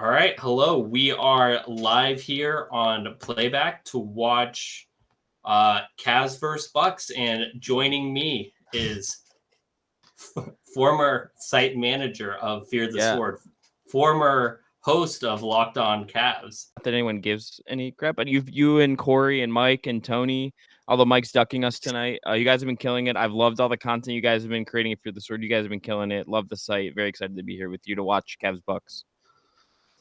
All right. Hello. We are live here on Playback to watch Cavs versus Bucks. And joining me is former site manager of Fear the Sword, former host of Locked On Cavs. Not that anyone gives any crap, but you and Corey and Mike and Tony, although Mike's ducking us tonight, you guys have been killing it. I've loved all the content you guys have been creating for the Sword. You guys have been killing it. Love the site. Very excited to be here with you to watch Cavs Bucks.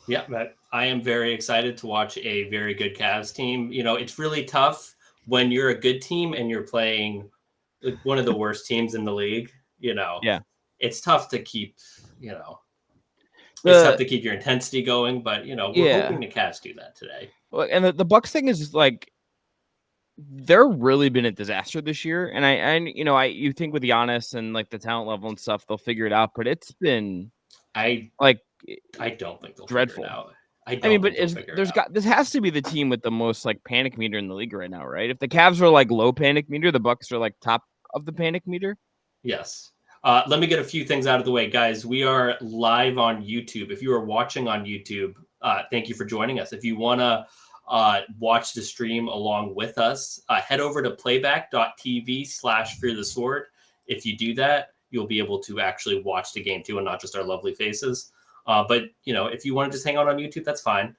Yeah, but I am very excited to watch a very good Cavs team. You know, it's really tough when you're a good team and you're playing one of the worst teams in the league. You know, it's tough to keep, it's tough to keep your intensity going, but we're hoping the Cavs do that today. Well, and the Bucks thing is like they're really been a disaster this year, and you think with Giannis and like the talent level and stuff, they'll figure it out, but it's been I don't think they'll dreadful. Figure it out. This has to be the team with the most like panic meter in the league right now, right? If the Cavs are like low panic meter, the Bucks are like top of the panic meter. Yes. Let me get a few things out of the way, guys. We are live on YouTube. If you are watching on YouTube, thank you for joining us. If you want to watch the stream along with us, head over to playback.tv/fearthesword. If you do that, you'll be able to actually watch the game too and not just our lovely faces. But, if you want to just hang out on YouTube, that's fine.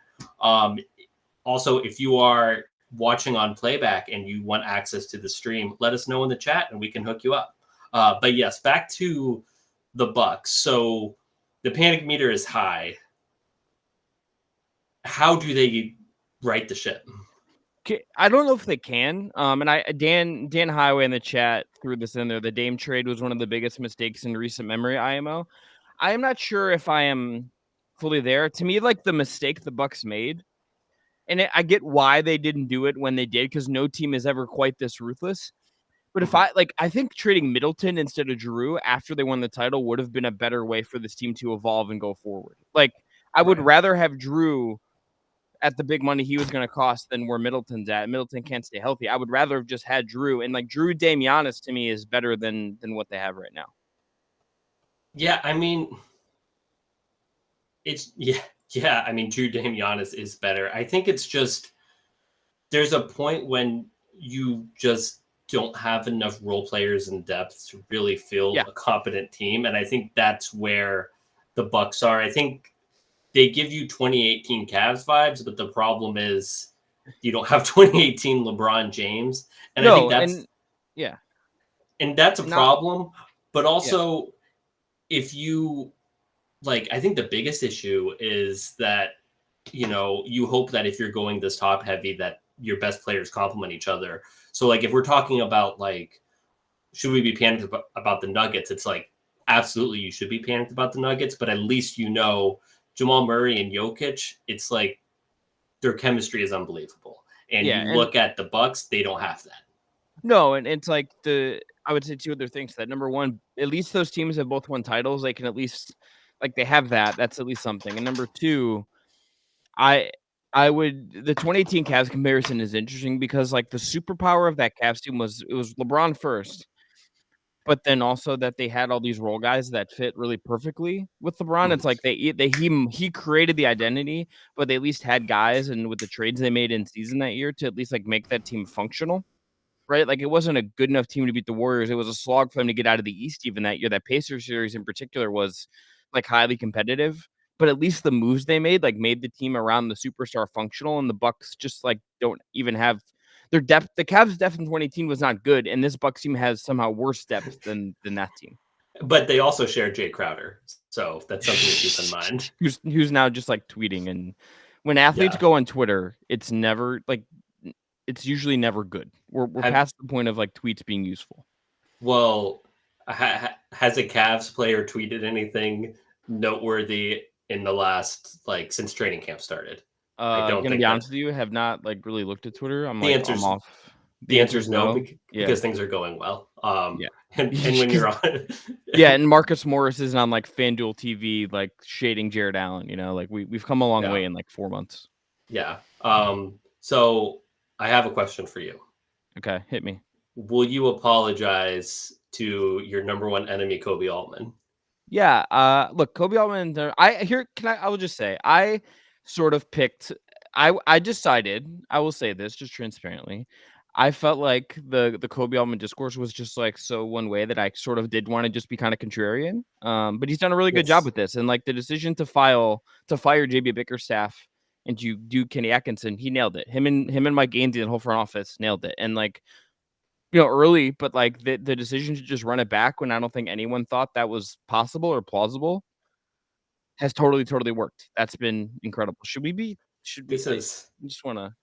Also, if you are watching on Playback and you want access to the stream, let us know in the chat and we can hook you up. But yes, back to the Bucks. So the panic meter is high. How do they right the ship? I don't know if they can. And Dan Highway in the chat threw this in there. The Dame trade was one of the biggest mistakes in recent memory, IMO. I am not sure if I am fully there. To me, like the mistake the Bucks made, and I get why they didn't do it when they did, because no team is ever quite this ruthless. But I think trading Middleton instead of Drew after they won the title would have been a better way for this team to evolve and go forward. Like, I would rather have Drew at the big money he was going to cost than where Middleton's at. Middleton can't stay healthy. I would rather have just had Drew, and like Drew Dame Giannis to me is better than what they have right now. Yeah, I mean, I mean, Drew Dame Giannis is better. I think it's just there's a point when you just don't have enough role players in depth to really field a competent team, and I think that's where the Bucks are. I think they give you 2018 Cavs vibes, but the problem is you don't have 2018 LeBron James, and I think that's a problem. But also, if you I think the biggest issue is that you hope that if you're going this top heavy, that your best players complement each other. So if we're talking about should we be panicked about the Nuggets? It's absolutely you should be panicked about the Nuggets, but at least Jamal Murray and Jokic, it's their chemistry is unbelievable. And look at the Bucks, they don't have that. No, and it's I would say two other things to that. Number one, at least those teams have both won titles. They can at least they have that. That's at least something. And number two, the 2018 Cavs comparison is interesting because the superpower of that Cavs team was LeBron first, but then also that they had all these role guys that fit really perfectly with LeBron. It's he created the identity, but they at least had guys, and with the trades they made in season that year to at least make that team functional, right? It wasn't a good enough team to beat the Warriors. It was a slog for them to get out of the East even that year. That Pacers series in particular was highly competitive. But at least the moves they made, made the team around the superstar functional, and the Bucks just don't even have their depth. The Cavs' depth in 2018 was not good, and this Bucks team has somehow worse depth than that team. But they also share Jay Crowder, so that's something to keep in mind. Who's now just tweeting, and when athletes go on Twitter, it's never it's usually never good. We're past the point of tweets being useful. Well, has a Cavs player tweeted anything noteworthy in the last since training camp started? I don't think. To be honest with you, have not really looked at Twitter. I'm I'm off. The answer is no, because things are going well. And when you're on, and Marcus Morris isn't on FanDuel TV shading Jared Allen. We've come a long way in 4 months. Yeah. So I have a question for you. Okay, hit me. Will you apologize to your number one enemy, Kobe Altman? Yeah. Look, Kobe Altman. I will just say I sort of picked. I decided. I will say this just transparently. I felt like the Kobe Altman discourse was just like so one way that I sort of did want to just be kind of contrarian. But he's done a really good job Yes. with this, and like the decision to fire JB Bickerstaff and to do Kenny Atkinson, he nailed it. Him and Mike Ainsley, the whole front office nailed it, and like early, but like the decision to just run it back when I don't think anyone thought that was possible or plausible has totally worked. That's been incredible. Should we This like, is I just want to,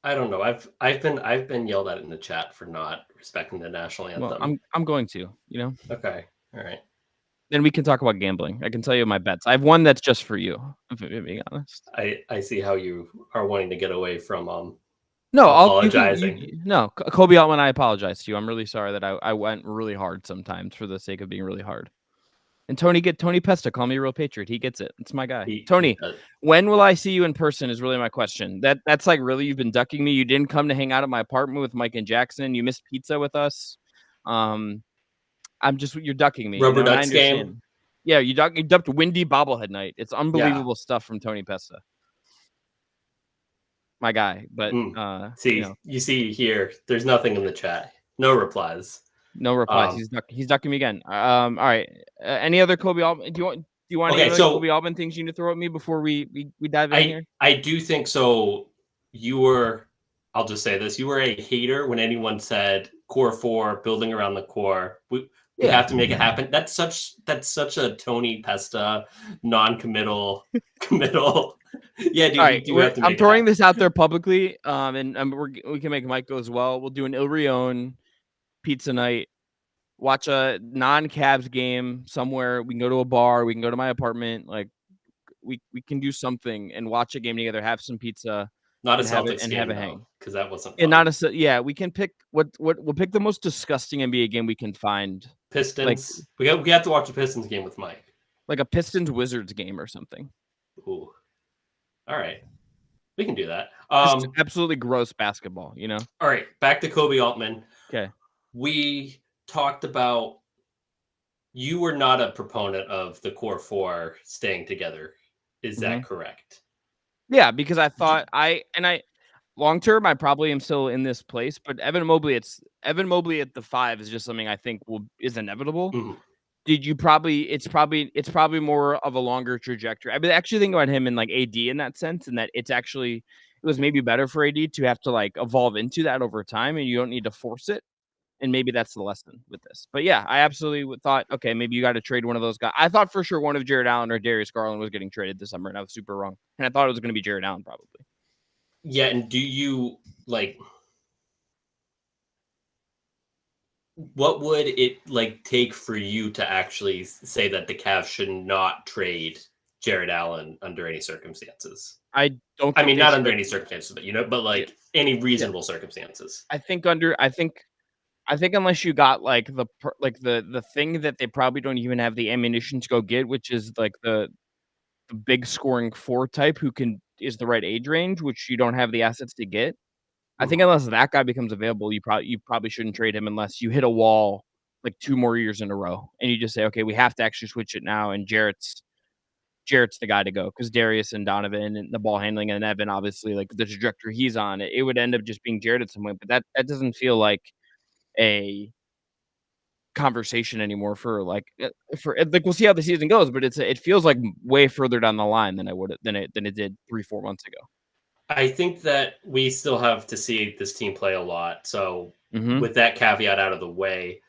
I don't know. I've been yelled at in the chat for not respecting the national well, anthem. I'm going to, Okay. All right. then we can talk about gambling. I can tell you my bets. I have one that's just for you, if I'm being honest. I see how you are wanting to get away from No, apologizing. no, Kobe Altman, I apologize to you. I'm really sorry that I went really hard sometimes for the sake of being really hard. And Tony Pesta, call me a real patriot. He gets it. It's my guy. Tony, when will I see you in person is really my question. That's like really, you've been ducking me. You didn't come to hang out at my apartment with Mike and Jackson. You missed pizza with us. You're ducking me. Rubber and I Ducks understand. game. Yeah, you ducked Windy bobblehead night. It's unbelievable stuff from Tony Pesta. My guy. But you see here, there's nothing in the chat. No replies. No replies. He's ducking me again. All right. Any other Kobe Altman? Do you want any Kobe Altman things you need to throw at me before we dive in here? I do think so. I'll just say this. You were a hater when anyone said core 4, building around the core. We have to make it happen. That's such a Tony Pesta non-committal committal. Yeah, dude. All right, I'm throwing this out there publicly. And we can make Mike go as well. We'll do an Il Rione pizza night, watch a non-Cavs game somewhere. We can go to a bar. We can go to my apartment. Like we can do something and watch a game together. Have some pizza. Not a Celtics and game, have a hang, because that wasn't fun. And not a we can pick we'll pick the most disgusting NBA game we can find. Pistons. We have to watch a Pistons game with Mike. Like a Pistons Wizards game or something. Ooh. All right. We can do that. Just absolutely gross basketball, All right, back to Kobe Altman. Okay. We talked about, you were not a proponent of the core 4 staying together. Is that correct? Yeah, because I thought long term I probably am still in this place, but Evan Mobley at the 5 is just something I think is inevitable. Mm-hmm. It's probably more of a longer trajectory. I mean, actually think about him in like AD in that sense, and that it was maybe better for AD to have to like evolve into that over time, and you don't need to force it. And maybe that's the lesson with this. But yeah, I absolutely thought, okay, maybe you got to trade one of those guys. I thought for sure one of Jared Allen or Darius Garland was getting traded this summer, and I was super wrong. And I thought it was going to be Jared Allen probably. Yeah, and do you what would it take for you to actually say that the Cavs should not trade Jared Allen under any circumstances? I don't. I mean, not under any circumstances, but any reasonable circumstances. I think unless you got the thing that they probably don't even have the ammunition to go get, which is like the big scoring 4 type who is the right age range, which you don't have the assets to get. I think unless that guy becomes available, you probably shouldn't trade him unless you hit a wall like 2 more years in a row and you just say, okay, we have to actually switch it now. And Jarrett's the guy to go, because Darius and Donovan and the ball handling and Evan, obviously, like the trajectory he's on, it would end up just being Jarrett at some point. But that doesn't feel like a conversation anymore for we'll see how the season goes, but it feels like way further down the line than it did 3-4 months ago. I think that we still have to see this team play a lot. So with that caveat out of the way,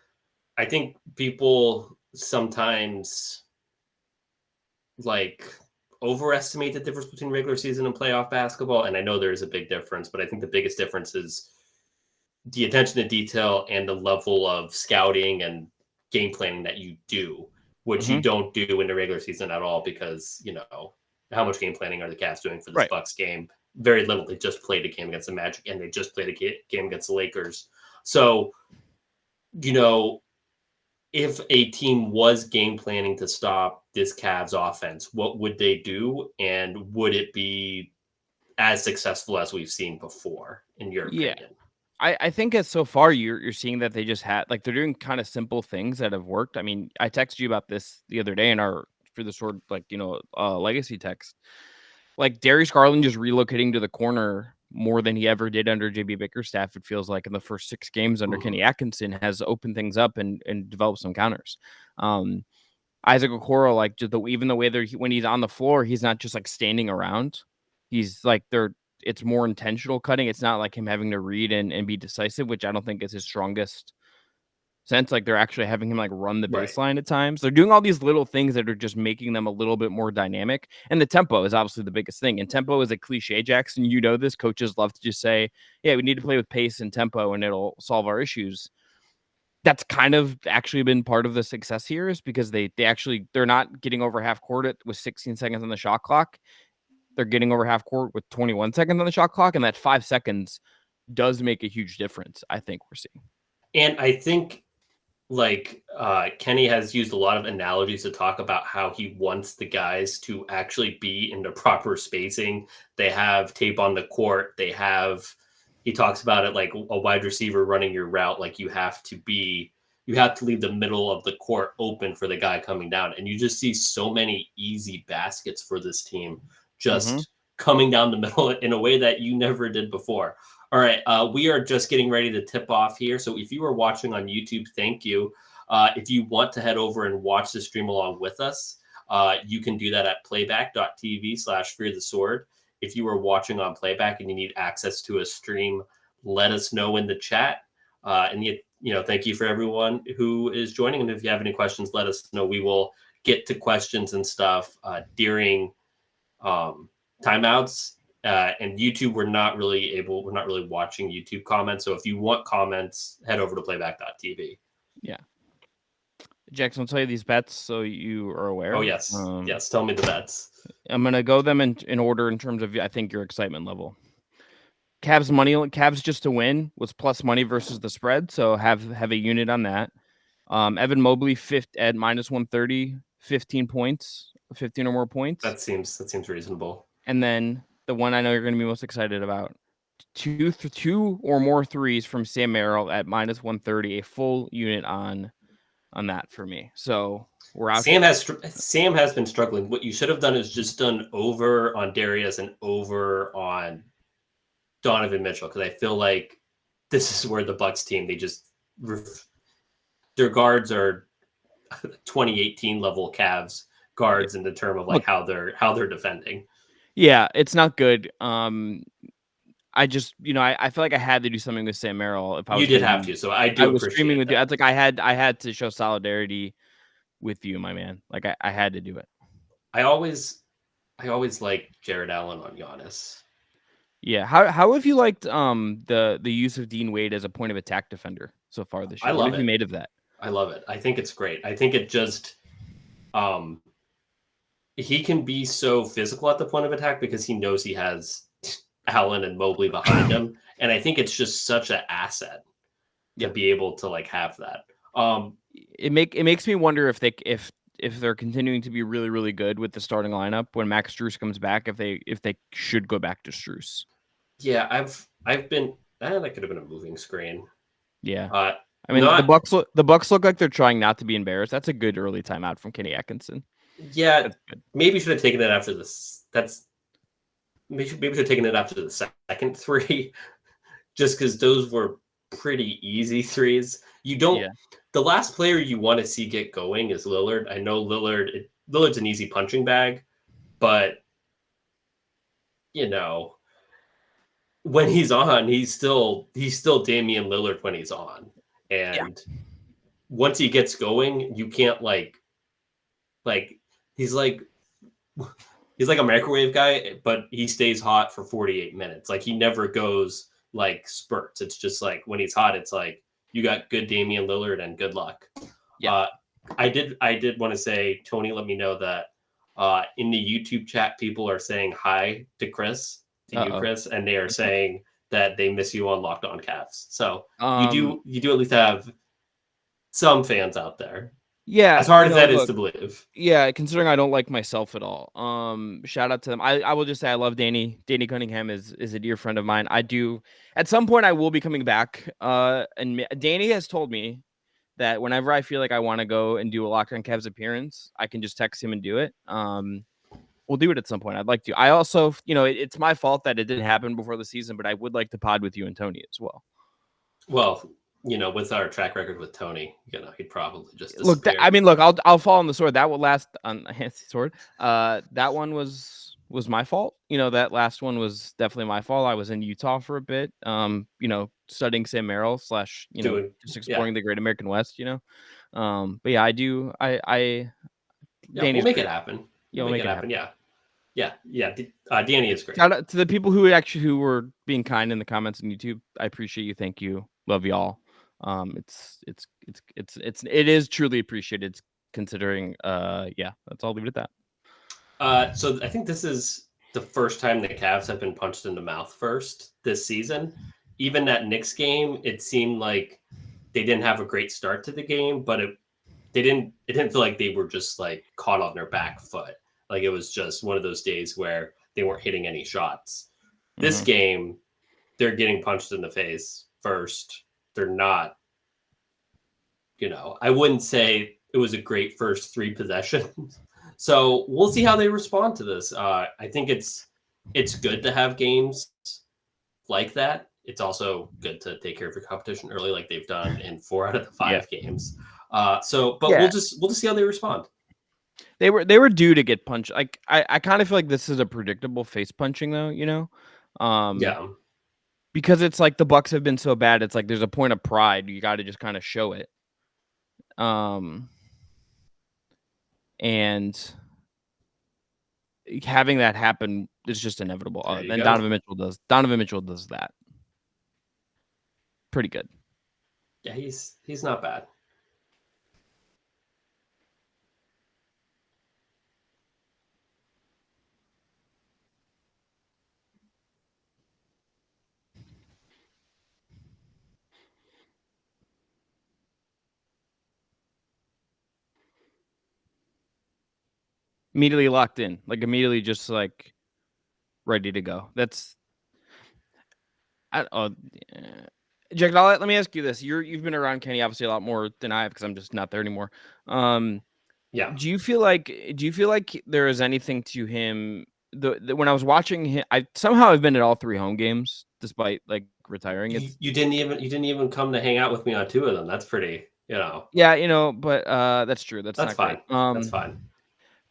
I think people sometimes overestimate the difference between regular season and playoff basketball. And I know there is a big difference, but I think the biggest difference is the attention to detail and the level of scouting and game planning that you do, which you don't do in the regular season at all, because, how much game planning are the Cavs doing for this Bucks game? Very little. They just played a game against the Magic, and they just played a game against the Lakers. So, if a team was game planning to stop this Cavs offense, what would they do? And would it be as successful as we've seen before, in your opinion? I think as so far you're seeing that they just had like they're doing kind of simple things that have worked. I mean, I texted you about this the other day in our for the sword legacy text. Like Darius Garland just relocating to the corner more than he ever did under JB Bickerstaff. It feels like in the first 6 games under Kenny Atkinson has opened things up and developed some counters. Isaac Okoro, like just even the way that when he's on the floor, he's not just like standing around. He's like it's more intentional cutting. It's not like him having to read and be decisive, which I don't think is his strongest sense. Like they're actually having him like run the baseline at times. They're doing all these little things that are just making them a little bit more dynamic. And the tempo is obviously the biggest thing. And tempo is a cliche, Jackson. You know this. Coaches love to just say, yeah, we need to play with pace and tempo and it'll solve our issues. That's kind of actually been part of the success here is because they're not getting over half court with 16 seconds on the shot clock. They're getting over half court with 21 seconds on the shot clock, and that 5 seconds does make a huge difference, I think we're seeing. And I think Kenny has used a lot of analogies to talk about how he wants the guys to actually be in the proper spacing. They have tape on the court. He talks about it like a wide receiver running your route. Like you have to leave the middle of the court open for the guy coming down. And you just see so many easy baskets for this team just coming down the middle in a way that you never did before. All right. We are just getting ready to tip off here. So if you are watching on YouTube, thank you. If you want to head over and watch the stream along with us, you can do that at playback.tv/fearthesword. If you are watching on playback and you need access to a stream, let us know in the chat. Thank you for everyone who is joining. And if you have any questions, let us know. We will get to questions and stuff during timeouts. And YouTube, we're not really watching YouTube comments. So if you want comments, head over to playback.tv. Yeah. Jackson, I'll tell you these bets so you are aware. Oh, yes. Yes. Tell me the bets. I'm going to go them in order in terms of, I think, your excitement level. Cavs just to win was plus money versus the spread. So have a unit on that. Evan Mobley, fifth at minus 130, 15 or more points. That seems reasonable. And then the one I know you're going to be most excited about, two or more threes from Sam Merrill at minus 130, a full unit on that for me. So we're out. Sam has been struggling. What you should have done is just done over on Darius and over on Donovan Mitchell, because I feel like this is where the Bucks team, their guards are 2018 level Cavs guards in the term of like how they're defending. Yeah, it's not good. I just, I feel like I had to do something with Sam Merrill. If I was you did have to, so I do. I was streaming with you. It's like I had to show solidarity with you, my man. Like I had to do it. I always like Jared Allen on Giannis. Yeah. How have you liked the use of Dean Wade as a point of attack defender so far this year? I love what have you made of that? I love it. I think it's great. I think it just he can be so physical at the point of attack because he knows he has Allen and Mobley behind him. And I think it's just such an asset to be able to like have that. It makes me wonder if they're continuing to be really, really good with the starting lineup when Max Strus comes back, if they should go back to Strus. Yeah, I've been that could have been a moving screen. Yeah. I mean, the Bucks look like they're trying not to be embarrassed. That's a good early timeout from Kenny Atkinson. Yeah, maybe should have taken it after this. Maybe should have taken it after the second three, just because those were pretty easy threes. You don't. Yeah. The last player you want to see get going is Lillard. I know Lillard's an easy punching bag, but when he's on, he's still Damian Lillard when he's on. And once he gets going, you can't he's like a microwave guy, but he stays hot for 48 minutes. Like he never goes like spurts. It's just like when he's hot, it's like you got good Damian Lillard and good luck. Yeah. I did want to say, Tony, let me know that in the YouTube chat, people are saying hi to Chris, you, Chris, and they are saying that they miss you on Locked On Cavs. So you do at least have some fans out there. Yeah, As hard you as know, that is look, to believe. yeah, considering I don't like myself at all. Shout out to them. I will just say I love Danny. Danny Cunningham is a dear friend of mine. I do at some point I will be coming back. And Danny has told me that whenever I feel like I want to go and do a Locked On Cavs appearance, I can just text him and do it. We'll do it at some point. I'd like to. I also, it's my fault that it didn't happen before the season, but I would like to pod with you and Tony as well. Well, with our track record with Tony, he'd probably just Look, disappear. look, I'll fall on the sword. That will last on a sword. That one was my fault. That last one was definitely my fault. I was in Utah for a bit. Studying Sam Merrill / just exploring the Great American West. But yeah, I do. We'll make it happen. We'll make it happen. Yeah. Danny is great. Shout out to the people who were being kind in the comments on YouTube. I appreciate you. Thank you. Love y'all. It is truly appreciated considering. I'll leave it at that. So I think this is the first time the Cavs have been punched in the mouth first this season. Even that Knicks game, it seemed like they didn't have a great start to the game, but it didn't feel like they were just like caught on their back foot. Like it was just one of those days where they weren't hitting any shots. This game, they're getting punched in the face first. They're not, I wouldn't say it was a great first 3 possessions. So we'll see how they respond to this. I think it's good to have games like that. It's also good to take care of your competition early, like they've done in 4 out of the 5 games. We'll just see how they respond. They were due to get punched. Like I kind of feel like this is a predictable face punching though, because it's like the Bucks have been so bad. It's like there's a point of pride. You got to just kind of show it. And having that happen is just inevitable. Then Donovan Mitchell does that. Pretty good. Yeah, he's not bad. Immediately locked in, like immediately just like ready to go. Jack, let me ask you this. You've been around Kenny obviously a lot more than I have because I'm just not there anymore. Yeah. Do you feel like there is anything to him? When I was watching him, I've been at all 3 home games despite like retiring. You didn't even come to hang out with me on 2 of them. That's pretty, Yeah, but that's true. That's not fine. Great. That's fine.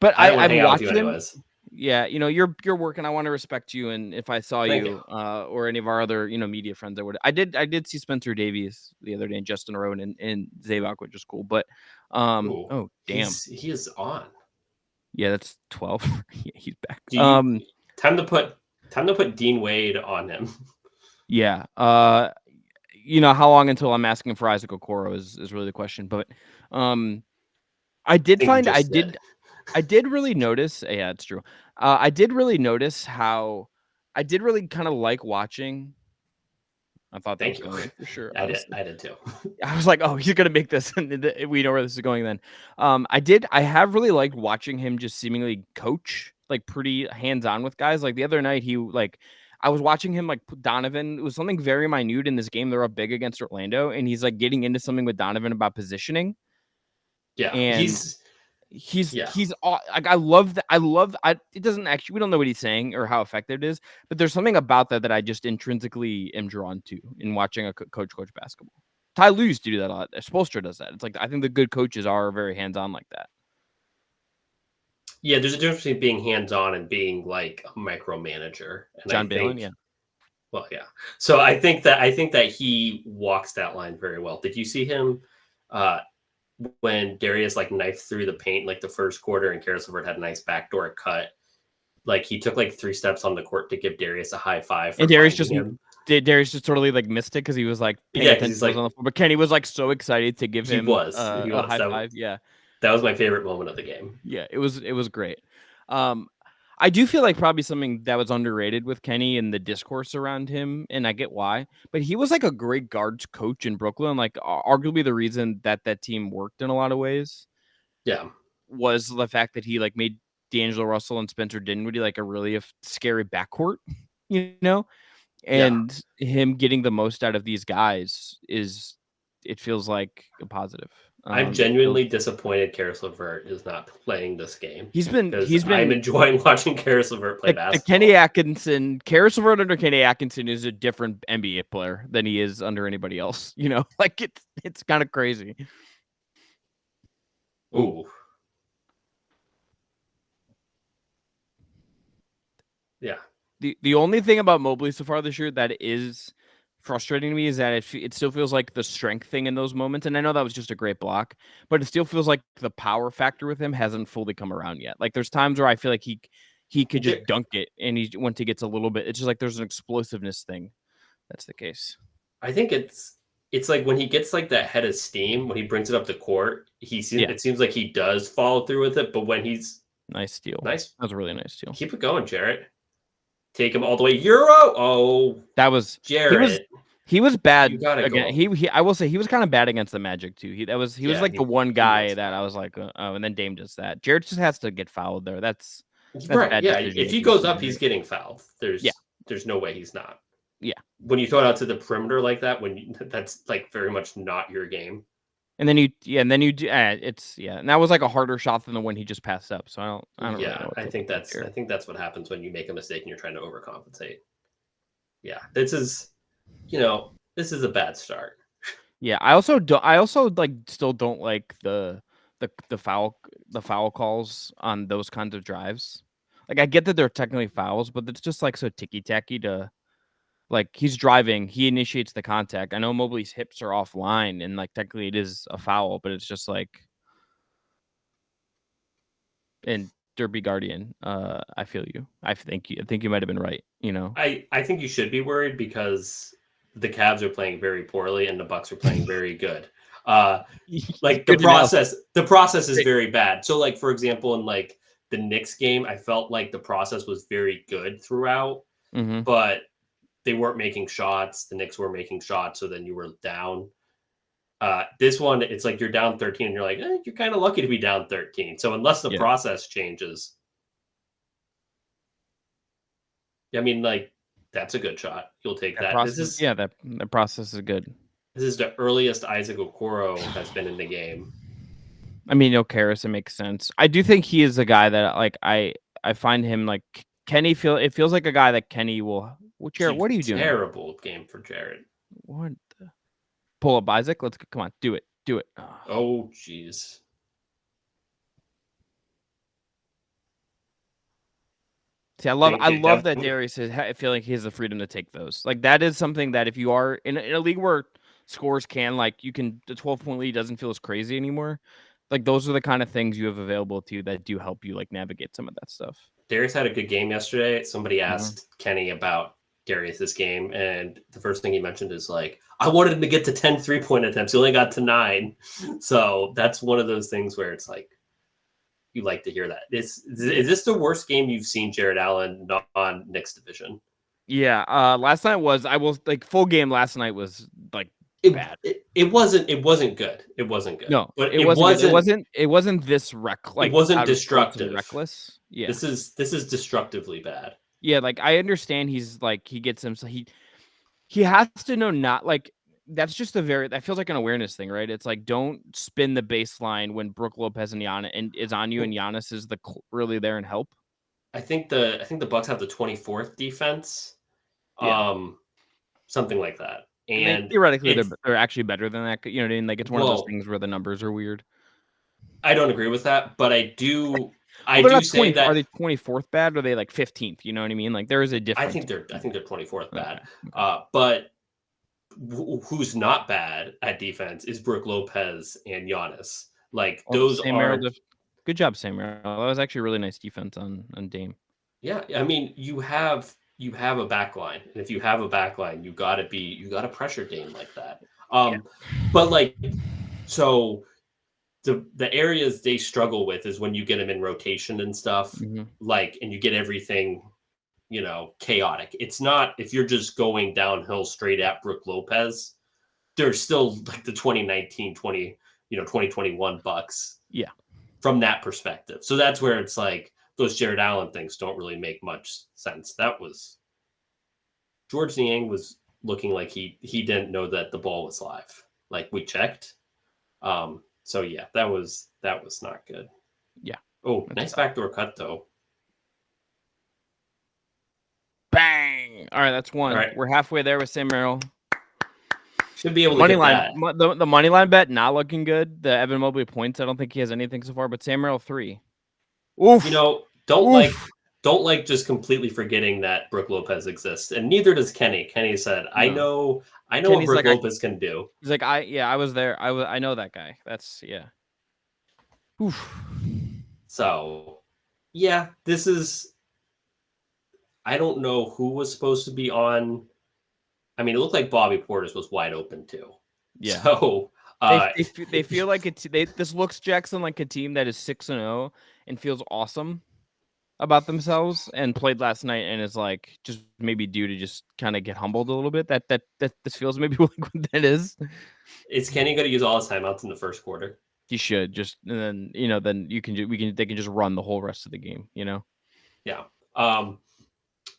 But I'm watching him. Anyways. Yeah, you're working. I want to respect you, and if I saw you or any of our other media friends, I would. I did see Spencer Davies the other day, and Justin Rowan and Zabok, which is cool. But oh damn, he is on. Yeah, that's 12. Yeah, he's back. Time to put Dean Wade on him. Yeah. How long until I'm asking for Isaac Okoro is really the question. But I did really notice. Yeah, it's true. I did really notice how I did really kind of like watching. I thought that was going for sure. I did too. I was like, oh, he's gonna make this, and we know where this is going. Then, I have really liked watching him just seemingly coach, like pretty hands on with guys. Like the other night, I was watching him like Donovan. It was something very minute in this game. They're up big against Orlando, and he's like getting into something with Donovan about positioning. Yeah, and he's like, I love that. It doesn't actually, we don't know what he's saying or how effective it is, but there's something about that I just intrinsically am drawn to in watching a coach basketball. Ty Lue used to do that a lot. Spoelstra does that. It's like, I think the good coaches are very hands-on like that. Yeah, there's a difference between being hands-on and being like a micromanager. And John Balin, yeah. Well, yeah. So I think that he walks that line very well. Did you see him when Darius like knifed through the paint like the first quarter and Karis LeVert had a nice backdoor cut? Like he took like 3 steps on the court to give Darius a high five. And Darius just totally like missed it because he was like paying attention like, on the floor. But Kenny was like so excited to give him a high five. Yeah. That was my favorite moment of the game. Yeah, it was great. I do feel like probably something that was underrated with Kenny and the discourse around him, and I get why, but he was like a great guards coach in Brooklyn, like arguably the reason that team worked in a lot of ways. Yeah. was the fact that he like made D'Angelo Russell and Spencer Dinwiddie like a really scary backcourt, you know, and him getting the most out of these guys it feels like a positive. I'm genuinely disappointed Karis LeVert is not playing this game. He's been I'm enjoying watching Karis LeVert play basketball. Kenny Atkinson, Karis LeVert under Kenny Atkinson is a different NBA player than he is under anybody else. You know, like it's kind of crazy. Ooh. Yeah. The only thing about Mobley so far this year that is frustrating to me is that it still feels like the strength thing in those moments. And I know that was just a great block, but it still feels like the power factor with him hasn't fully come around yet. Like there's times where I feel like he could just dunk it, and once he gets a little bit, it's just like there's an explosiveness thing. That's the case. I think it's like when he gets like that head of steam, when he brings it up the court, it seems like he does follow through with it. But when he's nice steal. Nice. That was a really nice steal. Keep it going, Jarrett. Take him all the way. Euro. Oh, that was Jarrett. He was bad again. He I will say he was kind of bad against the Magic too. He was like the one guy that I was like, oh, and then Dame does that. Jarrett just has to get fouled there. That's right. Yeah, if he goes up, he's getting fouled. There's no way he's not. Yeah. When you throw it out to the perimeter like that, that's like very much not your game. And then you do and that was like a harder shot than the one he just passed up. So I don't really know I think that's what happens when you make a mistake and you're trying to overcompensate. Yeah, this is a bad start. Yeah, I also like still don't like the foul calls on those kinds of drives. Like I get that they're technically fouls, but it's just like so ticky-tacky to like he's driving, he initiates the contact. I know Mobley's hips are offline and like technically it is a foul, but it's just like and Derby Guardian, I feel you. I think you might have been right, you know. I think you should be worried because the Cavs are playing very poorly and the Bucks are playing very good. Like the process is very bad. So like for example, in like the Knicks game, I felt like the process was very good throughout, but they weren't making shots. The Knicks were making shots, so then you were down. This one, it's like you're down 13 and you're like, you're kind of lucky to be down 13. So unless the process changes, I mean, like that's a good shot. You'll take that. The process is good. This is the earliest Isaac Okoro has been in the game. I mean, Karis, it makes sense. I do think he is a guy that like I find him like Kenny it feels like a guy that Kenny will. Jared, what are you doing? Terrible game for Jared. What? Pull up Isaac. Let's come on, do it. Oh, jeez. See, I love that Darius I feel like he has the freedom to take those. Like that is something that if you are in a league where scores can like the 12-point lead doesn't feel as crazy anymore. Like those are the kind of things you have available to you that do help you like navigate some of that stuff. Darius had a good game yesterday. Somebody asked Kenny about Darius's game, and the first thing he mentioned is like, I wanted him to get to 10 3-point attempts. He only got to 9. So that's one of those things where it's like, you like to hear that. Is this the worst game you've seen Jared Allen on Knicks division? Yeah. Last night full game last night was like bad. It wasn't good. It wasn't good. No, but it wasn't this like it wasn't destructive. Reckless. Yeah. This is destructively bad. Yeah, like I understand he's like he gets him so he has to know not like that's just that feels like an awareness thing, right? It's like don't spin the baseline when Brook Lopez and Giannis is on you and Giannis is really there and help. I think the Bucks have the 24th defense. Something like that. And theoretically they're actually better than that. You know what I mean? Like it's one of those things where the numbers are weird. I don't agree with that, but I do say that. Are they 24th bad or are they like 15th? You know what I mean? Like there is a difference. I think they're 24th bad. Okay. But who's not bad at defense is Brook Lopez and Giannis. Like those are good job, Sam Merrill. That was actually a really nice defense on Dame. Yeah, I mean you have a back line, and if you have a back line, you gotta pressure Dame like that. But like so. The areas they struggle with is when you get them in rotation and stuff, like, and you get everything, chaotic. It's not if you're just going downhill straight at Brook Lopez. There's still like the 2019, 2021 Bucks. Yeah. from that perspective. So that's where it's like those Jared Allen things don't really make much sense. That was George Niang was looking like he didn't know that the ball was live. Like we checked. So yeah, that was not good. Yeah. Oh, nice backdoor cut though. Bang! All right, that's one. Right. We're halfway there with Sam Merrill. Should be able to money get line, that. The money line bet not looking good. The Evan Mobley points, I don't think he has anything so far, but Sam Merrill 3. Oof. Don't like just completely forgetting that Brook Lopez exists, and neither does Kenny. Kenny said, "I know Kenny's what Brook Lopez can do." He's like, I was there. I know that guy. That's yeah. Oof. So, yeah, this is. I don't know who was supposed to be on. I mean, it looked like Bobby Portis was wide open too. Yeah. So they feel like this looks, Jackson, like a team that is 6-0 and feels awesome about themselves and played last night and is like just maybe due to just kind of get humbled a little bit. That this feels maybe like what that is. Is Kenny going to use all his timeouts in the first quarter? He should just, and then then they can just run the whole rest of the game. Yeah.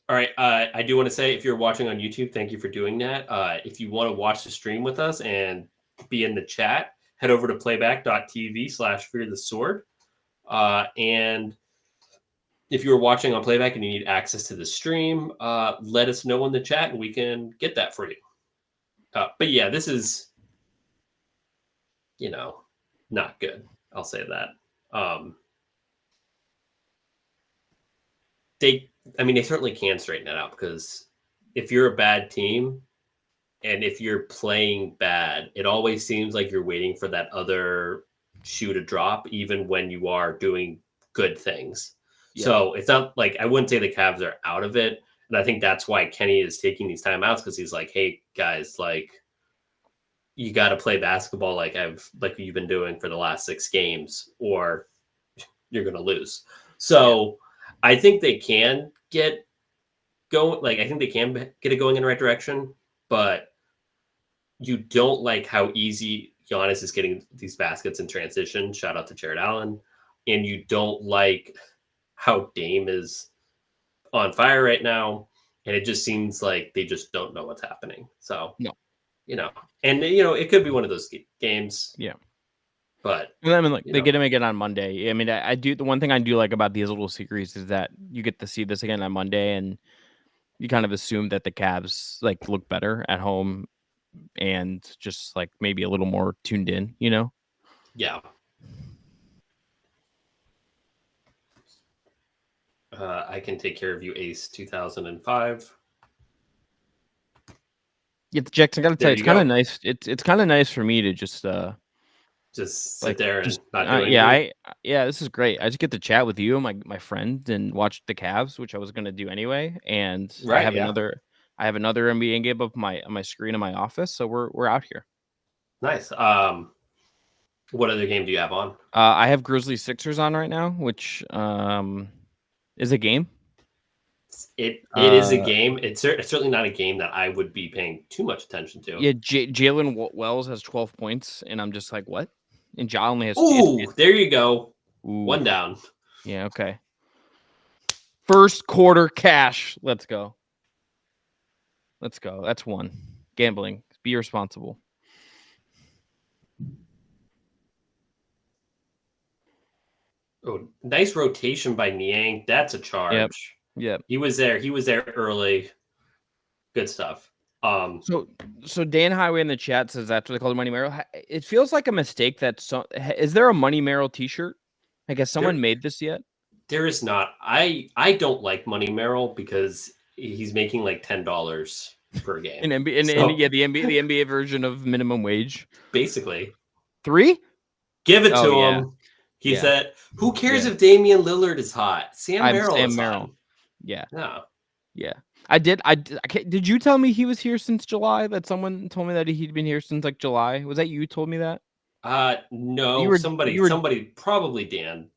All right. I do want to say, if you're watching on YouTube, thank you for doing that. If you want to watch the stream with us and be in the chat, head over to playback.tv/fearthesword. And if you're watching on playback and you need access to the stream, let us know in the chat and we can get that for you. But yeah, this is, not good. I'll say that. They certainly can straighten it out, because if you're a bad team and if you're playing bad, it always seems like you're waiting for that other shoe to drop, even when you are doing good things. Yeah. So it's not like, I wouldn't say the Cavs are out of it. And I think that's why Kenny is taking these timeouts, because he's like, hey guys, like, you got to play basketball like you've been doing for the last 6 games, or you're going to lose. So I think they can get going. Like, I think they can get it going in the right direction, but you don't like how easy Giannis is getting these baskets in transition. Shout out to Jared Allen. And you don't like how Dame is on fire right now. And it just seems like they just don't know what's happening. So, no. And it could be one of those games. Yeah. But I mean, they get him again on Monday. I mean, I do. The one thing I do like about these little series is that you get to see this again on Monday, and you kind of assume that the Cavs look better at home and just maybe a little more tuned in, Yeah. I can take care of you, Ace 2005. Yeah, Jackson, I gotta tell you, it's kind of nice. It's kind of nice for me to just sit there and not do anything. This is great. I just get to chat with you and my friend and watch the Cavs, which I was gonna do anyway. And I have another NBA game up on my screen in my office, so we're out here. Nice. What other game do you have on? I have Grizzlies Sixers on right now, which is a game. It is a game. It's certainly not a game that I would be paying too much attention to. Yeah, Jalen Wells has 12 points, and I'm just like, what? And Ja only has. There you go. Ooh. 1 down. Yeah. Okay. First quarter cash. Let's go. That's 1. Gambling. Be responsible. Oh, nice rotation by Niang. That's a charge. Yep. He was there early. Good stuff. So Dan Highway in the chat says that's what they call the Money Merrill. It feels like a mistake is there a Money Merrill t-shirt? I guess someone made this yet? There is not. I don't like Money Merrill because he's making $10 per game. The NBA version of minimum wage. Basically. 3? Give it to him. He said, who cares if Damian Lillard is hot? Sam Merrill is hot. Yeah. No. Yeah. Did you tell me he was here since July? That someone told me that he'd been here since July. Was that you told me that? No. Somebody, probably Dan.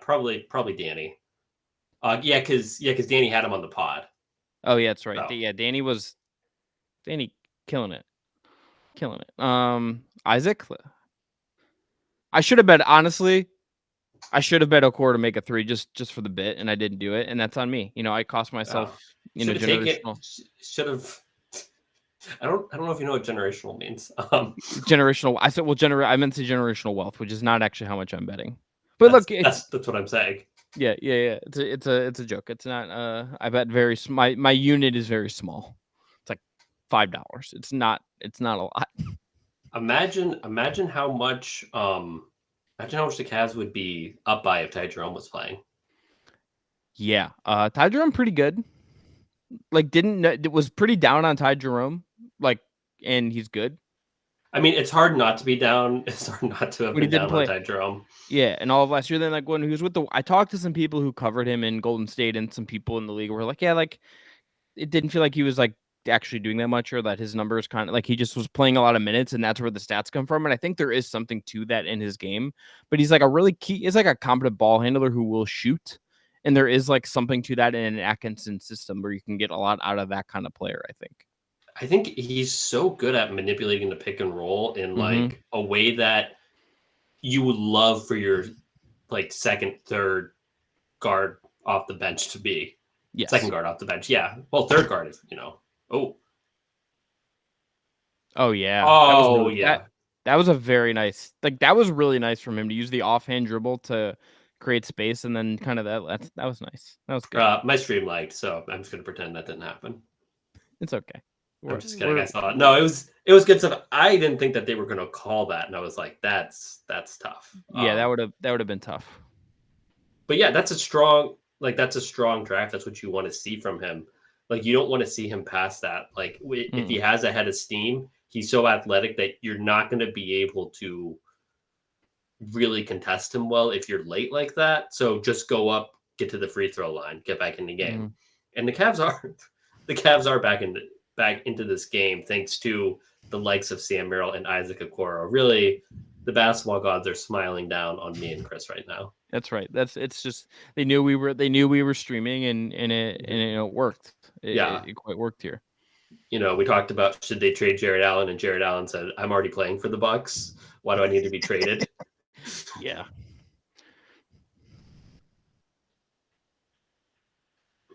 Probably Danny. Because Danny had him on the pod. Oh yeah, that's right. Yeah, Danny killing it. Isaac. I should have bet, honestly, I should have bet Okoro to make a 3 just for the bit, and I didn't do it, and that's on me. I cost myself, generational. Should have. I don't know if you know what generational means. Generational. I said, I meant to say generational wealth, which is not actually how much I'm betting. But look, that's what I'm saying. Yeah. It's a joke. It's not. I bet my unit is very small. It's like $5. It's not a lot. Imagine how much the Cavs would be up by if Ty Jerome was playing. Yeah. Ty Jerome pretty good. Like it was pretty down on Ty Jerome. Like, and he's good. I mean, it's hard not to be down. It's hard not to have been down on Ty Jerome. Yeah, and all of last year, then like when he was I talked to some people who covered him in Golden State, and some people in the league were like, yeah, like it didn't feel like he was like actually doing that much, or that his numbers kind of like he just was playing a lot of minutes, and that's where the stats come from. And I think there is something to that in his game, but he's like he's like a competent ball handler who will shoot. And there is like something to that in an Atkinson system where you can get a lot out of that kind of player, I think. I think he's so good at manipulating the pick and roll in like a way that you would love for your like second, third guard off the bench to be. Yes. Second guard off the bench. Yeah. Well, third guard is, Oh yeah. Yeah. That was a very nice, like that was really nice from him to use the offhand dribble to create space, and then kind of that was nice. That was good. My stream lagged, so I'm just gonna pretend that didn't happen. It's okay. I'm just kidding. I saw it. No, it was good stuff. I didn't think that they were gonna call that, and I was like, that's tough. Yeah, that would have been tough. But yeah, that's a strong draft. That's what you want to see from him. Like, you don't want to see him past that. Like, if he has a head of steam, he's so athletic that you're not going to be able to really contest him well if you're late like that. So just go up, get to the free throw line, get back in the game. And the Cavs are back into this game thanks to the likes of Sam Merrill and Isaac Okoro. Really, the basketball gods are smiling down on me and Chris right now. That's right. It's just they knew we were streaming, and it worked. It quite worked here. We talked about should they trade Jared Allen, and Jared Allen said, "I'm already playing for the Bucks. Why do I need to be traded?" Yeah.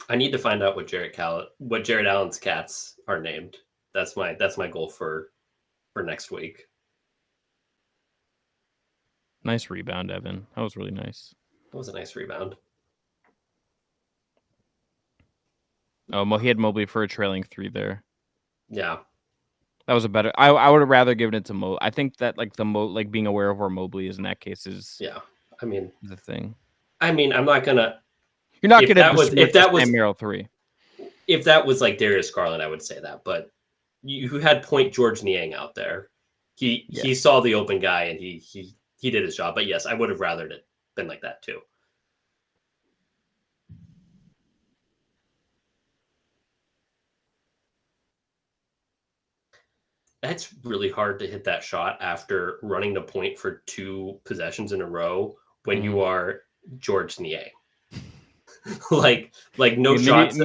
I need to find out what Jared Allen's cats are named. That's my goal for next week. Nice rebound, Evan. That was really nice. That was a nice rebound. Oh, he had Mobley for a trailing 3 there. Yeah. That was a better. I would have rather given it to Mo. I think that like being aware of where Mobley is in that case is the thing. I mean, I'm not gonna. You're not gonna. If that was Merrill 3. If that was like Darius Garland, I would say that. But you had Point George Niang out there. He saw the open guy and he did his job. But yes, I would have rather it been like that too. That's really hard to hit that shot after running the point for 2 possessions in a row when you are George Niang. like no shots.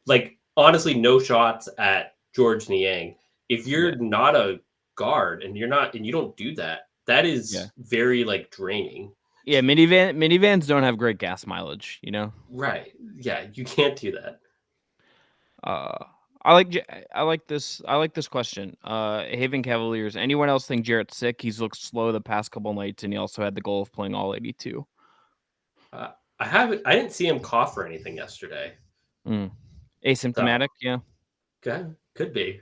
Like, honestly, no shots at George Niang. If you're not a guard and you don't do that, that is very like draining. Yeah, minivans don't have great gas mileage, Right. Yeah, you can't do that. I like this question. Haven Cavaliers. Anyone else think Jarrett's sick? He's looked slow the past couple nights, and he also had the goal of playing all 82. I didn't see him cough or anything yesterday. Asymptomatic, yeah. Okay, could be.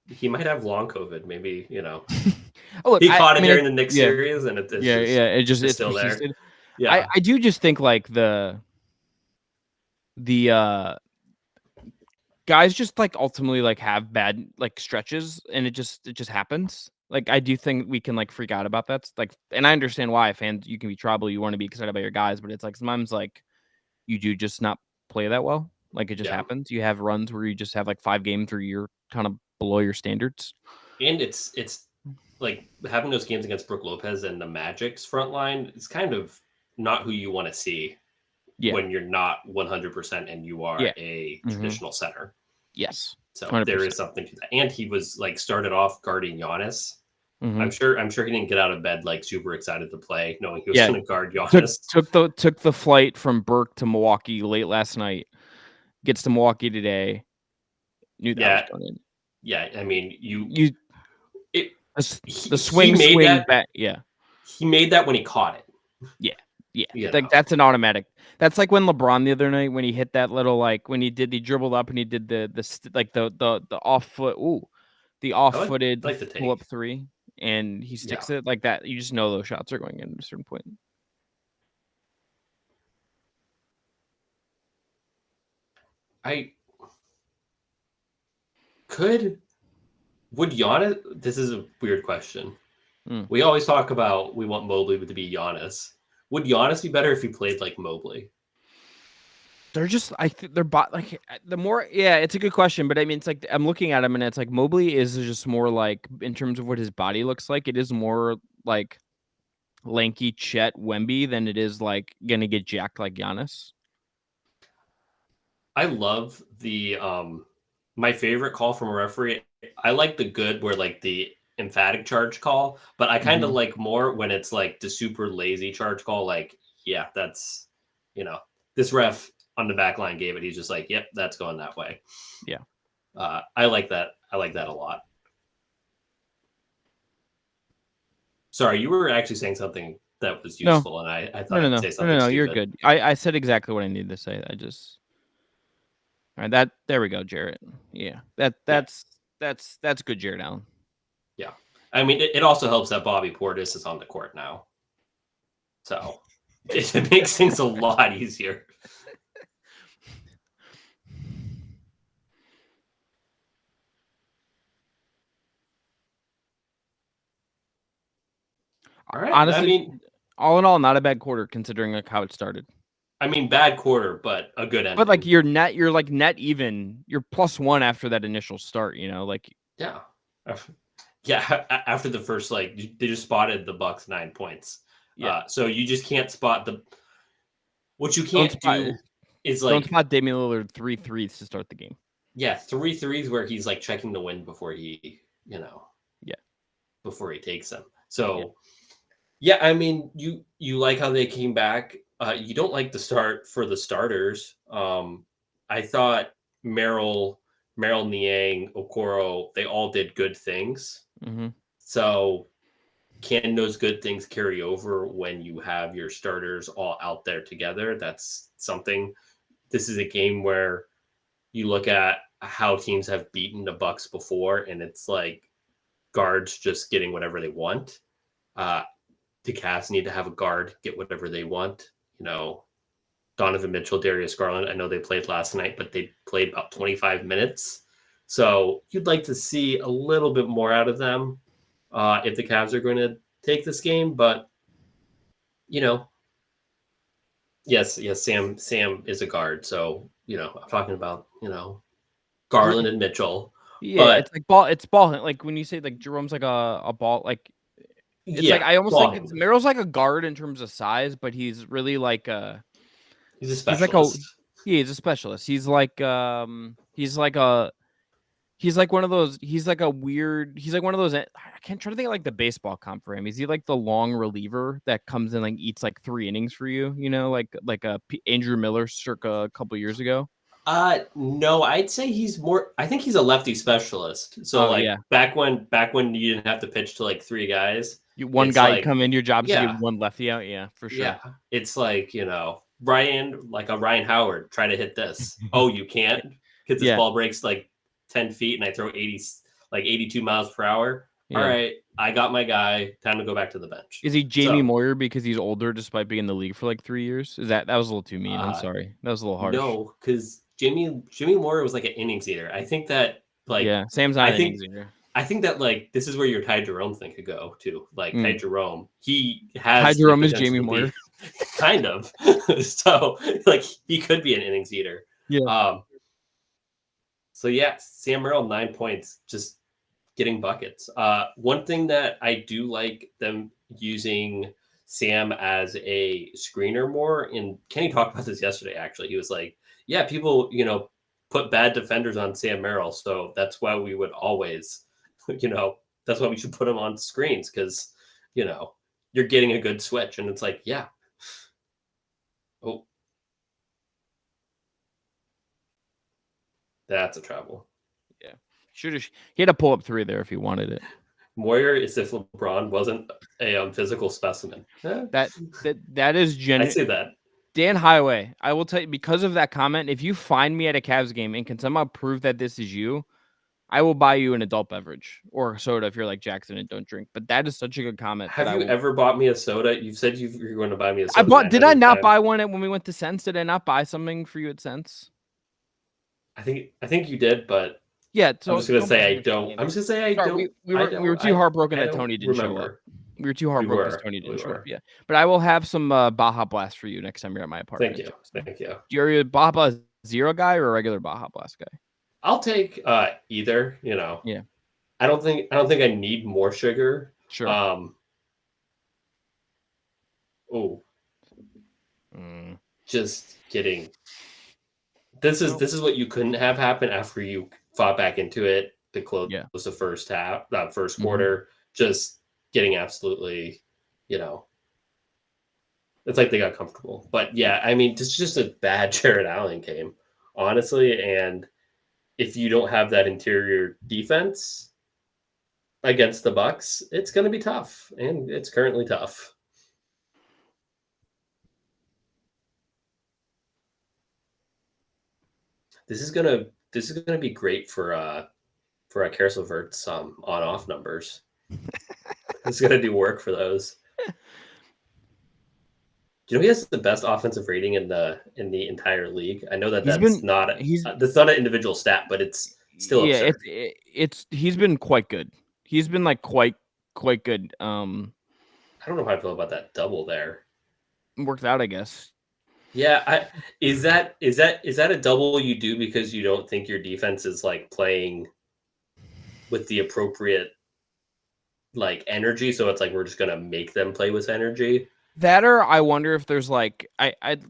He might have long COVID. Maybe he caught it during the Knicks series, and it's still there. Yeah, I do just think like the guys just like ultimately like have bad like stretches, and it just happens. Like, I do think we can like freak out about that. Like, and I understand why fans, you can be trouble, you want to be excited about your guys, but it's like sometimes like you do just not play that well. Like, it just happens. You have runs where you just have like 5 games where you're kind of below your standards. And it's like having those games against Brook Lopez and the Magic's front line is kind of not who you want to see when you're not 100% and you are a traditional center. Yes. So 100%. There is something to that. And he was like started off guarding Giannis Mm-hmm. I'm sure he didn't get out of bed like super excited to play, knowing he was going to guard Took, Giannis. took the flight from Burke to Milwaukee late last night. Gets to Milwaukee today. Knew that was going in. Yeah, I mean, the swing back. Yeah, he made that when he caught it. Yeah. Like that's an automatic. That's like when LeBron the other night when he hit that little when he dribbled up and he did the off foot. The off-footed pull-up three, and he sticks it like that. You just know those shots are going in at a certain point. Would Giannis? This is a weird question. We always talk about we want Mobley to be Giannis. Would Giannis be better if he played like Mobley? They're just, they're like the more, it's a good question, but I mean, it's like I'm looking at him and it's like Mobley is just more like in terms of what his body looks like, it is more like lanky Chet Wemby than it is like gonna get jacked like Giannis. I love the my favorite call from a referee. I like the good where like the emphatic charge call, but I kind of like more when it's like the super lazy charge call. Like, yeah, that's this ref on the back line gave it. He's just like, yep, that's going that way. Yeah. I like that. I like that a lot. Sorry, you were actually saying something that was useful, and I thought I'd say something. No, you're good. I said exactly what I needed to say. All right, there we go, Jarrett. Yeah, that's good, Jarrett Allen. Yeah, I mean, it also helps that Bobby Portis is on the court now, so it makes things a lot easier. All right. Honestly, I mean, all in all, not a bad quarter considering like how it started. I mean, bad quarter, but a good ending. But like you're net even. You're +1 after that initial start. Yeah. After the first they just spotted the Bucks 9 points. Yeah. So you just can't spot what you can't do is don't spot Damian Lillard 3 threes to start the game. Yeah, 3 threes where he's like checking the wind before he before he takes them. So. Yeah, I mean, you like how they came back. You don't like the start for the starters. I thought Merrill, Niang, Okoro, they all did good things. Mm-hmm. So can those good things carry over when you have your starters all out there together? That's something. This is a game where you look at how teams have beaten the Bucks before, and it's like guards just getting whatever they want. The Cavs need to have a guard get whatever they want. Donovan Mitchell, Darius Garland, I know they played last night, but they played about 25 minutes. So you'd like to see a little bit more out of them if the Cavs are going to take this game. But, yes, Sam is a guard. So, I'm talking about, Garland and Mitchell. Yeah, but, it's like ball. It's ball. Like when you say like Jerome's like a ball, like it's like I almost think Merrill's like a guard in terms of size, but he's really like he's a specialist. He's a specialist. He's like one of those. He's like one of those. I can't try to think of like the baseball comp for him. Is he like the long reliever that comes in like eats like 3 innings for you? Like a Andrew Miller circa a couple years ago. No, I'd say he's more. I think he's a lefty specialist. So back when you didn't have to pitch to like 3 guys. One guy come in, your job is to get one lefty out. Yeah, for sure. Yeah, it's like like a Ryan Howard, try to hit this. Oh, you can't because this ball breaks like 10 feet and I throw 82 miles per hour. Yeah. All right, I got my guy. Time to go back to the bench. Is he Jamie Moyer because he's older despite being in the league for like 3 years? That was a little too mean. I'm sorry, that was a little harsh. No, because Jimmy Moyer was like an innings eater. I think that Sam's not an innings eater. I think that this is where your Ty Jerome thing could go too. Ty Jerome, he has Ty Jerome is Jamie Moyer, kind of. So he could be an innings eater. Yeah. So Sam Merrill 9 points, just getting buckets. One thing that I do like them using Sam as a screener more. And Kenny talked about this yesterday. Actually, he was like, "Yeah, people put bad defenders on Sam Merrill, so that's why we would always." that's why we should put them on screens because, you're getting a good switch. And it's like, yeah. Oh. That's a travel. Yeah. He had a pull-up 3 there if he wanted it. Moyer is if LeBron wasn't a physical specimen. That is genuine. I see that. Dan Highway, I will tell you, because of that comment, if you find me at a Cavs game and can somehow prove that this is you, I will buy you an adult beverage or soda if you're like Jackson and don't drink. But that is such a good comment. Have you ever bought me a soda? You've said you're going to buy me a soda. Did I not buy one when we went to Sense? Did I not buy something for you at Sense? I think you did, but yeah. So I'm just gonna say I don't. I'm just gonna say I don't. We were too heartbroken that Tony didn't show up. We were too heartbroken because Tony didn't show up. Yeah, but I will have some Baja Blast for you next time you're at my apartment. Thank you. You're a Baja Blast Zero guy or a regular Baja Blast guy? I'll take either. Yeah. I don't think I need more sugar. Sure. Just kidding. This is what you couldn't have happen after you fought back into it to close the first half, that first quarter. Just getting absolutely, it's like they got comfortable. But yeah, I mean, it's just a bad Jared Allen game, honestly. And if you don't have that interior defense against the Bucks, it's going to be tough, and it's currently tough. This is gonna be great for Carousel Vert's on-off numbers. It's gonna do work for those. Do you know he has the best offensive rating in the entire league? I know that's not an individual stat, but it's still absurd. He's been quite good. He's been like quite good. I don't know how I feel about that double there. Worked out, I guess. Yeah, is that a double you do because you don't think your defense is like playing with the appropriate like energy? So it's like we're just gonna make them play with energy. That, or I wonder if there's like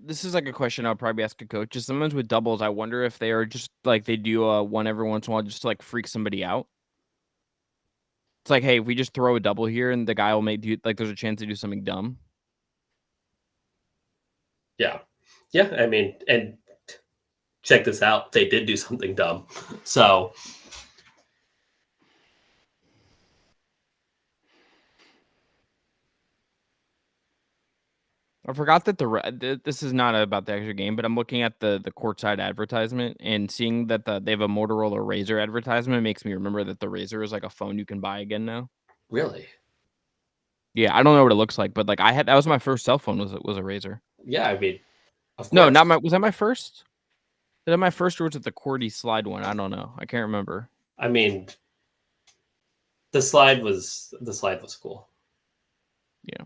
this is like a question I'll probably ask a coach. Just sometimes with doubles, I wonder if they are just like they do one every once in a while just to like freak somebody out. It's like, hey, if we just throw a double here and the guy will there's a chance to do something dumb. Yeah. Yeah, I mean, and check this out. They did do something dumb. So I forgot that this is not about the actual game, but I'm looking at the courtside advertisement and seeing that they have a Motorola Razr advertisement makes me remember that the Razr is like a phone you can buy again now. Really? Yeah, I don't know what it looks like, but like that was my first cell phone was a Razr. Yeah, I mean, no, was that my first? Is that my first, or was it the QWERTY slide one? I don't know. I can't remember. I mean, the slide was cool. Yeah.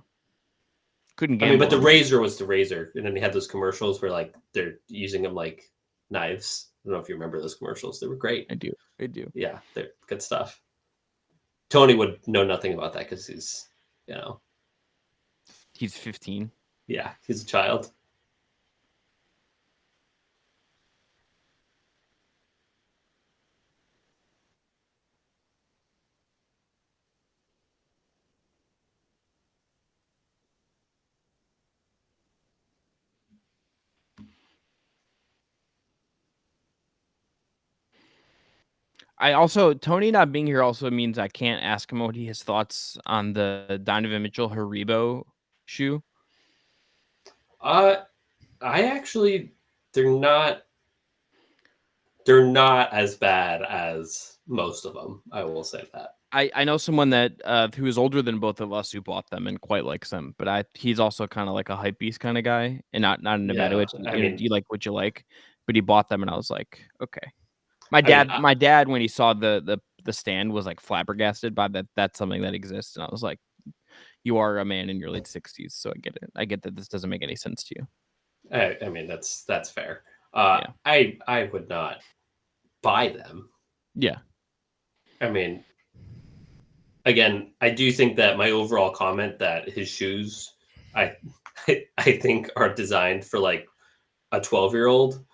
Couldn't get. I mean, but the Razr was the Razr, and then they had those commercials where like they're using them like knives. I don't know if you remember those commercials. They were great. I do. Yeah, they're good stuff. Tony would know nothing about that because he's, he's 15. Yeah, he's a child. Tony not being here also means I can't ask him what his thoughts on the Donovan Mitchell Haribo shoe. I actually, they're not as bad as most of them. I will say that. I know someone that who is older than both of us who bought them and quite likes them, but he's also kind of like a hype beast kind of guy, and not in a bad way. I mean, you like what you like, but he bought them, and I was like, okay. My dad, when he saw the stand, was like flabbergasted by that. That's something that exists, and I was like, "You are a man in your late 60s, so I get it. I get that this doesn't make any sense to you." I mean, that's fair. I would not buy them. Yeah. I mean, again, I do think that my overall comment that his shoes, I think are designed for like a 12-year-old.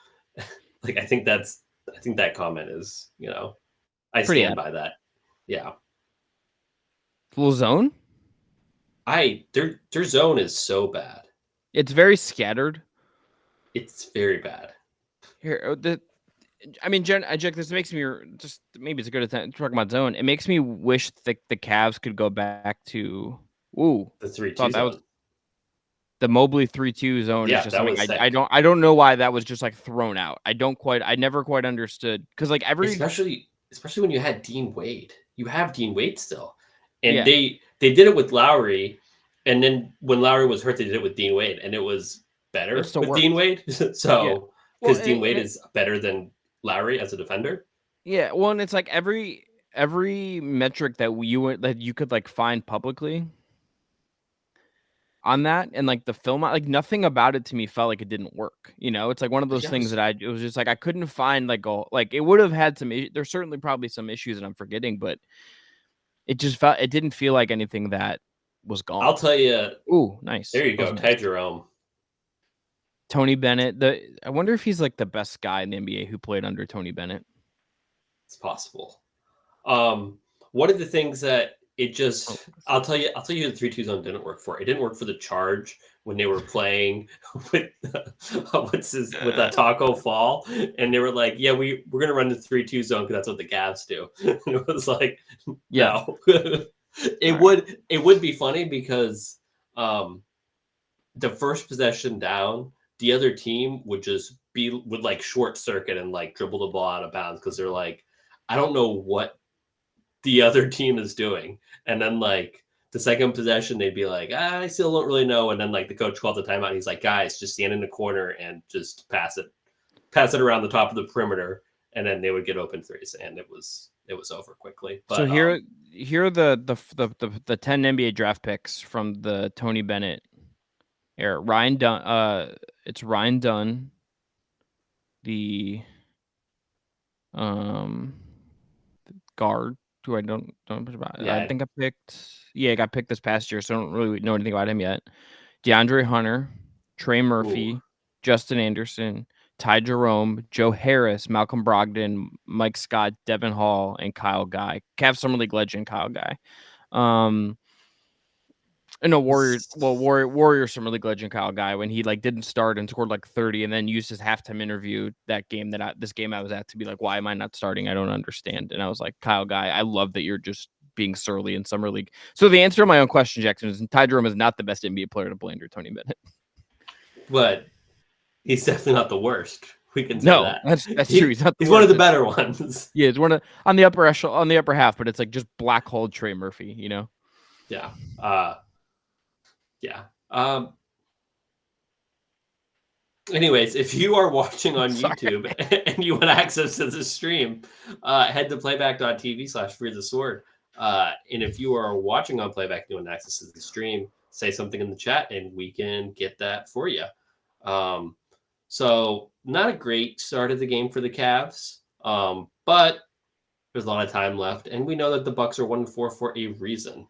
Like, I think that comment is, I stand by that. Yeah. Full zone? Their zone is so bad. It's very scattered. It's very bad. Here, Jack, this makes me just maybe it's a good time to talk about zone. It makes me wish the Cavs could go back to the 3-2 zone. The Mobley 3-2 zone Yeah, is just that something was sick. I don't know why that was just like thrown out. I never quite understood because like especially when you had Dean Wade. You have Dean Wade still. And Yeah. they did it with Lowry, and then when Lowry was hurt, they did it with Dean Wade, and it was better with Dean Wade. So because Dean Wade is better than Lowry as a defender. Yeah, well, and it's like every metric that you could like find publicly on that, and like the film, like nothing about it to me felt like it didn't work. You know, it's like one of those things that it was just like I couldn't find like it would have had some. There's certainly probably some issues that I'm forgetting, but it didn't feel like anything that was gone. I'll tell you. Ooh, nice. There you go, Ty Jerome. Tony Bennett. I wonder if he's like the best guy in the NBA who played under Tony Bennett. It's possible. One of the things that I'll tell you the 3-2 zone didn't work for. It didn't work for the Charge when they were playing with a Taco Fall, and they were like, "Yeah, we're gonna run the 3-2 zone because that's what the Cavs do." And it was like, yeah, no. It would be funny because the first possession down, the other team would like short circuit and like dribble the ball out of bounds because they're like, I don't know what the other team is doing. And then like the second possession, they'd be like, I still don't really know. And then like the coach called the timeout. And he's like, guys, just stand in the corner and just pass it around the top of the perimeter. And then they would get open threes. And it was over quickly. But, so here are the 10 NBA draft picks from the Tony Bennett era. Ryan Dunn. It's Ryan Dunn. The guard who I don't know much about. Yeah. I think I got picked this past year, so I don't really know anything about him yet. DeAndre Hunter, Trey Murphy, Ooh. Justin Anderson, Ty Jerome, Joe Harris, Malcolm Brogdon, Mike Scott, Devin Hall, and Kyle Guy. Cavs Summer League legend Kyle Guy. Warriors Summer League legend Kyle Guy when he like didn't start and scored like 30 and then used his halftime interview this game I was at to be like, why am I not starting? I don't understand. And I was like, Kyle Guy, I love that you're just being surly in Summer League. So the answer to my own question, Jackson, is Ty Jerome is not the best NBA player to play under Tony Bennett. But he's definitely not the worst. We can say that. That's true. He's one of the better ones. Yeah, it's one of on the upper half, but it's like just black hole Trey Murphy, you know? Yeah. Yeah. Anyways, if you are watching on YouTube and you want access to the stream, head to playback.tv/fearthesword. And if you are watching on Playback and you want access to the stream, say something in the chat and we can get that for you. So not a great start of the game for the Cavs, but there's a lot of time left, and we know that the Bucks are 1-4 for a reason.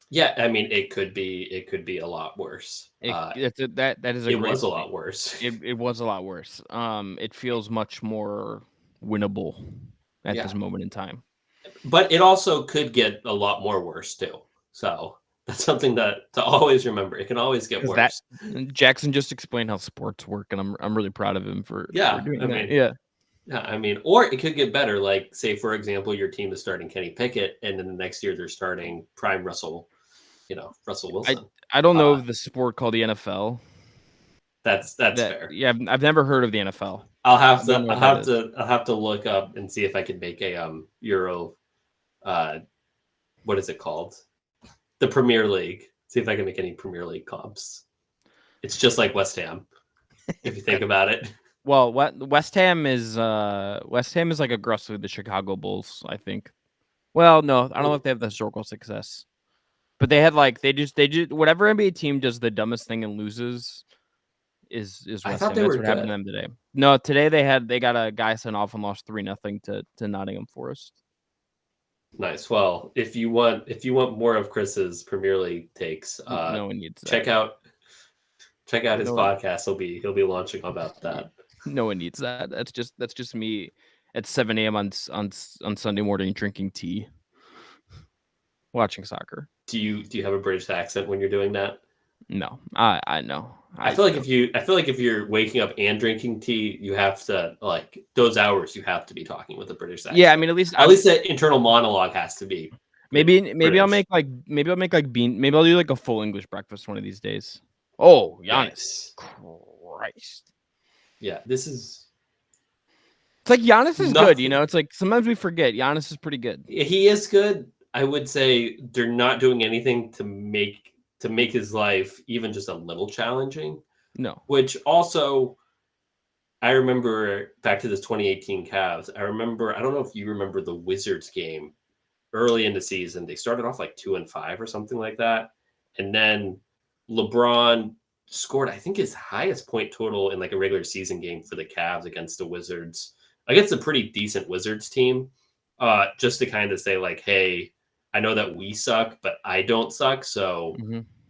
Yeah, I mean, it could be a lot worse. That is a it was a lot worse. It was a lot worse. It feels much more winnable at this moment in time. But it also could get a lot more worse too. So that's something to always remember. It can always get worse. Jackson just explained how sports work, and I'm really proud of him for doing that. Yeah. Yeah, I mean, or it could get better. Like, say, for example, your team is starting Kenny Pickett, and then the next year they're starting prime Russell Wilson. I don't know of the sport called the NFL. That's fair. Yeah, I've never heard of the NFL. I'll have to look up and see if I can make a Euro. What is it called? The Premier League. See if I can make any Premier League comps. It's just like West Ham, if you think about it. Well, West Ham is like aggressively the Chicago Bulls, I think. Well, no, I don't know if they have the historical success, but they had they just whatever NBA team does the dumbest thing and loses is West Ham. That's what happened to them today. No, today they got a guy sent off and lost 3-0 to Nottingham Forest. Nice. Well, if you want more of Chris's Premier League takes, no one needs that. Check out his podcast. He'll be launching about that. No one needs that. That's just me at 7 a.m. on Sunday morning drinking tea. watching soccer. Do you have a British accent when you're doing that? No, I know. I feel like if you're waking up and drinking tea, you have to like those hours. You have to be talking with a British accent. Yeah, I mean, at least that internal monologue has to be. Maybe I'll British. maybe I'll do like a full English breakfast one of these days. Oh, Giannis! Christ! Yeah, this is. It's like Giannis is good, you know. It's like sometimes we forget Giannis is pretty good. He is good. I would say they're not doing anything to make his life even just a little challenging. No. Which also, I remember back to this 2018 Cavs. I don't know if you remember the Wizards game early in the season. They started off like 2-5 or something like that. And then LeBron scored, I think, his highest point total in like a regular season game for the Cavs against the Wizards, against a pretty decent Wizards team, just to kind of say like, hey, I know that we suck, but I don't suck. So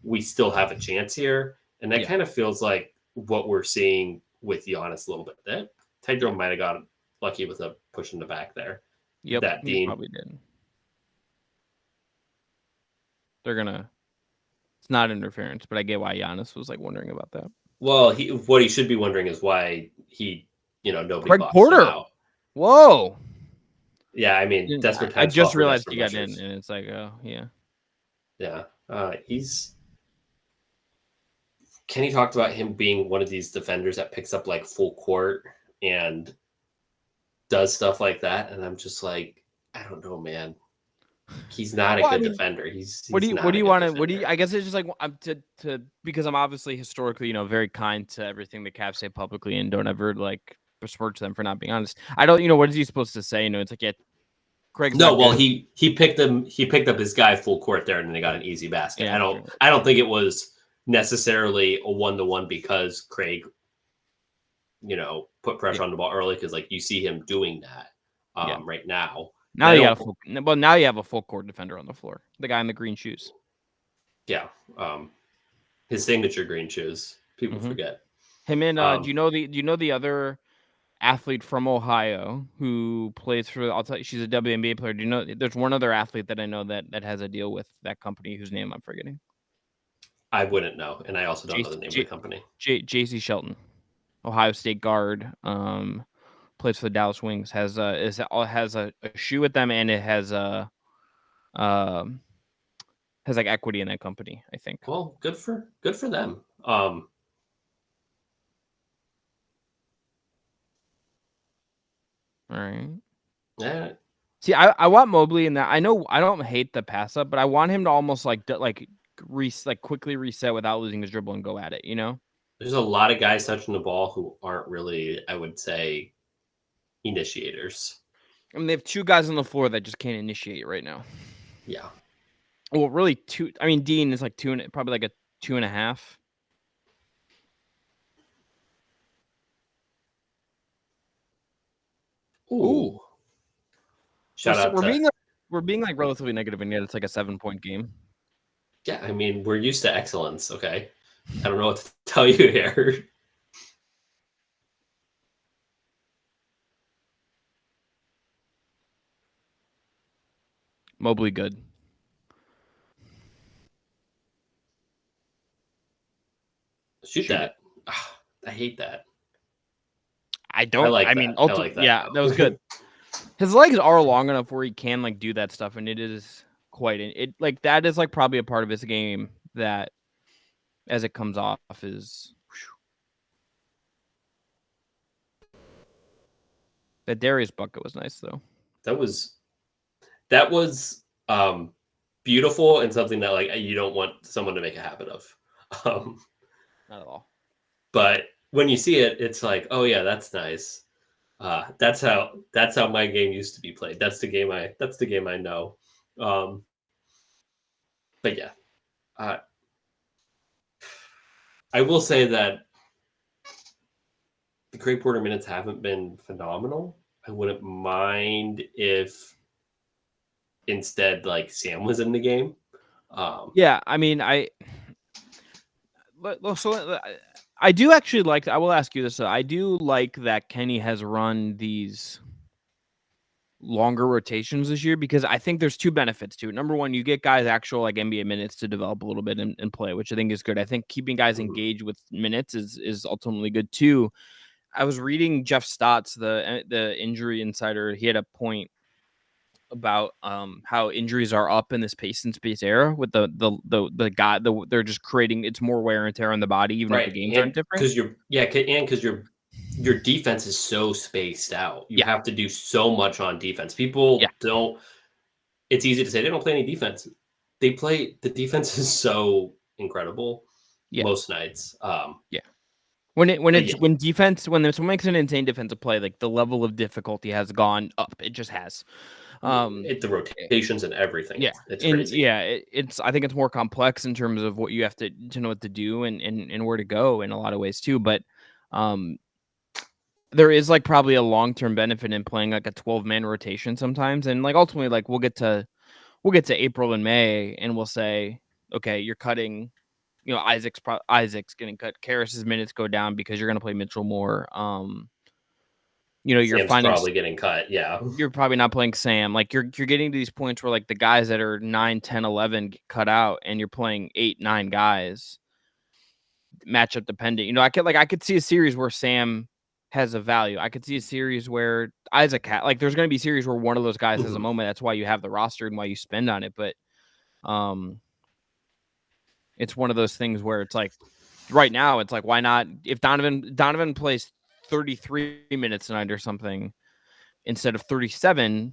we still have a chance here. And that kind of feels like what we're seeing with Giannis a little bit. That Tedro might have got lucky with a push in the back there. Yep, that Dean probably did. It's not interference, but I get why Giannis was like wondering about that. Well, what he should be wondering is why nobody. Greg Porter. Whoa. Yeah, I mean, desperate times. I just realized he got in, and it's like, oh yeah. Yeah, Kenny talked about him being one of these defenders that picks up like full court and does stuff like that, and I'm just like, I don't know, man. He's not a good defender. What do you want to? I guess it's just like because I'm obviously historically, very kind to everything the Cavs say publicly and don't ever like besmirch them for not being honest. I don't, what is he supposed to say? It's like, yeah, Craig's no. Well, he picked up his guy full court there, and then they got an easy basket. Yeah, I don't think it was necessarily a 1-to-1 because Craig, put pressure on the ball early because like you see him doing that right now. Now you have a full court defender on the floor. The guy in the green shoes. Yeah, his signature green shoes. People forget him. And do you know the other athlete from Ohio who plays for? I'll tell you, she's a WNBA player. Do you know? There's one other athlete that I know that has a deal with that company whose name I'm forgetting. I wouldn't know, and I also don't know the name of the company. J.C. Shelton, Ohio State guard. Plays for the Dallas Wings, has a shoe with them, and it has like equity in that company, I think. Well, good for them. All right. Yeah. See, I want Mobley in that. I know I don't hate the pass up, but I want him to almost quickly reset without losing his dribble and go at it. There's a lot of guys touching the ball who aren't really, I would say, initiators. I mean, they have two guys on the floor that just can't initiate right now. Yeah. Well, really two. I mean, Dean is like probably like a 2.5. Ooh. Shout out. We're being like relatively negative, and yet it's like a 7-point game. Yeah, I mean, we're used to excellence. Okay, I don't know what to tell you here. Mobley good. Shoot that. I hate that. I don't. I mean, like that. Yeah, that was good. His legs are long enough where he can like do that stuff, and it is quite like that is like probably a part of his game that, as it comes off, is. That Darius bucket was nice though. That was beautiful and something that like you don't want someone to make a habit of. Not at all. But when you see it, it's like, oh yeah, that's nice. That's how my game used to be played. That's the game I know. But yeah, I will say that the Craig Porter minutes haven't been phenomenal. I wouldn't mind if instead like Sam was in the game. Yeah, I mean, I do actually like. I will ask you this. I do like that Kenny has run these longer rotations this year because I think there's two benefits to it. Number one, you get guys actual like NBA minutes to develop a little bit and play, which I think is good. I think keeping guys engaged with minutes is ultimately good too. I was reading Jeff Stotts, the injury insider. He had a point about how injuries are up in this pace and space era with the guy they're just creating. It's more wear and tear on the body, even if the games aren't different. Because your defense is so spaced out. You have to do so much on defense. People don't. It's easy to say they don't play any defense. They play. The defense is so incredible most nights. When someone makes an insane defensive play, like the level of difficulty has gone up. It just has. The rotations and everything. Yeah, it's crazy. It's. I think it's more complex in terms of what you have to know what to do and where to go in a lot of ways too. But there is like probably a long-term benefit in playing like a 12-man rotation sometimes, and like ultimately, like we'll get to April and May, and we'll say, okay, you're cutting. You know, Isaac's getting cut. Karas's minutes go down because you're going to play Mitchell more. You know, you're probably getting cut. Yeah, you're probably not playing Sam. Like you're getting to these points where like the guys that are 9, 10, 11 get cut out, and you're playing 8, 9 guys. Matchup dependent. You know, I could see a series where Sam has a value. I could see a series where Isaac there's going to be series where one of those guys has a moment. That's why you have the roster and why you spend on it. But it's one of those things where it's like right now it's like, why not? If Donovan plays 33 minutes tonight or something instead of 37,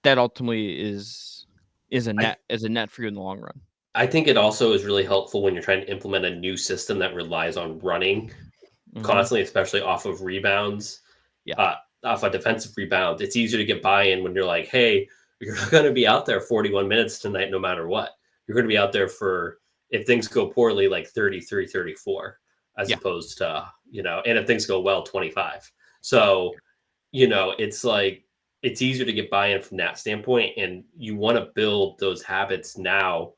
that ultimately is a net for you in the long run. I think it also is really helpful when you're trying to implement a new system that relies on running constantly, especially off of rebounds, off a defensive rebound. It's easier to get buy-in when you're like, hey, you're going to be out there 41 minutes tonight no matter what. You're going to be out there for, if things go poorly, like 33, 34, as opposed to, you know, and if things go well, 25. So, you know, it's like, it's easier to get buy-in from that standpoint, and you want to build those habits now.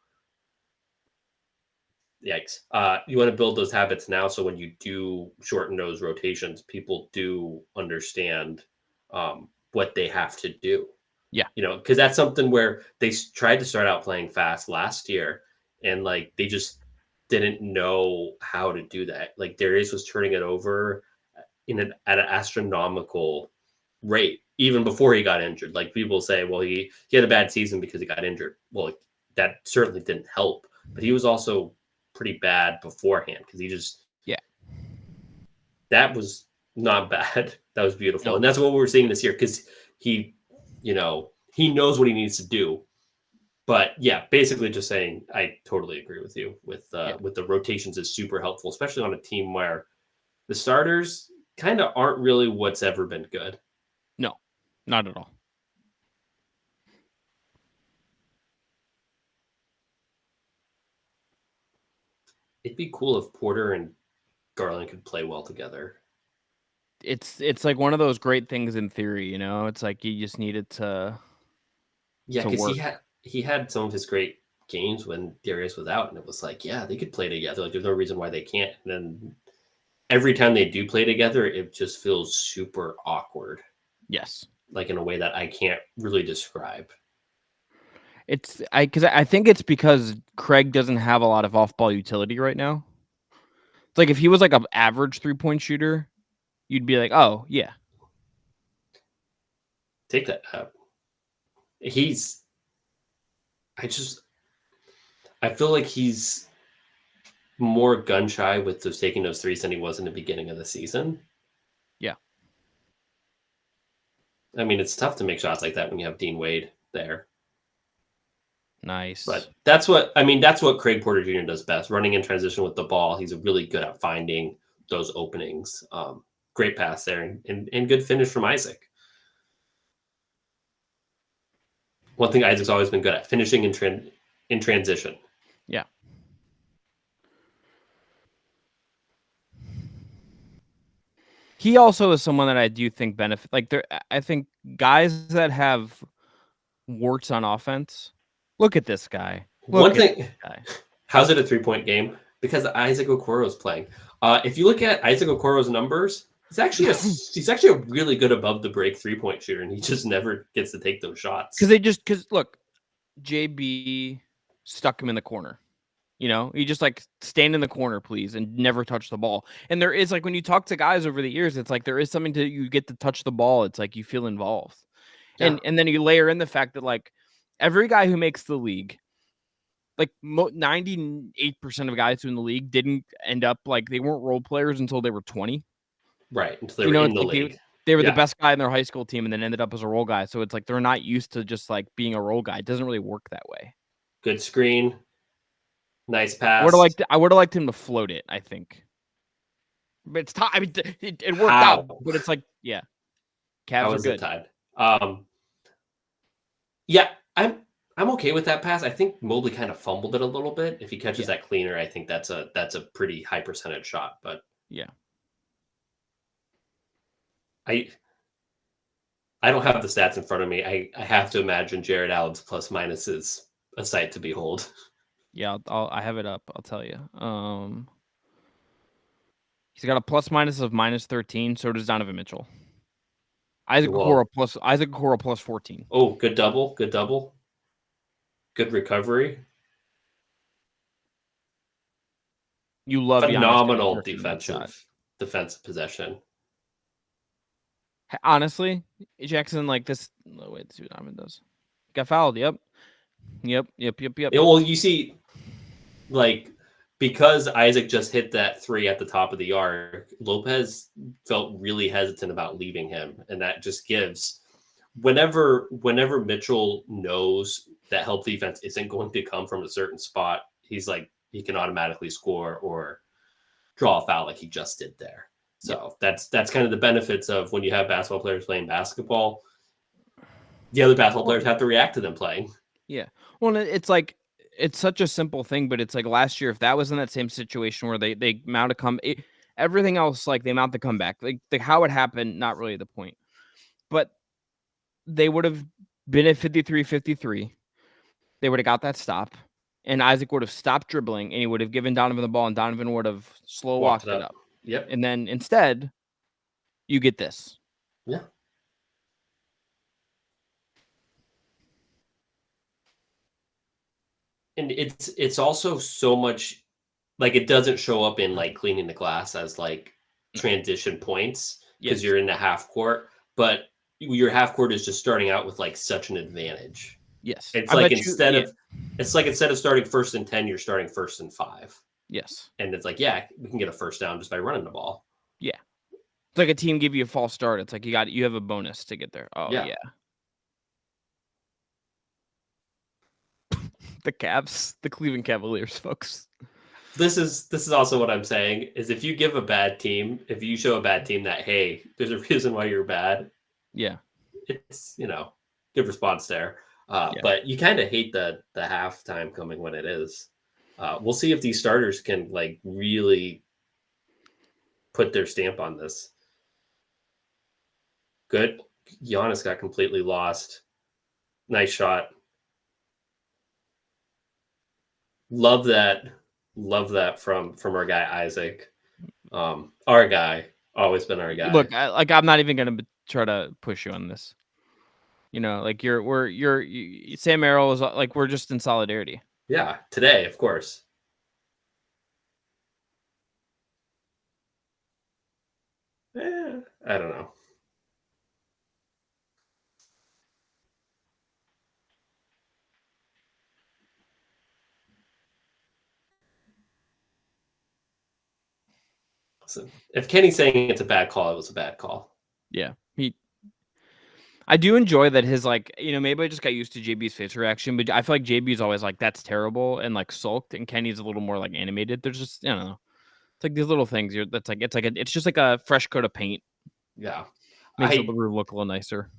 You want to build those habits now, so when you do shorten those rotations, people do understand what they have to do. Yeah. You know, because that's something where they tried to start out playing fast last year, and like they just didn't know how to do that. Like Darius was turning it over at an astronomical rate, even before he got injured. Like people say, well, he had a bad season because he got injured. Well, that certainly didn't help, but he was also pretty bad beforehand because he just that was not bad. That was beautiful. And that's what we're seeing this year, because he knows what he needs to do. But yeah, basically just saying, I totally agree with you with the rotations is super helpful, especially on a team where the starters kind of aren't really what's ever been good. No, not at all. It'd be cool if Porter and Garland could play well together. It's like one of those great things in theory, you know. It's like you just needed to. Yeah, because he had some of his great games when Darius was out, and it was like, yeah, they could play together. Like, there's no reason why they can't. And then every time they do play together, it just feels super awkward. Yes, like in a way that I can't really describe. I think it's because Craig doesn't have a lot of off-ball utility right now. It's like if he was like an average 3-point shooter, you'd be like, oh yeah, take that up. I feel like he's more gun shy with those taking those threes than he was in the beginning of the season. Yeah. I mean, it's tough to make shots like that when you have Dean Wade there. Nice. But that's what Craig Porter Jr. does best, running in transition with the ball. He's really good at finding those openings. Great pass there and good finish from Isaac. One thing Isaac's always been good at, finishing in transition. Yeah. He also is someone that I do think benefit. Like I think guys that have warts on offense. Look at this guy. How's it a 3-point game? Because Isaac Okoro is playing. If you look at Isaac Okoro's numbers, He's actually a really good above the break 3-point shooter, and he just never gets to take those shots. Because look, JB stuck him in the corner. You know, you just like stand in the corner, please, and never touch the ball. And there is like when you talk to guys over the years, it's like there is something to you get to touch the ball. It's like you feel involved. Yeah. And then you layer in the fact that like every guy who makes the league, like 98% of guys who in the league didn't end up like they weren't role players until they were 20. Right. Until they were in the league. They were the best guy in their high school team and then ended up as a role guy. So it's like they're not used to just like being a role guy. It doesn't really work that way. Good screen. Nice pass. I would have liked him to float it, I think. But it's tied. I mean, it worked out. But it's like, yeah. Cavs are good. Tied. Yeah, I'm okay with that pass. I think Mobley kind of fumbled it a little bit. If he catches that cleaner, I think that's a pretty high percentage shot. But yeah. I don't have the stats in front of me. I have to imagine Jared Allen's plus minus is a sight to behold. Yeah, I have it up. I'll tell you. He's got a plus minus of minus 13. So does Donovan Mitchell. Isaac Okoro plus 14. Oh, good double. Good recovery. You love phenomenal defensive possession. Honestly, Jackson like this. No, wait, let's see what Donovan does. Got fouled. Yep. Yeah, well, you see, like, because Isaac just hit that 3 at the top of the arc, Lopez felt really hesitant about leaving him. And that just gives whenever Mitchell knows that help defense isn't going to come from a certain spot, he's like, he can automatically score or draw a foul like he just did there. So that's kind of the benefits of when you have basketball players playing basketball. The other basketball players have to react to them playing. Yeah. Well, it's like, it's such a simple thing, but it's like last year, if that was in that same situation where they mount a everything else, like they mount the comeback, like how it happened, not really the point, but they would have been at 53-53. They would have got that stop and Isaac would have stopped dribbling and he would have given Donovan the ball and Donovan would have slow walked it up. Yep. And then instead you get this. Yeah. And it's also so much like it doesn't show up in like cleaning the glass as like transition points because you're in the half court, but your half court is just starting out with like such an advantage. Yes. It's like instead of starting 1st and 10, you're starting 1st and 5. Yes. And it's like, yeah, we can get a first down just by running the ball. Yeah. It's like a team give you a false start. It's like you have a bonus to get there. Oh yeah. The Cavs, the Cleveland Cavaliers, folks. This is also what I'm saying is if you show a bad team that, hey, there's a reason why you're bad. Yeah. It's, good response there. But you kind of hate the halftime coming when it is. We'll see if these starters can like really put their stamp on this. Good. Giannis got completely lost. Nice shot. Love that from our guy Isaac. Our guy, always been our guy. Look, I'm not even gonna try to push you on this. Like Sam Merrill is like we're just in solidarity. Yeah, today, of course. I don't know. Listen, if Kenny's saying it's a bad call, it was a bad call. Yeah. I do enjoy that his maybe I just got used to JB's face reaction, but I feel like JB's always like, that's terrible and like sulked, and Kenny's a little more like animated. There's just, I don't know. It's like these little things it's just like a fresh coat of paint. Yeah. Makes the room look a little nicer.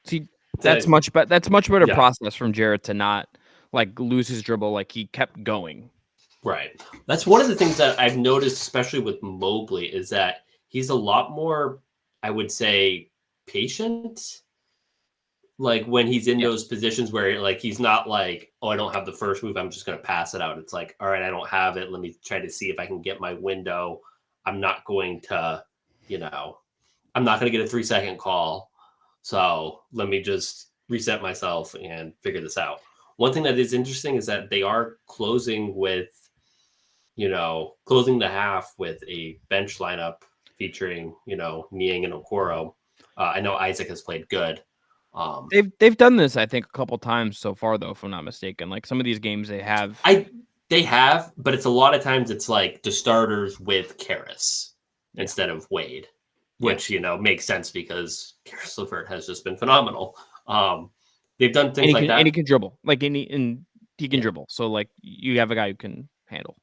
See, that's much better process from Jarrett to not like lose his dribble. Like he kept going. Right. That's one of the things that I've noticed, especially with Mobley, is that he's a lot more, I would say, patient. like when he's in those positions where like he's not like, oh, I don't have the first move, I'm just going to pass it out. It's like, all right, I don't have it. Let me try to see if I can get my window. I'm not going to, I'm not going to get a 3-second call. So let me just reset myself and figure this out. One thing that is interesting is that they are closing closing the half with a bench lineup featuring, Niang and Okoro. I know Isaac has played good. They've done this, I think, a couple times so far, though, if I'm not mistaken. Like some of these games, they have. They have, but it's a lot of times it's like the starters with Karras instead of Wade, which makes sense because Karis LeVert has just been phenomenal. They've done things like that, and he can dribble, and he can dribble. So like you have a guy who can handle.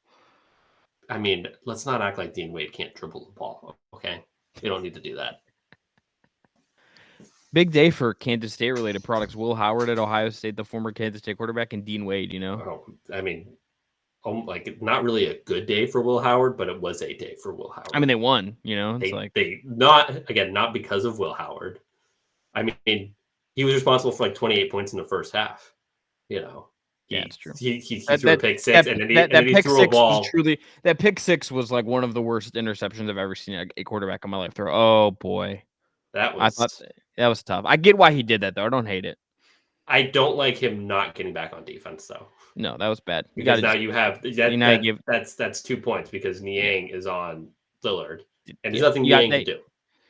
I mean, let's not act like Dean Wade can't dribble the ball. Okay, you don't need to do that. Big day for Kansas State related products. Will Howard at Ohio State, the former Kansas State quarterback, and Dean Wade. I mean, like not really a good day for Will Howard, but it was a day for Will Howard. I mean, they won. It's not because of Will Howard. I mean, he was responsible for like 28 points in the first half. It's true. He threw a pick six, and then he threw a ball. That pick six was like one of the worst interceptions I've ever seen a quarterback in my life throw. Oh boy, I thought that was tough. I get why he did that though. I don't hate it. I don't like him not getting back on defense though. No, that was bad. Because now you have that's 2 points because Niang is on Lillard, and there's nothing Niang can do.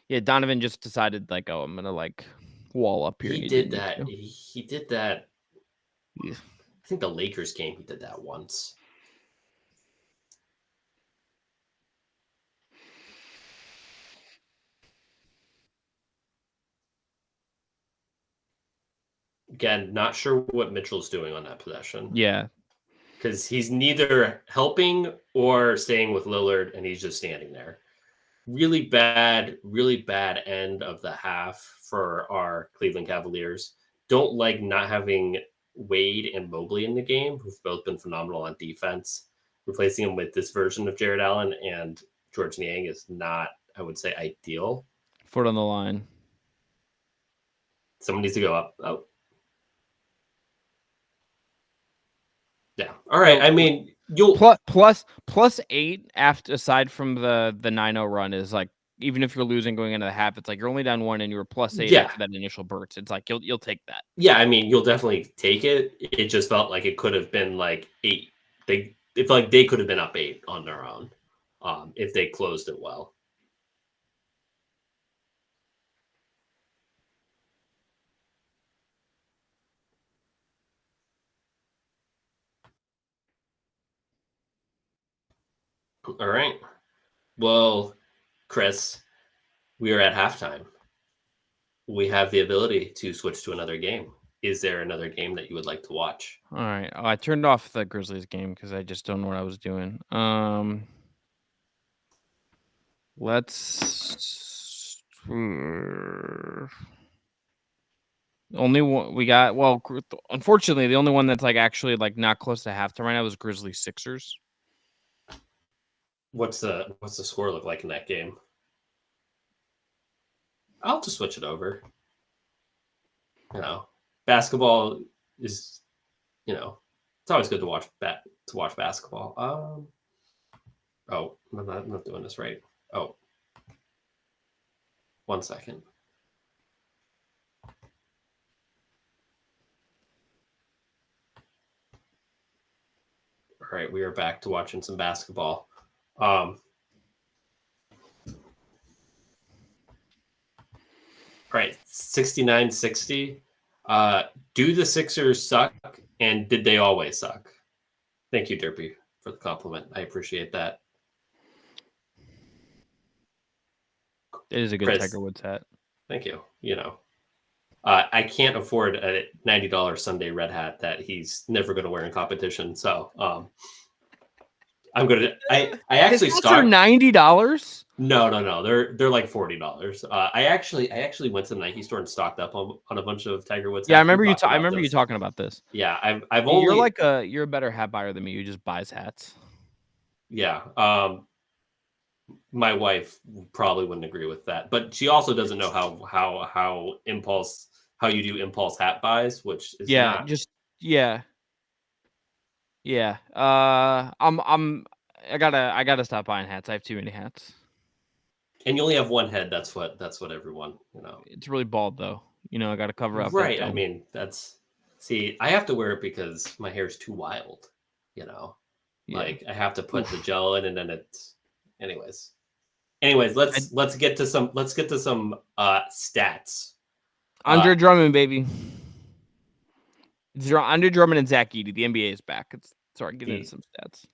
Yeah, Donovan just decided like, oh, I'm gonna like wall up here. He did that. He did that. Yeah. I think the Lakers game, he did that once. Again, not sure what Mitchell's doing on that possession. Yeah. Because he's neither helping or staying with Lillard, and he's just standing there. Really bad end of the half for our Cleveland Cavaliers. Don't like not having Wade and Mobley in the game, who've both been phenomenal on defense. Replacing him with this version of Jared Allen and George Niang is not, I would say, ideal. Foot on the line. Someone needs to go up. Oh. Yeah. All right. I mean, you'll plus 8 after aside from the 9-0 run is like, even if you're losing going into the half, it's like you're only down 1 and you were plus 8 after that initial burst. It's like you'll take that. Yeah, I mean, you'll definitely take it. It just felt like it could have been like 8. It felt like they could have been up 8 on their own if they closed it well. All right. Well, Chris, we are at halftime. We have the ability to switch to another game. Is there another game that you would like to watch? All right. Oh, I turned off the Grizzlies game because I just don't know what I was doing. Let's only one we got. Well, unfortunately, the only one that's like actually like not close to halftime right now is Grizzlies Sixers. What's the score look like in that game? I'll just switch it over. Basketball is, it's always good to watch basketball. Oh, I'm not doing this right. Oh, 1 second. All right, we are back to watching some basketball. All right, 69-60. Do the Sixers suck, and did they always suck? Thank you, Derpy, for the compliment. I appreciate that. It is a good Tiger Woods hat. Thank you. I can't afford a $90 Sunday red hat that he's never going to wear in competition. So I'm going to. I actually stocked $90. No. They're like $40. I actually went to the Nike store and stocked up on a bunch of Tiger Woods. Yeah, I remember you. I remember you talking about this. Yeah, I've only. You're a better hat buyer than me. You just buys hats. Yeah. My wife probably wouldn't agree with that, but she also doesn't know how impulse how you do impulse hat buys, which is Yeah, not. Yeah. I gotta stop buying hats. I have too many hats. And you only have one head. That's what everyone, It's really bald though. I gotta cover up Right. that I dome. mean, see, I have to wear it because my hair is too wild. Yeah. Like I have to put the gel in, and then it's. Anyways, let's get to some stats. Andre Drummond, baby. Andre Drummond and Zach Edey. The NBA is back. Sorry, get into some stats.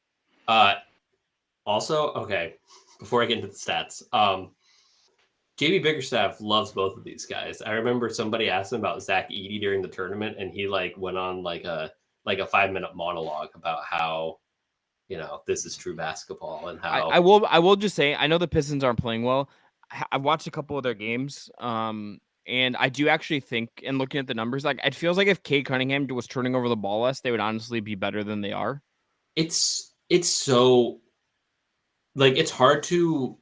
Also, okay, before I get into the stats, JB Bickerstaff loves both of these guys. I remember somebody asked him about Zach Edey during the tournament, and he went on like a 5-minute monologue about how this is true basketball and how I will just say I know the Pistons aren't playing well. I've watched a couple of their games, and I do actually think, and looking at the numbers, like it feels like if Cade Cunningham was turning over the ball less, they would honestly be better than they are. It's so it's hard to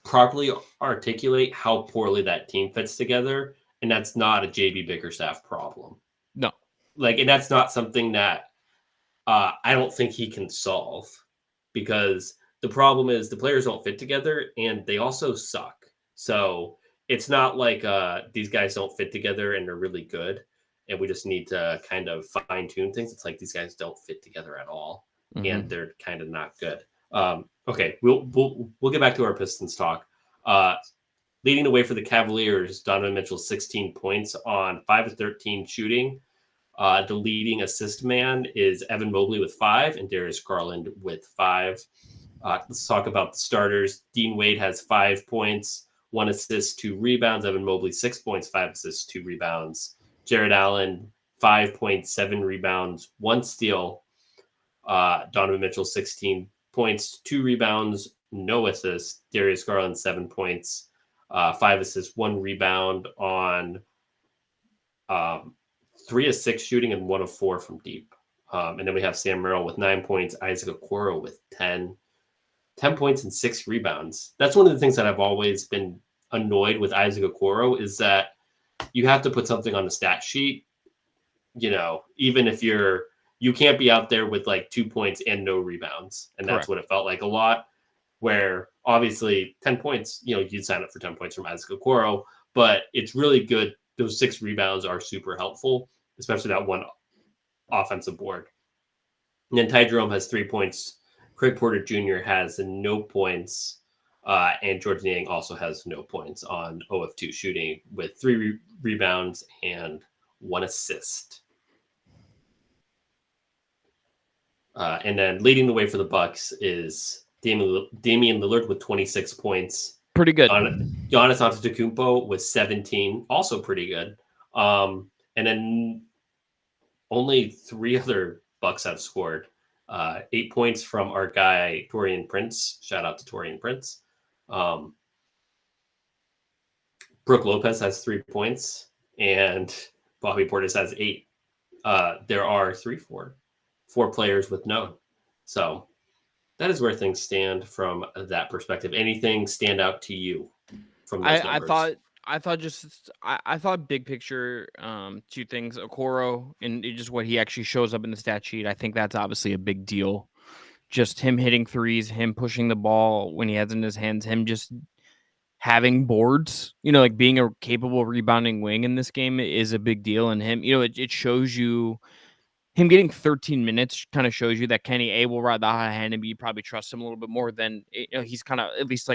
properly articulate how poorly that team fits together, and that's not a JB Bickerstaff problem. No, and that's not something that I don't think he can solve, because the problem is the players don't fit together and they also suck. So it's not like these guys don't fit together and they're really good and we just need to kind of fine tune things. It's like these guys don't fit together at all, and they're kind of not good. Okay, we'll get back to our Pistons talk. Leading the way for the Cavaliers, Donovan Mitchell 16 points on 5 of 13 shooting. The leading assist man is Evan Mobley with 5 and Darius Garland with 5. Let's talk about the starters. Dean Wade has 5 points, 1 assist, 2 rebounds. Evan Mobley 6 points, 5 assists, 2 rebounds. Jared Allen 5 points, 7 rebounds, 1 steal. Donovan Mitchell 16 points, 2 rebounds, no assists. Darius Garland 7 points, 5 assists, 1 rebound on 3 of 6 shooting and 1 of 4 from deep. And then we have Sam Merrill with 9 points, Isaac Okoro with 10 points and 6 rebounds. That's one of the things that I've always been annoyed with Isaac Okoro, is that you have to put something on the stat sheet. Even if you can't be out there with 2 points and no rebounds. And that's what it felt like a lot, where obviously 10 points, you'd sign up for 10 points from Isaac Okoro, but it's really good. Those 6 rebounds are super helpful, especially that one offensive board. And then Ty Jerome has 3 points. Craig Porter Jr. has no points. And Jordan Yang also has no points on 0 of 2 shooting with 3 rebounds and 1 assist. And then leading the way for the Bucks is Damian Lillard with 26 points. Pretty good. Giannis Antetokounmpo with 17, also pretty good. And then only 3 other Bucks have scored. 8 points from our guy Taurean Prince. Shout out to Taurean Prince. Brook Lopez has 3 points, and Bobby Portis has 8. There are 4 players with none. So that is where things stand from that perspective. Anything stand out to you from those numbers? I thought big picture, 2 things. Okoro and just what he actually shows up in the stat sheet. I think that's obviously a big deal. Just him hitting threes, him pushing the ball when he has it in his hands, him just having boards, being a capable rebounding wing in this game is a big deal. And him, it shows you. Him getting 13 minutes kind of shows you that Kenny A will ride the hot hand, and you probably trust him a little bit more than he's kind of, at least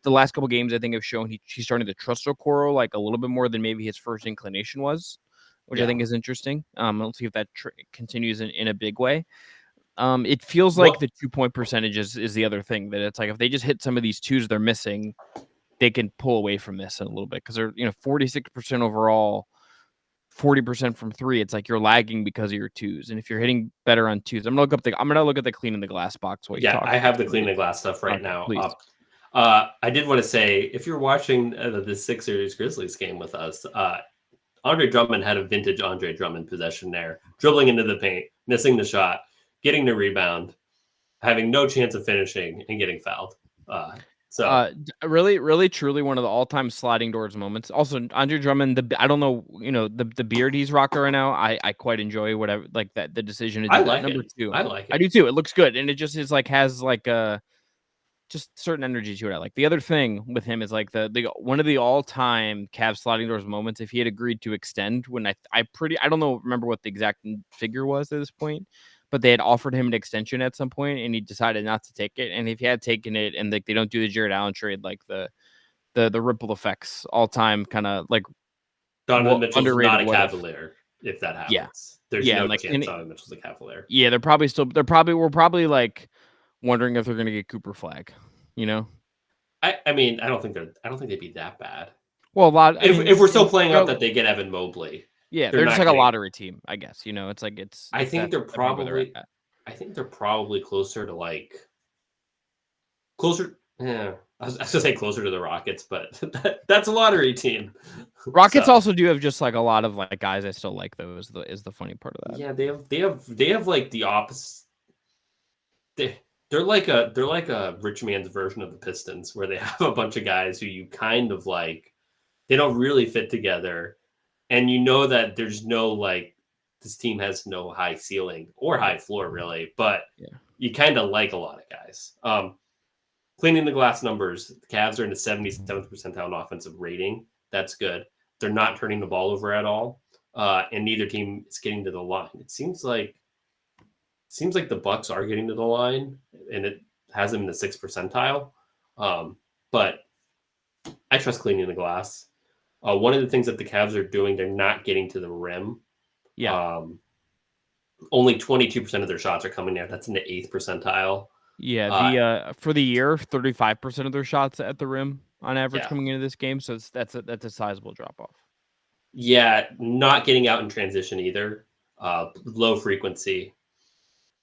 the last couple games I think have shown he's starting to trust Okoro a little bit more than maybe his first inclination was, which I think is interesting. Let's see if that continues in a big way. It feels like the 2-point percentage is the other thing, that it's like if they just hit some of these twos they're missing, they can pull away from this a little bit, because they're 46% overall. 40% from 3, it's like you're lagging because of your twos. And if you're hitting better on twos, I'm gonna look at the clean in the glass box. I have the clean in the glass stuff right now up. I did want to say, if you're watching the Sixers Grizzlies game with us, Andre Drummond had a vintage Andre Drummond possession there, dribbling into the paint, missing the shot, getting the rebound, having no chance of finishing, and getting fouled. So Really, really, truly one of the all-time sliding doors moments. Also, Andre Drummond, I don't know, the beard he's rocking right now. I quite enjoy whatever, like that, the decision to I do that. like Number it. two, I like I it. do too. It looks good, and it just is like has like just certain energy to it. I like the other thing with him is like the one of the all-time Cavs sliding doors moments. If he had agreed to extend, when I don't know, remember what the exact figure was at this point, but they had offered him an extension at some point, and he decided not to take it. And if he had taken it, and like they don't do the Jared Allen trade, like the ripple effects, all time kind of like Donovan Mitchell's underrated. not a What if? Cavalier if that Yeah, happens. There's yeah, no and like chance Donovan Mitchell's a Cavalier. yeah, we're probably like wondering if they're gonna get Cooper Flag, you know. I mean, I don't think they'd be that bad. Well, a lot. If we're still playing up that they get Evan Mobley, yeah, they're just like a lottery team, I guess. It's like I think they're probably closer to like closer. Yeah, I was gonna say closer to the Rockets, but that's a lottery team. Rockets also do have just like a lot of like guys I still like, though. Is the funny part of that? Yeah, they have like the opposite. They're like a rich man's version of the Pistons, where they have a bunch of guys who you kind of like. They don't really fit together, and that there's no like this team has no high ceiling or high floor really, but you kind of like a lot of guys. Cleaning the glass numbers, the Cavs are in the 77th percentile in offensive rating. That's good. They're not turning the ball over at all, and neither team is getting to the line. It seems like the Bucks are getting to the line, and it has them in the 6th percentile. But I trust cleaning the glass. One of the things that the Cavs are doing, they're not getting to the rim. Yeah. Only 22% of their shots are coming there. That's in the 8th percentile. Yeah. For the year, 35% of their shots at the rim on average coming into this game. So that's a sizable drop off. Yeah, not getting out in transition either. Low frequency.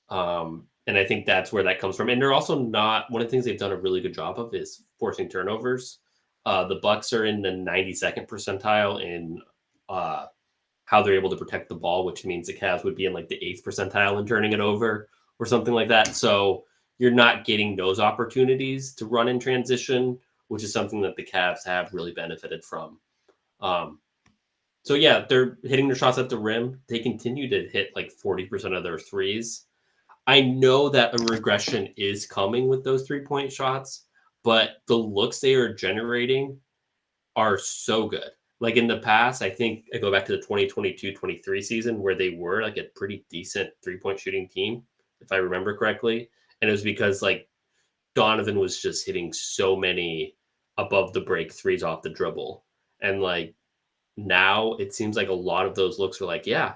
And I think that's where that comes from. And they're also not, one of the things they've done a really good job of is forcing turnovers. The Bucks are in the 92nd percentile in how they're able to protect the ball, which means the Cavs would be in like the 8th percentile in turning it over or something like that. So you're not getting those opportunities to run in transition, which is something that the Cavs have really benefited from. So yeah, they're hitting their shots at the rim. They continue to hit like 40% of their threes. I know that a regression is coming with those 3-point shots, but the looks they are generating are so good. Like in the past, I think I go back to the 2022-23 season where they were like a pretty decent 3-point shooting team, if I remember correctly. And it was because like Donovan was just hitting so many above the break threes off the dribble. And like now it seems like a lot of those looks are like, yeah,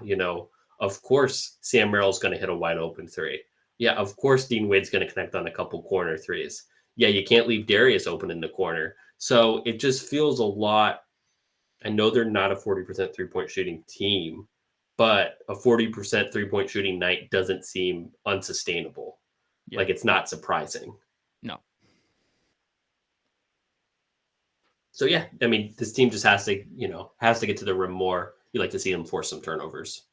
of course Sam Merrill's going to hit a wide open three. Yeah, of course Dean Wade's going to connect on a couple corner threes. Yeah, you can't leave Darius open in the corner. So it just feels a lot. I know they're not a 40% 3-point shooting team, but a 40% 3-point shooting night doesn't seem unsustainable. Yeah. Like it's not surprising. No. So yeah, I mean, this team just has to get to the rim more. You like to see them force some turnovers.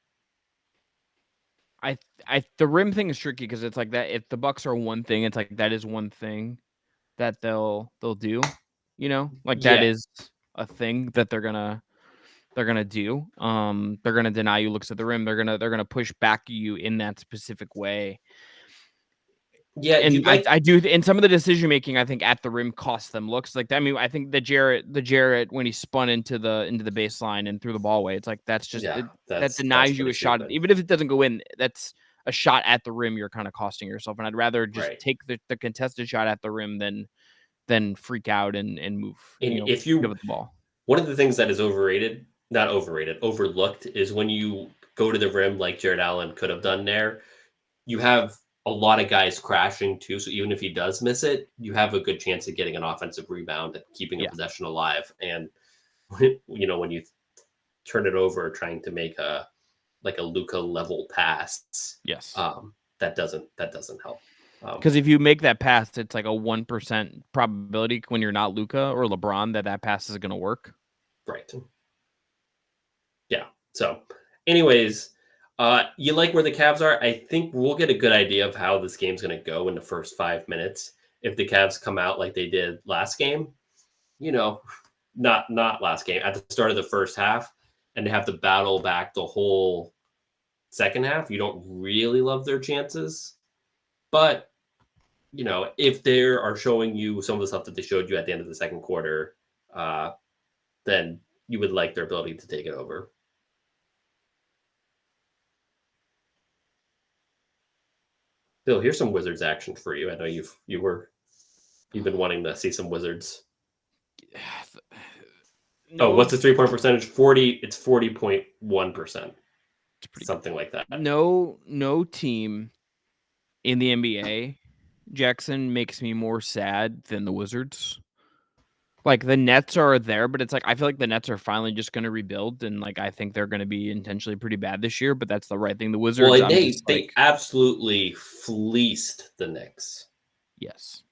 The rim thing is tricky because it's like that. If the Bucks are one thing, it's like that is one thing that they'll do. That is a thing that they're gonna do. They're gonna deny you looks at the rim. They're gonna push back you in that specific way. Yeah, and I do in some of the decision making. I think at the rim costs them looks like that. I mean, I think the Jarrett when he spun into the baseline and threw the ball away, it's like that's just that denies you a shot. Even if it doesn't go in, that's a shot at the rim. You're kind of costing yourself, and I'd rather just take the contested shot at the rim than freak out and move. And if you with the ball, one of the things that is overlooked is when you go to the rim like Jared Allen could have done there. You have a lot of guys crashing too. So even if he does miss it, you have a good chance of getting an offensive rebound and keeping a possession alive. And when you turn it over, trying to make a Luka level pass, that doesn't help. Because if you make that pass, it's like a 1% probability when you're not Luka or LeBron that pass is going to work. Right. Yeah. So anyways, you like where the Cavs are? I think we'll get a good idea of how this game's going to go in the first 5 minutes. if the Cavs come out like they did last game, not last game, at the start of the first half, and they have to battle back the whole second half, you don't really love their chances. But, if they are showing you some of the stuff that they showed you at the end of the second quarter, then you would like their ability to take it over. Bill, here's some Wizards action for you. I know you've been wanting to see some Wizards. No, what's the 3-point percentage? 40. It's 40.1%. Something like that. No team in the NBA, Jackson, makes me more sad than the Wizards. Like, the Nets are there, but it's like I feel like the Nets are finally just going to rebuild, and like I think they're going to be intentionally pretty bad this year. But that's the right thing. The Wizards, well, they absolutely fleeced the Knicks. Yes,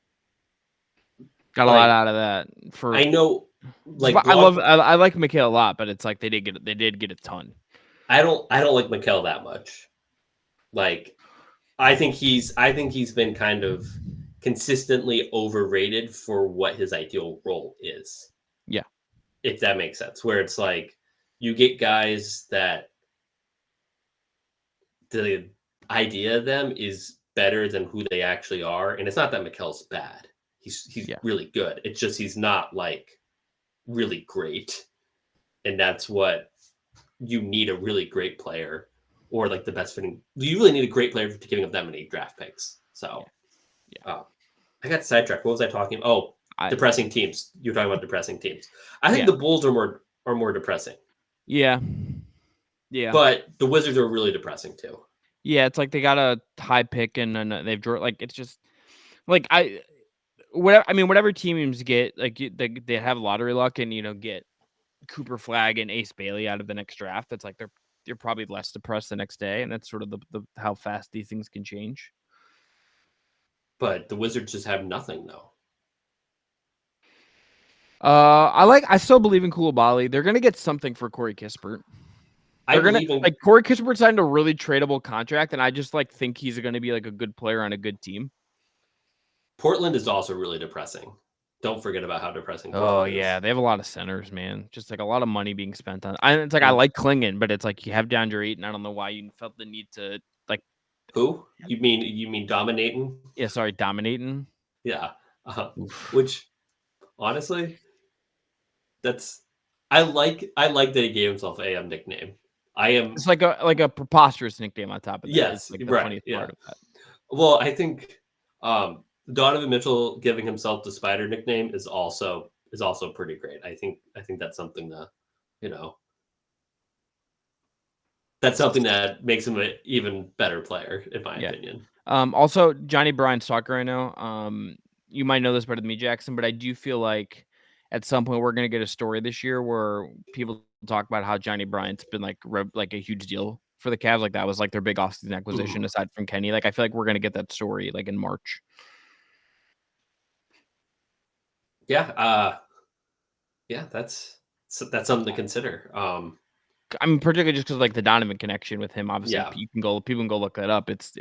got a lot out of that. I know, I like Mikal a lot, but it's like they did get a ton. I don't like Mikal that much. Like, I think he's been kind of consistently overrated for what his ideal role is. Yeah. If that makes sense. Where it's like you get guys that the idea of them is better than who they actually are. And it's not that Mikal's bad. He's really good. It's just he's not like really great. And that's what you need, a really great player, or like the best fitting. You really need a great player for giving up that many draft picks. So I got sidetracked. What was I talking about? Oh, depressing teams. You're talking about depressing teams. I think the Bulls are more depressing. Yeah. Yeah. But the Wizards are really depressing too. Yeah, it's like they got a high pick and they've drawn, like, it's just like whatever teams get, like they have lottery luck and get Cooper Flagg and Ace Bailey out of the next draft. It's like they're probably less depressed the next day, and that's sort of the how fast these things can change. But the Wizards just have nothing though. I still believe in Coulibaly. They're gonna get something for Corey Kispert. Corey Kispert signed a really tradable contract, and I just think he's gonna be like a good player on a good team. Portland is also really depressing. Don't forget about how depressing Portland is. Yeah, they have a lot of centers, man. Just like a lot of money being spent on. It's like I like Klingon, but it's like you have DeAndre Ayton. I don't know why you felt the need to like. Who? You mean dominating? Yeah, sorry, dominating. Yeah, which honestly, I like that he gave himself a nickname. It's like a preposterous nickname on top of that. Yes, like the funniest part of that. Well, I think Donovan Mitchell giving himself the Spider nickname is also pretty great. I think that's something that that's something that makes him an even better player, in my opinion. Also, Johnny Bryant's talking right now. You might know this better than me, Jackson, but I do feel like at some point we're going to get a story this year where people talk about how Johnny Bryant's been like a huge deal for the Cavs. Like that was like their big offseason acquisition aside from Kenny. Like I feel like we're going to get that story like in March. Yeah. That's something to consider. I mean, particularly just because like the Donovan connection with him, obviously people can go look that up. It's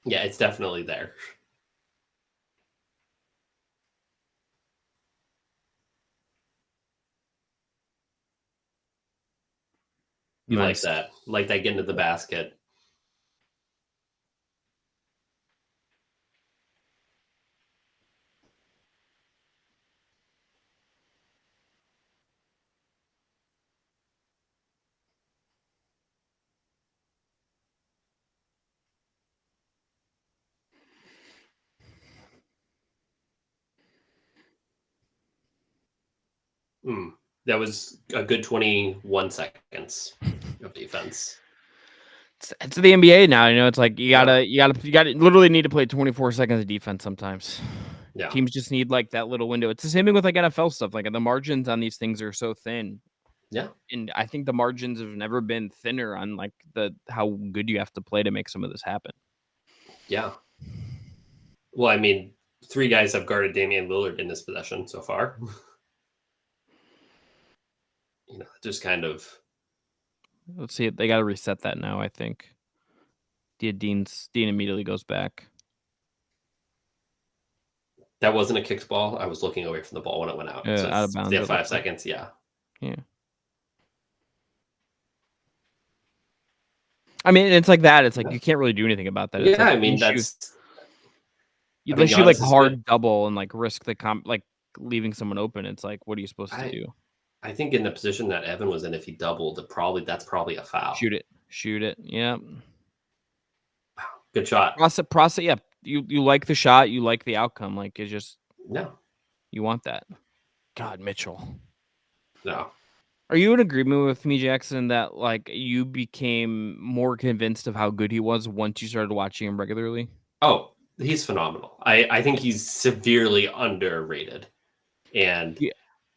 definitely there. You nice. Like that getting to the basket. That was a good 21 seconds of defense. It's the NBA now. It's like you gotta literally need to play 24 seconds of defense sometimes. Yeah. Teams just need like that little window. It's the same thing with like NFL stuff. Like the margins on these things are so thin. Yeah. And I think the margins have never been thinner on like how good you have to play to make some of this happen. Yeah. Well, I mean, 3 guys have guarded Damian Lillard in this possession so far. Just kind of. Let's see. They got to reset that now, I think. Dean immediately goes back. That wasn't a kicked ball. I was looking away from the ball when it went out. So Out of bounds. they have 5 seconds. Yeah. Yeah. I mean, it's like that. It's like you can't really do anything about that. It's Yeah, like, I mean that's. unless you like hard double and like risk the like leaving someone open. It's like, what are you supposed to do? I think in the position that Evan was in, if he doubled, that's probably a foul. Shoot it. Yeah. Good shot. Process. Yeah. You like the shot. You like the outcome. Like it's just you want that. God, Mitchell. No. Are you in agreement with me, Jackson, that like you became more convinced of how good he was once you started watching him regularly? Oh, he's phenomenal. I think he's severely underrated. And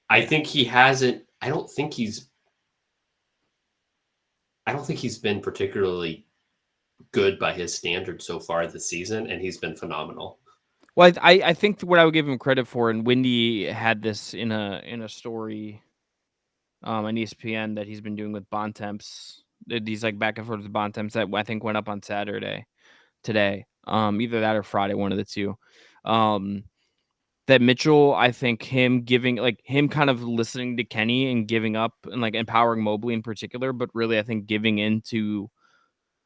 I think he hasn't I don't think he's been particularly good by his standards so far this season, and he's been phenomenal. Well, I think what I would give him credit for, and Wendy had this in a story on ESPN that he's been doing with Bontemps. He's like back and forth with Bontemps that I think went up on today. Either that or Friday, one of the two. That Mitchell, I think him kind of listening to Kenny and giving up and like empowering Mobley in particular, but really I think giving into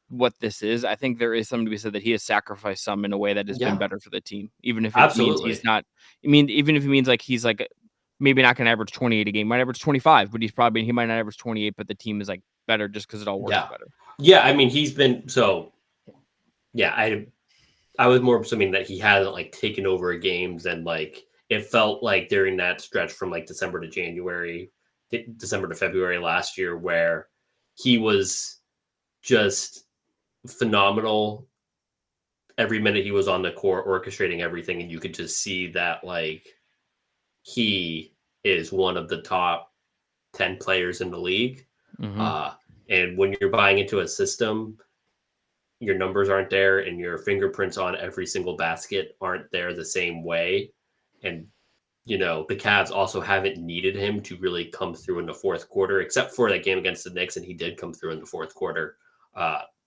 what this is. I think there is something to be said that he has sacrificed some in a way that has been better for the team, even if it means he's not. I mean, even if it means like he's like maybe not going to average 28 a game, might average 25, but he might not average 28, but the team is like better just because it all works better. Yeah, I mean he's been so. Yeah, I was more assuming that he hasn't like taken over games, and like it felt like during that stretch from like December to February last year, where he was just phenomenal. Every minute he was on the court orchestrating everything, and you could just see that like he is one of the top 10 players in the league. Mm-hmm. And when you're buying into a system, your numbers aren't there and your fingerprints on every single basket aren't there the same way. And, you know, the Cavs also haven't needed him to really come through in the fourth quarter, except for that game against the Knicks. And he did come through in the fourth quarter.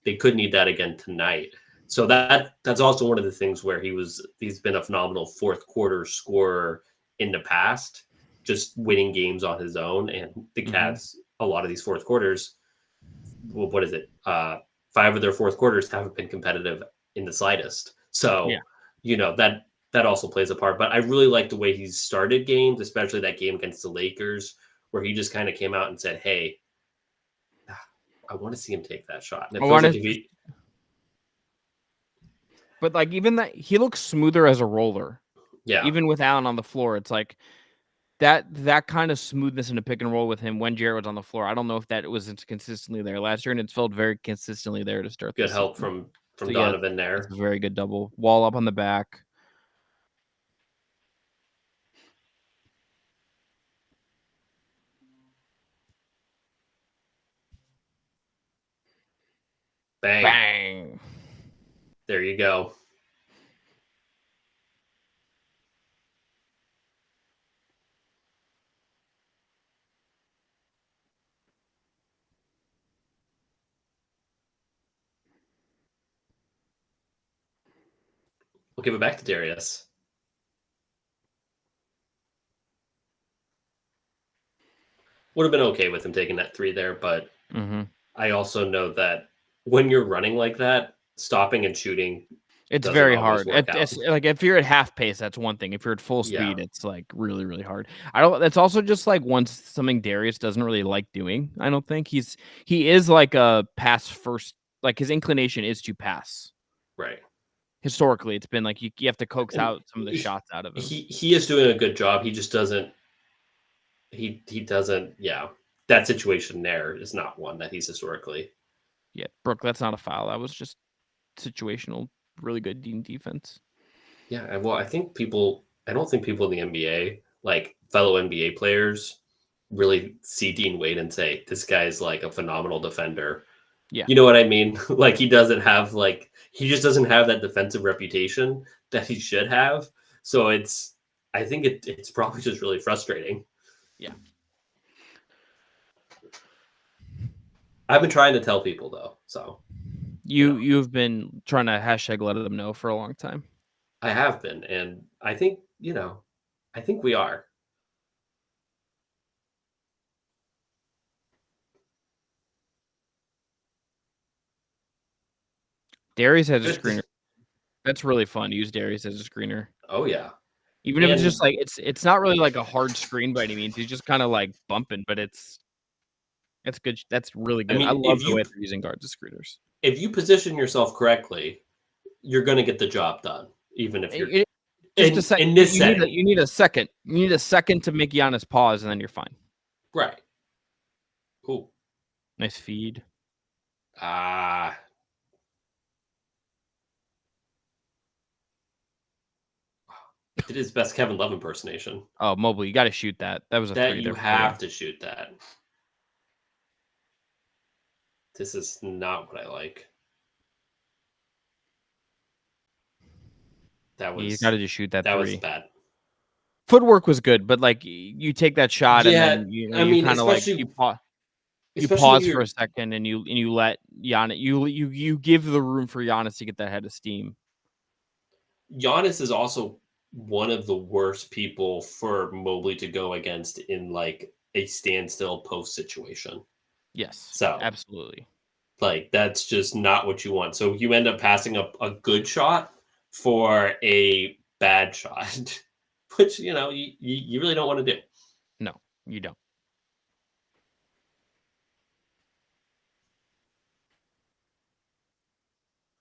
They could need that again tonight. So that's also one of the things where he's been a phenomenal fourth quarter scorer in the past, just winning games on his own. And the Cavs, a lot of these fourth quarters, well, what is it? 5 of their fourth quarters haven't been competitive in the slightest. So, you know, that also plays a part. But I really like the way he's started games, especially that game against the Lakers, where he just kind of came out and said, hey, I want to see him take that shot. And it feels like but like even that, he looks smoother as a roller. Yeah. Even with Allen on the floor, it's like that kind of smoothness in a pick and roll with him when Jarrett was on the floor. I don't know if that was consistently there last year, and it's felt very consistently there to start. Good help from Donovan there. It's a very good double. Wall up on the back. Bang. Bang. There you go. We'll give it back to Darius. Would have been okay with him taking that 3 there, but I also know that when you're running like that, stopping and shooting, it's very hard. It's like if you're at half pace, that's one thing. If you're at full speed, it's like really, really hard. That's also just like something Darius doesn't really like doing. I don't think he is like a pass first. Like his inclination is to pass. Right. Historically, it's been like you have to coax out some of the shots out of him. He is doing a good job. He just doesn't. He doesn't. Yeah, that situation there is not one that he's historically. Yeah, Brooke, that's not a foul. That was just situational. Really good defense. Yeah, well, I don't think people in the NBA, like fellow NBA players, really see Dean Wade and say, this guy's like a phenomenal defender. Yeah. You know what I mean? Like he just doesn't have that defensive reputation that he should have. So I think it's probably just really frustrating. Yeah. I've been trying to tell people though, so. You've been trying to hashtag let them know for a long time. I have been, and I think I think we are. Darius has a screener. That's really fun to use Darius as a screener. Oh yeah. Even if it's just like it's not really like a hard screen by any means. He's just kind of like bumping, but it's good. That's really good. I love the way they're using guards as screeners. If you position yourself correctly, you're going to get the job done, even if you're just a second. You need a second. You need a second to make Giannis pause, and then you're fine. Right. Cool. Nice feed. Did his best Kevin Love impersonation. Oh, Mobley, you got to shoot that. That was a that three. You have to shoot that. This is not what I like. You got to just shoot that. That three. was bad. Footwork was good, but like you take that shot and then you kind of like you pause for a second and you let Giannis you give the room for Giannis to get that head of steam. Giannis is also one of the worst people for Mobley to go against in like a standstill post situation. Yes. So absolutely. Like that's just not what you want. So you end up passing up a good shot for a bad shot, which you really don't want to do. No, you don't.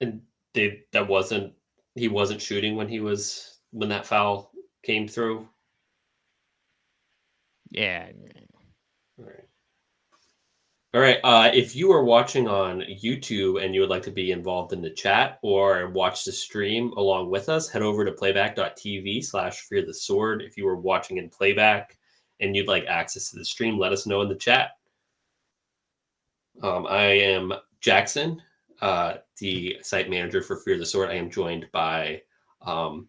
And he wasn't shooting when that foul came through. Yeah. All right. If you are watching on YouTube and you would like to be involved in the chat or watch the stream along with us, head over to playback.tv/Fear the Sword. If you are watching in playback and you'd like access to the stream, let us know in the chat. I am Jackson, the site manager for Fear the Sword. I am joined by, I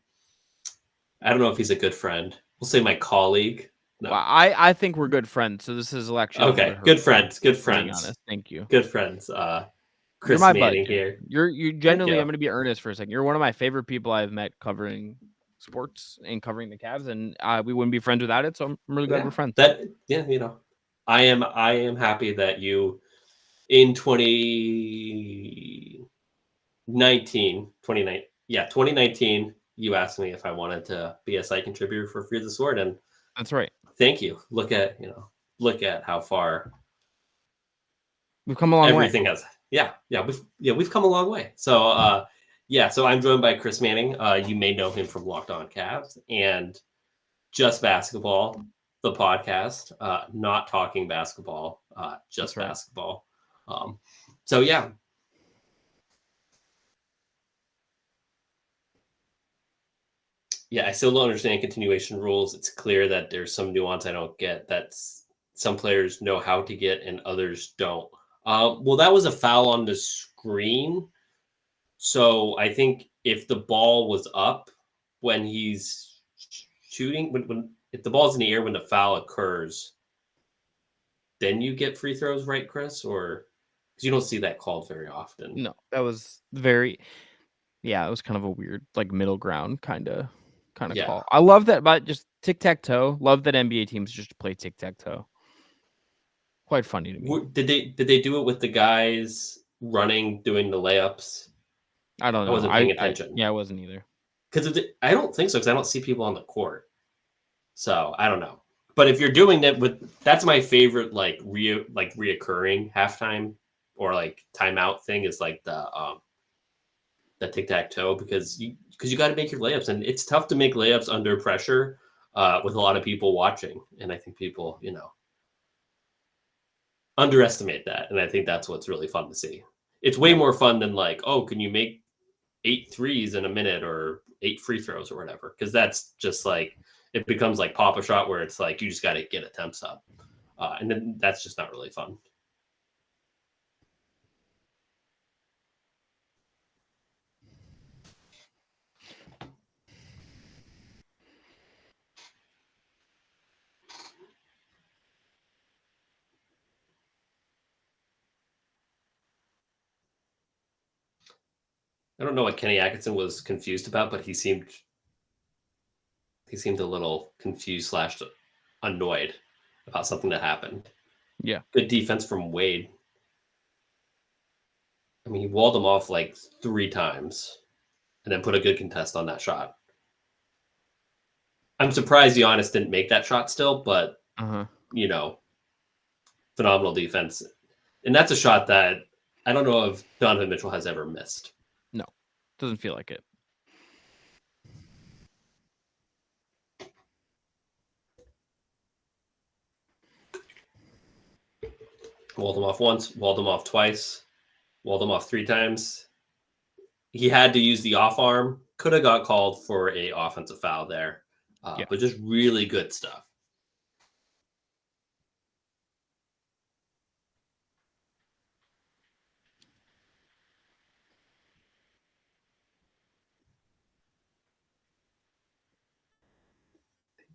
don't know if he's a good friend. We'll say my colleague. No. Well, I think we're good friends, so this is actually okay. Good friends. Good friends. Honest. Thank you. Good friends. Chris You're my Manning buddy. here. You genuinely. I'm going to be earnest for a second. You're one of my favorite people I've met covering sports and covering the Cavs, and we wouldn't be friends without it. So I'm really glad we're friends. I am happy that you in 2019, you asked me if I wanted to be a site contributor for Fear the Sword, and that's right. Thank you. Look at how far we've come a long way. Everything has, we've come a long way. So, so I'm joined by Chris Manning. You may know him from Locked On Cavs and Just Basketball, the podcast. Not talking basketball, just basketball. I still don't understand continuation rules. It's clear that there's some nuance I don't get. That's some players know how to get and others don't. Well, that was a foul on the screen. So I think if the ball was up when he's shooting, if the ball's in the air when the foul occurs, then you get free throws, right, Chris? Or because you don't see that called very often. No, that was it was kind of a weird, like middle ground kind of call. I love that, but just tic-tac-toe. Love that NBA teams just play tic-tac-toe. Quite funny to me. Did they do it with the guys running, doing the layups? I don't know. I wasn't paying attention. I wasn't either. Because I don't think so, because I don't see people on the court. So I don't know. But if you're doing that that's my favorite reoccurring halftime or like timeout thing is like the tic-tac-toe because you got to make your layups, and it's tough to make layups under pressure with a lot of people watching, and I think people underestimate that, and I think that's what's really fun to see. It's way more fun than like, oh, can you make 8 threes in a minute or 8 free throws or whatever, because that's just like it becomes like pop a shot where it's like you just got to get attempts up, and then that's just not really fun. I don't know what Kenny Atkinson was confused about, but he seemed He seemed a little confused / annoyed about something that happened. Yeah. Good defense from Wade. I mean, he walled him off like 3 times and then put a good contest on that shot. I'm surprised Giannis didn't make that shot still, but, you know, phenomenal defense. And that's a shot that I don't know if Donovan Mitchell has ever missed. No, doesn't feel like it. Walled him off once, walled him off twice, walled him off 3 times. He had to use the off arm. Could have got called for a offensive foul there. But just really good stuff.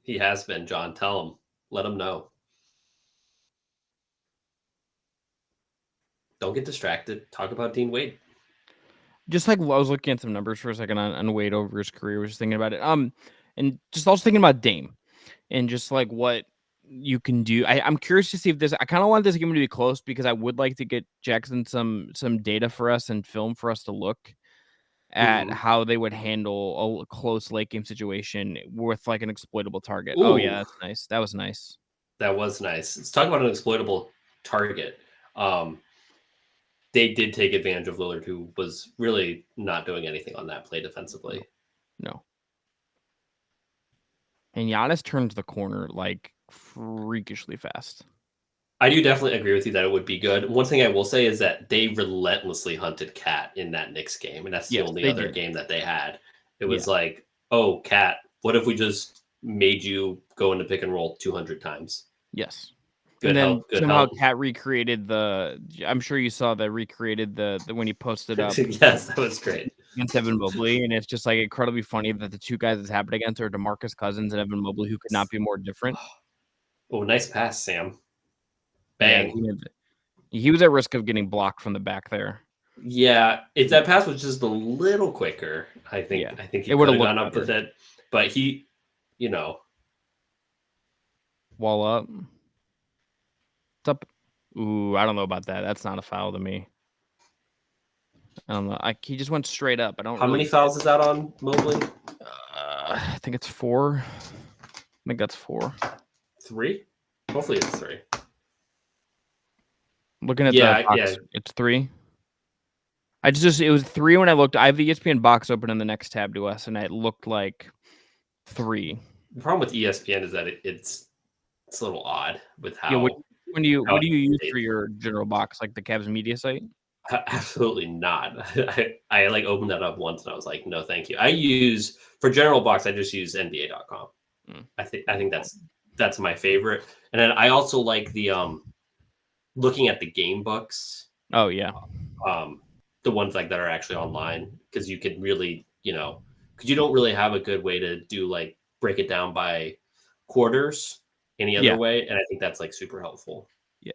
He has been, John. Tell him. Let him know. Don't get distracted. Talk about Dean Wade. Just like I was looking at some numbers for a second on Wade over his career. I was just thinking about it. And just also thinking about Dame and just like what you can do. I'm curious to see if this. I kind of want this game to be close because I would like to get Jackson some data for us and film for us to look at how they would handle a close late game situation with like an exploitable target. Ooh. Oh yeah, that's nice. That was nice. That was nice. Let's talk about an exploitable target. They did take advantage of Lillard, who was really not doing anything on that play defensively. No. And Giannis turned the corner like freakishly fast. I do definitely agree with you that it would be good. One thing I will say is that they relentlessly hunted Cat in that Knicks game, and that's the only other game that they had. It was like, oh, Cat, what if we just made you go into pick and roll 200 times? Yes. Good and then help, good somehow help. Cat recreated I'm sure you saw that recreated the when he posted up. Yes, that was great. Against Evan Mobley, and it's just like incredibly funny that the two guys it's happened against are DeMarcus Cousins and Evan Mobley, who could not be more different. Oh, nice pass, Sam. Bang. Yeah, he was at risk of getting blocked from the back there. Yeah, if that pass was just a little quicker, I think he would have gone up with it. But he, wall up. It's up. Ooh, I don't know about that. That's not a foul to me. I don't know. He just went straight up. How many fouls is that on Mobley? I think it's 4. I think that's 4. 3? Hopefully it's 3. Looking at the box, it's 3. It was 3 when I looked. I have the ESPN box open in the next tab to us, and it looked like 3. The problem with ESPN is that it's a little odd with how. Yeah, what do you use for your general box, like the CAVS media site? Absolutely not. I like opened that up once and I was like, no, thank you. For general box, I just use NBA.com. I think that's my favorite. And then I also like the looking at the game books. Oh yeah. The ones like that are actually online, because you could really, because you don't really have a good way to do like break it down by quarters any other way, and I think that's like super helpful. Yeah.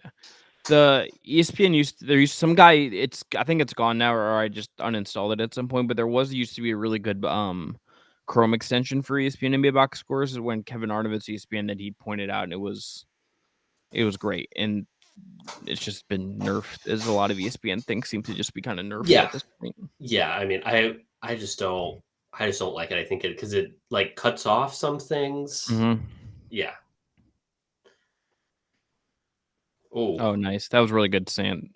The ESPN used some guy. I think it's gone now, or I just uninstalled it at some point. But there used to be a really good Chrome extension for ESPN NBA box scores when Kevin Arnovitz ESPN that he pointed out, and it was great. And it's just been nerfed, as a lot of ESPN things seem to just be kind of nerfed at this point. Yeah, I mean, I just don't like it. I think because it like cuts off some things. Mm-hmm. Yeah. Oh, nice. That was really good, Sam.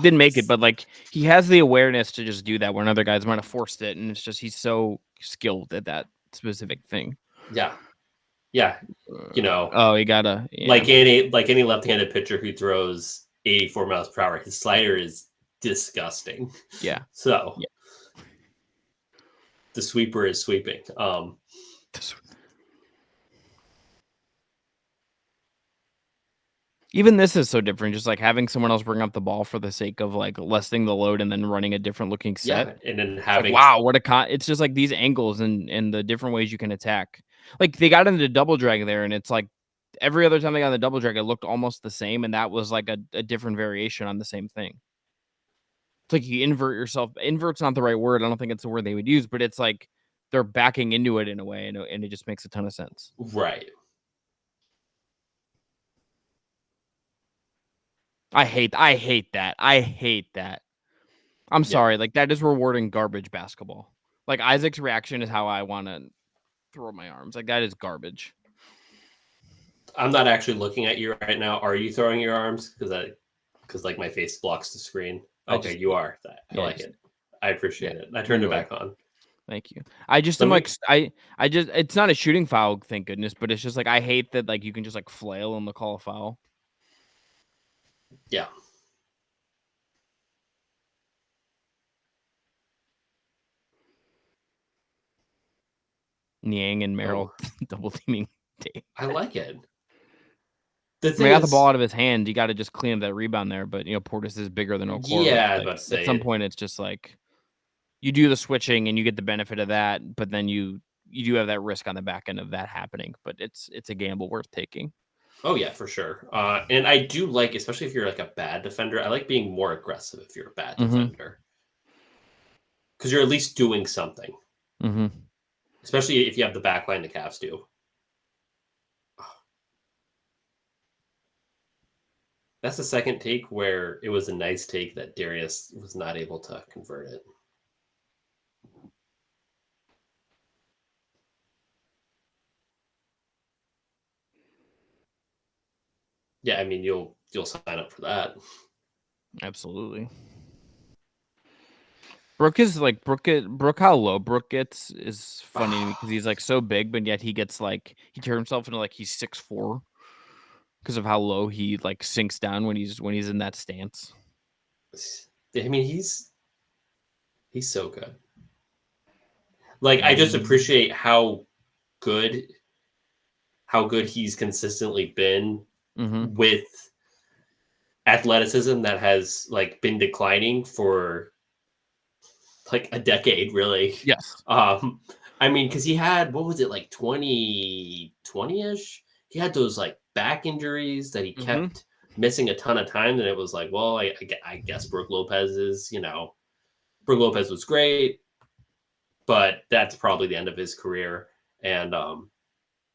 Didn't make it, but like he has the awareness to just do that when other guys might have forced it, and it's just he's so skilled at that specific thing. Yeah. Yeah. Oh, he gotta like any left-handed pitcher who throws 84 miles per hour, his slider is disgusting. Yeah. So the sweeper is sweeping. Even this is so different, just like having someone else bring up the ball for the sake of like lessening the load and then running a different looking set. Yeah, and then having it's just like these angles and the different ways you can attack. Like they got into double drag there, and it's like every other time they got the double drag, it looked almost the same, and that was like a different variation on the same thing. It's like you invert yourself. Invert's not the right word. I don't think it's the word they would use, but it's like they're backing into it in a way, and it just makes a ton of sense. Right. I hate that. I hate that. I'm sorry. Like, that is rewarding garbage basketball. Like, Isaac's reaction is how I want to throw my arms. Like, that is garbage. I'm not actually looking at you right now. Are you throwing your arms? Because like my face blocks the screen. Okay, you are. I like it. I appreciate it. I turned it back on. Thank you. I just am like, I just, it's not a shooting foul, thank goodness, but it's just like, I hate that, like, you can just like flail and call a foul. Yeah. Niang and Merrill double teaming. I like it. I got the ball out of his hand. You got to just clean up that rebound there. But, Portis is bigger than Okoro. Yeah, like, at some point, it's just like you do the switching and you get the benefit of that. But then you do have that risk on the back end of that happening. But it's a gamble worth taking. Oh, yeah, for sure. And I do like, especially if you're like a bad defender, I like being more aggressive if you're a bad defender. Because you're at least doing something. Mm-hmm. Especially if you have the backline the Cavs do. That's the second take where it was a nice take that Darius was not able to convert it. Yeah, I mean you'll sign up for that. Absolutely. Brook is like Brook how low Brook gets is funny because he's like so big, but yet he gets like he turns himself into like he's 6'4" because of how low he like sinks down when he's in that stance. I mean he's so good. Like I just appreciate how good he's consistently been with athleticism that has like been declining for like a decade, really. Yes. I mean, because he had, what was it, like 20-ish? He had those like back injuries that he kept missing a ton of times, and it was like, well, I guess Brook Lopez is, Brook Lopez was great, but that's probably the end of his career. And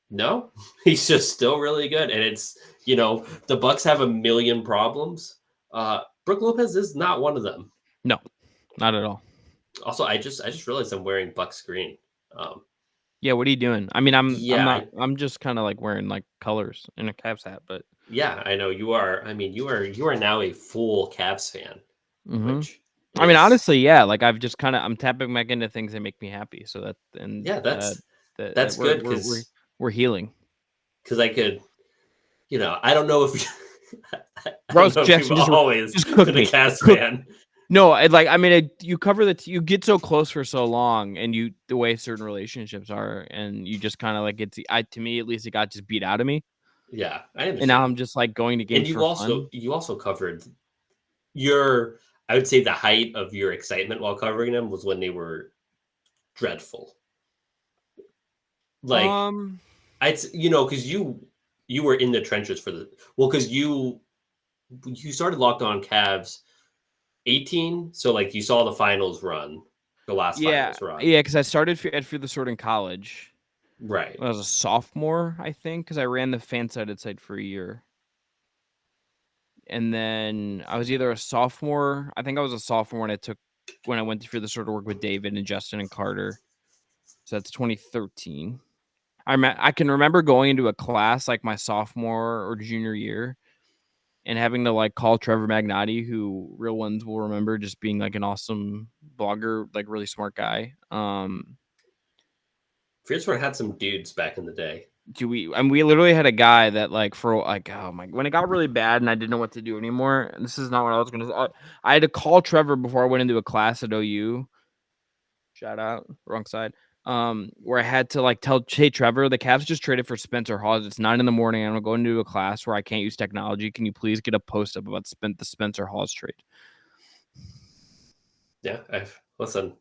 no, he's just still really good. And it's, the Bucks have a million problems. Brook Lopez is not one of them. No, not at all. Also, I just realized I'm wearing Bucks green. Yeah, what are you doing? I mean, I'm just kind of like wearing like colors in a Cavs hat, but yeah, I know you are. I mean, you are now a full Cavs fan. Which I mean, honestly, yeah. Like I've just I'm tapping back into things that make me happy. So that's good because we're healing. Because I could, I don't know if Jackson just always just cook been me. a Cavs fan. No, you cover you get so close for so long, and the way certain relationships are, and you just kind of like to me at least it got just beat out of me. Yeah, I understand. And now I'm just like going to games. And you also covered I would say the height of your excitement while covering them was when they were dreadful. Like because you were in the trenches because you started Locked On Cavs 18, so like you saw the finals run, the last finals run. Yeah, because I started at Fear the Sword in college. Right. When I was a sophomore, I think, because I ran the fan-sided site for a year. And then I was either a sophomore. I think I was a sophomore when I went to Fear the Sword to work with David and Justin and Carter. So that's 2013. I can remember going into a class like my sophomore or junior year and having to like call Trevor Magnotti, who real ones will remember just being like an awesome blogger, like really smart guy. Fear the Sword had some dudes back in the day. We literally had a guy that like for like, oh my, when it got really bad and I didn't know what to do anymore. And this is not what I was going to, I had to call Trevor before I went into a class at OU. Shout out, wrong side. Where I had to like tell, hey, Trevor, the Cavs just traded for Spencer Hawes. It's 9 a.m. I'm going into a class where I can't use technology. Can you please get a post up about the Spencer Hawes trade? Yeah, listen.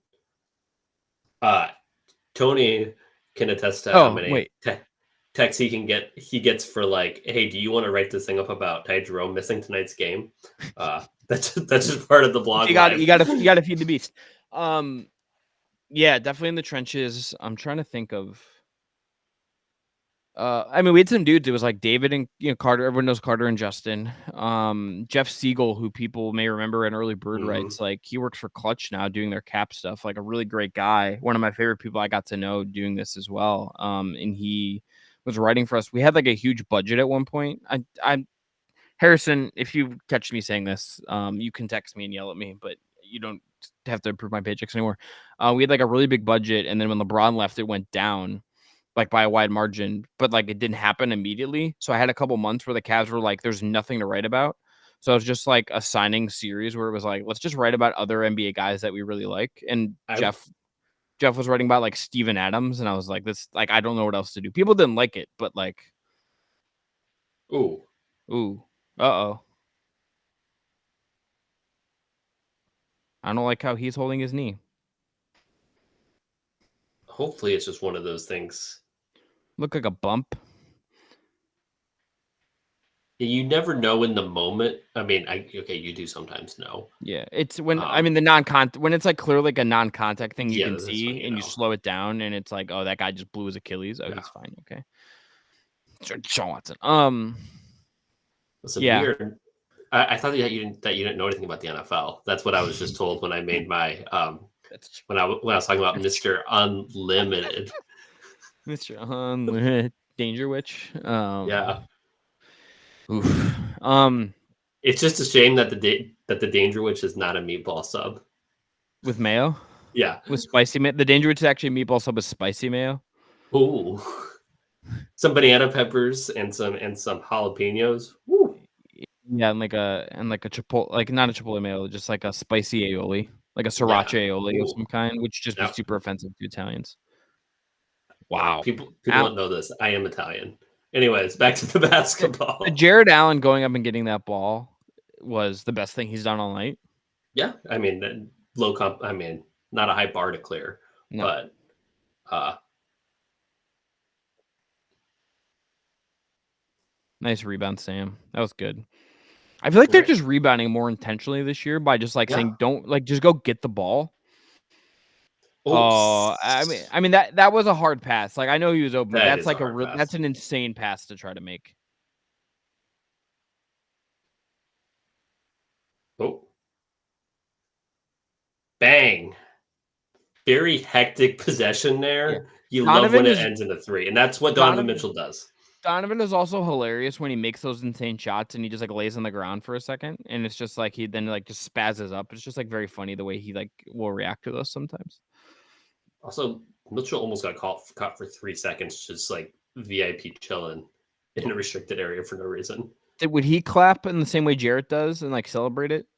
Tony can attest to how many texts he gets for like, hey, do you want to write this thing up about Ty Jerome missing tonight's game? That's just part of the blog. You got to feed the beast. Yeah, definitely in the trenches. I'm trying to think of. I mean, we had some dudes. It was like David and Carter. Everyone knows Carter and Justin. Jeff Siegel, who people may remember in early Bird Rights, like he works for Clutch now, doing their cap stuff. Like a really great guy. One of my favorite people I got to know doing this as well. And he was writing for us. We had like a huge budget at one point. I'm Harrison. If you catch me saying this, you can text me and yell at me, but you don't have to approve my paychecks anymore. We had like a really big budget, and then when LeBron left, it went down like by a wide margin, but like it didn't happen immediately. So I had a couple months where the Cavs were like, there's nothing to write about. So it was just like a signing series where it was like, let's just write about other NBA guys that we really like. And Jeff was writing about like Steven Adams, and I was like, this, like, I don't know what else to do. People didn't like it, but like, uh-oh. I don't like how he's holding his knee. Hopefully it's just one of those things. Look like a bump. You never know in the moment. I mean, you do sometimes know. Yeah, it's when I mean when it's like clearly like a non-contact thing you can see, and you slow it down, and it's like, oh, that guy just blew his Achilles. Oh, he's fine. Okay. Sean Watson. Listen, weird. I thought that you didn't know anything about the NFL. That's what I was just told when I made my when I was talking about Mr. Unlimited. Mr. Unlimited Danger Witch. Yeah. Oof. It's just a shame that the Danger Witch is not a meatball sub with mayo. Yeah, with spicy mayo. The Danger Witch is actually a meatball sub with spicy mayo. Ooh, some banana peppers and some jalapenos. Woo. Yeah, and like a chipotle, like not a chipotle mayo, just like a spicy aioli, like a sriracha aioli of some kind, which just be super offensive to Italians. Wow, people don't know this. I am Italian. Anyways, back to the basketball. Jared Allen going up and getting that ball was the best thing he's done all night. Yeah, I mean, I mean, not a high bar to clear, but nice rebound, Sam. That was good. I feel like they're just rebounding more intentionally this year by just like saying, don't like just go get the ball. Oh, I mean that was a hard pass. Like I know he was open. That's like that's an insane pass to try to make. Oh, bang! Very hectic possession there. Yeah. You love when it ends in a three, and that's what Donovan Mitchell does. Donovan is also hilarious when he makes those insane shots and he just like lays on the ground for a second, and it's just like he then like just spazzes up. It's just like very funny the way he like will react to those sometimes. Also, Mitchell almost got caught for 3 seconds, just like VIP chilling in a restricted area for no reason. Would he clap in the same way Jarrett does and like celebrate it?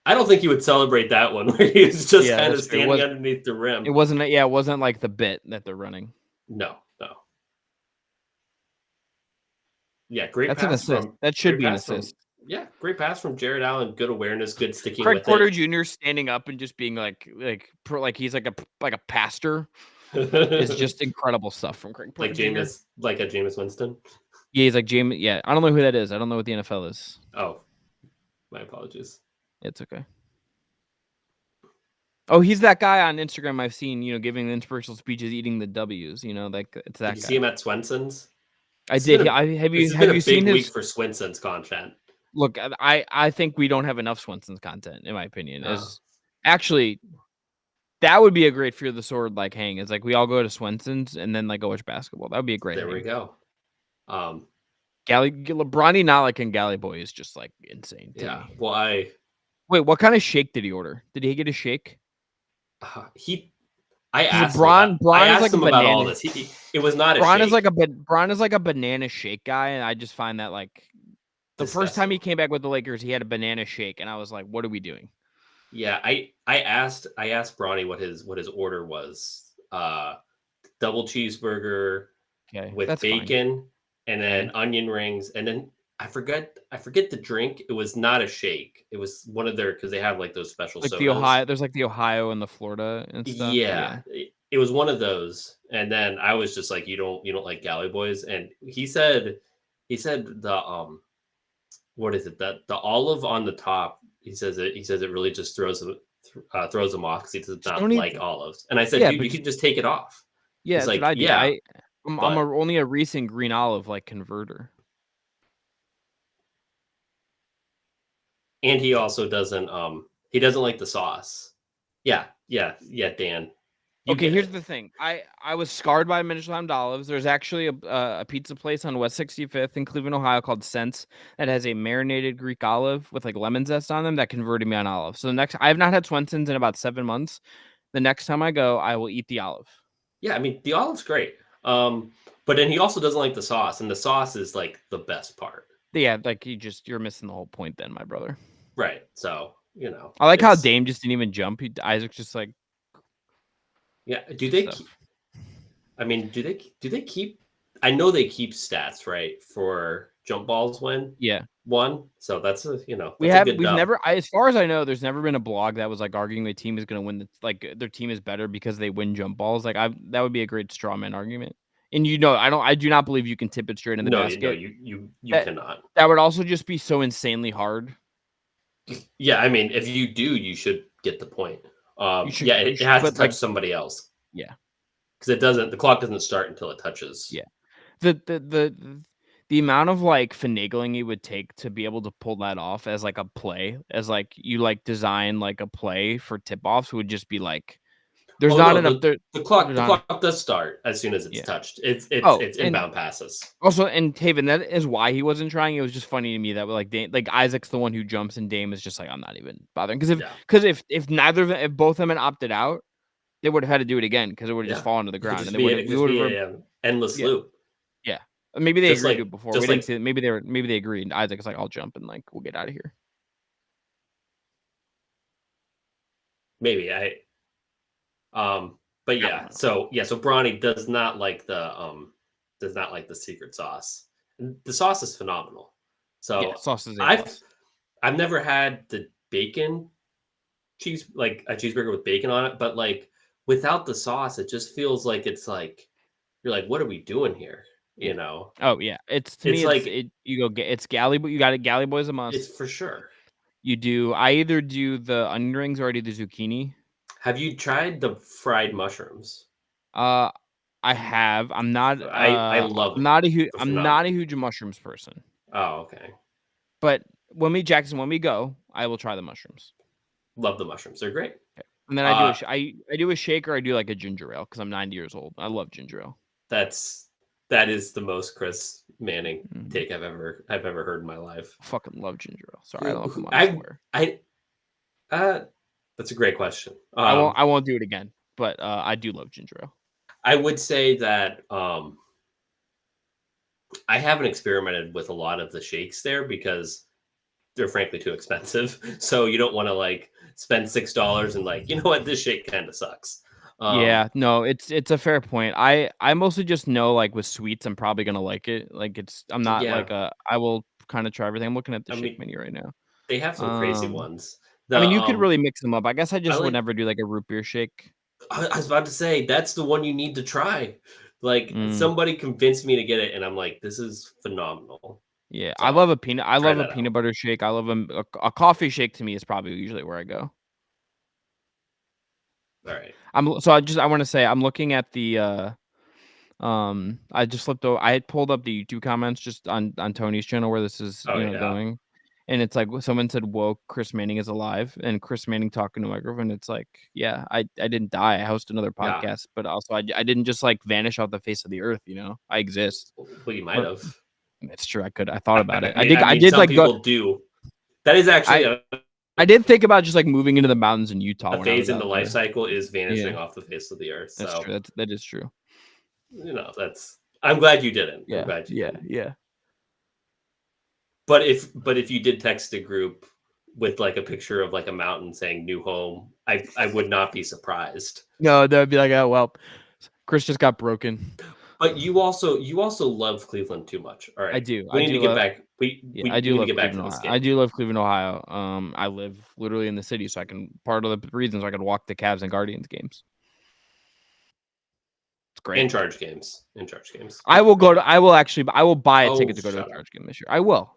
I don't think he would celebrate that one where he was just kind of standing underneath the rim. It wasn't like the bit that they're running. No. Yeah, great That's pass. An assist. That should be an assist. Yeah, great pass from Jared Allen. Good awareness, good sticking Craig with Porter it. Jr. standing up and just being like he's like a pastor is just incredible stuff from Craig Porter Jr. Like a Jameis Winston. Yeah, he's like James. Yeah, I don't know who that is. I don't know what the NFL is. Oh, my apologies. It's okay. Oh, he's that guy on Instagram I've seen, giving the inspirational speeches, eating the W's. Like it's that. Did you see him at Swenson's? I did. Have you seen his week for Swenson's content? Look, I think we don't have enough Swenson's content, in my opinion. Actually, that would be a great Fear the Sword like hang. It's like we all go to Swenson's and then like go watch basketball. That would be a great. There we go. Bronny not like in Galley Boy is just like insane. Yeah. Well, wait. What kind of shake did he order? Did he get a shake? I asked Braun is like him a banana. About all this. It was not a Braun shake. Braun is like a banana shake guy, and I just find that like the first time he came back with the Lakers, he had a banana shake, and I was like, "What are we doing?" Yeah, I asked Bronny what his order was. Double cheeseburger with bacon, and then onion rings, and then I forget the drink. It was not a shake. It was one of their because they have like those special like sodas. The Ohio. There's like the Ohio and the Florida and stuff. Yeah. It was one of those, and then I was just like, you don't like Galley Boys, and he said the what is it, that the olive on the top, he says it really just throws throws them off because he does Just not don't eat like olives. And I said, yeah, dude, but you can just take it off. yeah, He's that's what like, I do. yeah, I'm but only a recent green olive like converter. and he also doesn't like the sauce. Yeah, Dan. You Okay, get here's it. the thing. I was scarred by Michelin olives. There's actually a pizza place on West 65th in Cleveland, Ohio called Sense that has a marinated Greek olive with like lemon zest on them that converted me on olives. So I have not had Swenson's in about 7 months. The next time I go, I will eat the olive. Yeah, I mean the olive's great. But then he also doesn't like the sauce, and the sauce is like the best part. Yeah, like you're missing the whole point then, my brother. Right. So, I like how Dame just didn't even jump. Isaac's just like yeah. Do they keep, I mean, do they keep I know they keep stats, right, for jump balls when won. So that's a we've never as far as I know, there's never been a blog that was like arguing the team is gonna win their team is better because they win jump balls. Like that would be a great straw man argument. And I do not believe you can tip it straight in the basket. No, you cannot. That would also just be so insanely hard. Yeah, I mean, if you do, you should get the point. It has to touch somebody else. Yeah. Because the clock doesn't start until it touches. Yeah. The amount of like finagling it would take to be able to pull that off as like a play, as like you like design like a play for tip offs would just be like there's enough. The clock does start as soon as it's touched. It's inbound passes. Also, and Taven, that is why he wasn't trying. It was just funny to me that like Isaac's the one who jumps and Dame is just like I'm not even bothering because if both of them had opted out, they would have had to do it again because it would have just fallen to the ground and we would have endless loop. Yeah, maybe they agreed like, to it before. We didn't see it. Maybe they agreed. And Isaac's like I'll jump and like we'll get out of here. Maybe but yeah, so Bronny does not like the secret sauce. The sauce is phenomenal. So sauce is I've never had the bacon cheese, like a cheeseburger with bacon on it, but like without the sauce, it just feels like it's like you're like, what are we doing here? Oh yeah, it's galley, but you got it. Galley boy's a must. It's for sure. I either do the onion rings or I do the zucchini. Have you tried the fried mushrooms? I have. I'm not. I love them. I'm not a huge mushrooms person. Oh, okay. But when we go, I will try the mushrooms. Love the mushrooms. They're great. Okay. And then I do a shake or I do like a ginger ale because I'm 90 years old. I love ginger ale. That is the most Chris Manning take I've ever heard in my life. I fucking love ginger ale. Sorry, I don't know if I'm that's a great question. I won't do it again, but I do love ginger ale. I would say that I haven't experimented with a lot of the shakes there because they're frankly too expensive. So you don't want to like spend $6 and like, you know what, this shake kind of sucks. Yeah, no, it's a fair point. I mostly just know like with sweets, I'm probably gonna like it. Like I'm not like I will kind of try everything. I'm looking at the shake menu right now. They have some crazy ones. You could really mix them up. I guess I just would never do like a root beer shake. I was about to say that's the one you need to try. Like somebody convinced me to get it, and I'm like, this is phenomenal. Yeah, so I love a peanut butter shake. I love a coffee shake. To me is probably usually where I go. All right. I want to say I'm looking at the I just flipped over. I had pulled up the YouTube comments just on Tony's channel where this is going. And it's like someone said, "Whoa, Chris Manning is alive," and Chris Manning talking to a microphone. It's like, yeah, I didn't die. I host another podcast, but also I didn't just like vanish off the face of the earth. I exist. Well, you might have. It's true. I thought about it. I did. Some people do. That is actually. I did think about just like moving into the mountains in Utah. A phase in the life cycle is vanishing off the face of the earth. So. That's true. That is true. I'm glad you didn't. Yeah. I'm glad you didn't. Yeah. But if you did text a group with like a picture of like a mountain saying new home, I would not be surprised. No, that would be like, oh well, Chris just got broken. But you also love Cleveland too much. All right, I do. We need to get back. I do love get back Cleveland, to this game. I do love Cleveland, Ohio. I live literally in the city, so I can. Part of the reasons I could walk the Cavs and Guardians games. It's great. In charge games. I will buy a ticket to go to a charge game this year. I will.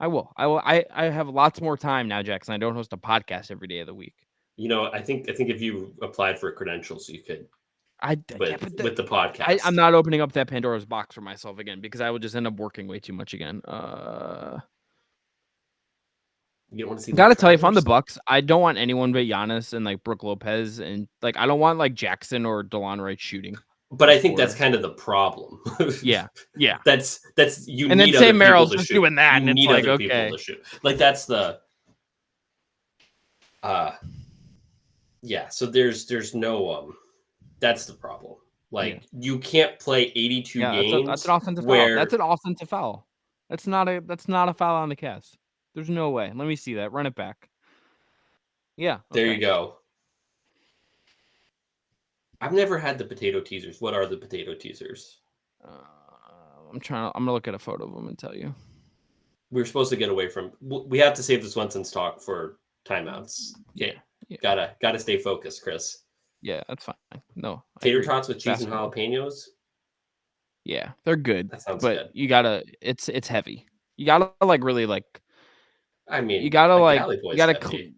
I have lots more time now, Jackson. I don't host a podcast every day of the week. I think if you applied for credentials, you could. With the podcast, I'm not opening up that Pandora's box for myself again because I would just end up working way too much again. You don't want to see. Gotta tell you, if I'm the Bucks, I don't want anyone but Giannis and like Brook Lopez, and like I don't want like Jackson or DeLon Wright shooting. But I think that's kind of the problem. Yeah. That's you. And need then say Merrill's just shoot. Doing that, you and need it's like other people to shoot. Like that's the. Yeah. So there's no that's the problem. Like you can't play 82 games. That's an offensive foul. That's an offensive foul. That's not a foul on the Cavs. There's no way. Let me see that. Run it back. Yeah. Okay. There you go. I've never had the potato teasers. What are the potato teasers? I'm gonna look at a photo of them and tell you. We're supposed to get away from. We have to save the Swenson's talk for timeouts. Okay. Yeah. Gotta stay focused, Chris. Yeah, that's fine. No. Tater tots with cheese and jalapenos. Yeah, they're good. That sounds good. You gotta. It's heavy. You gotta like really like. I mean, you gotta like. You gotta.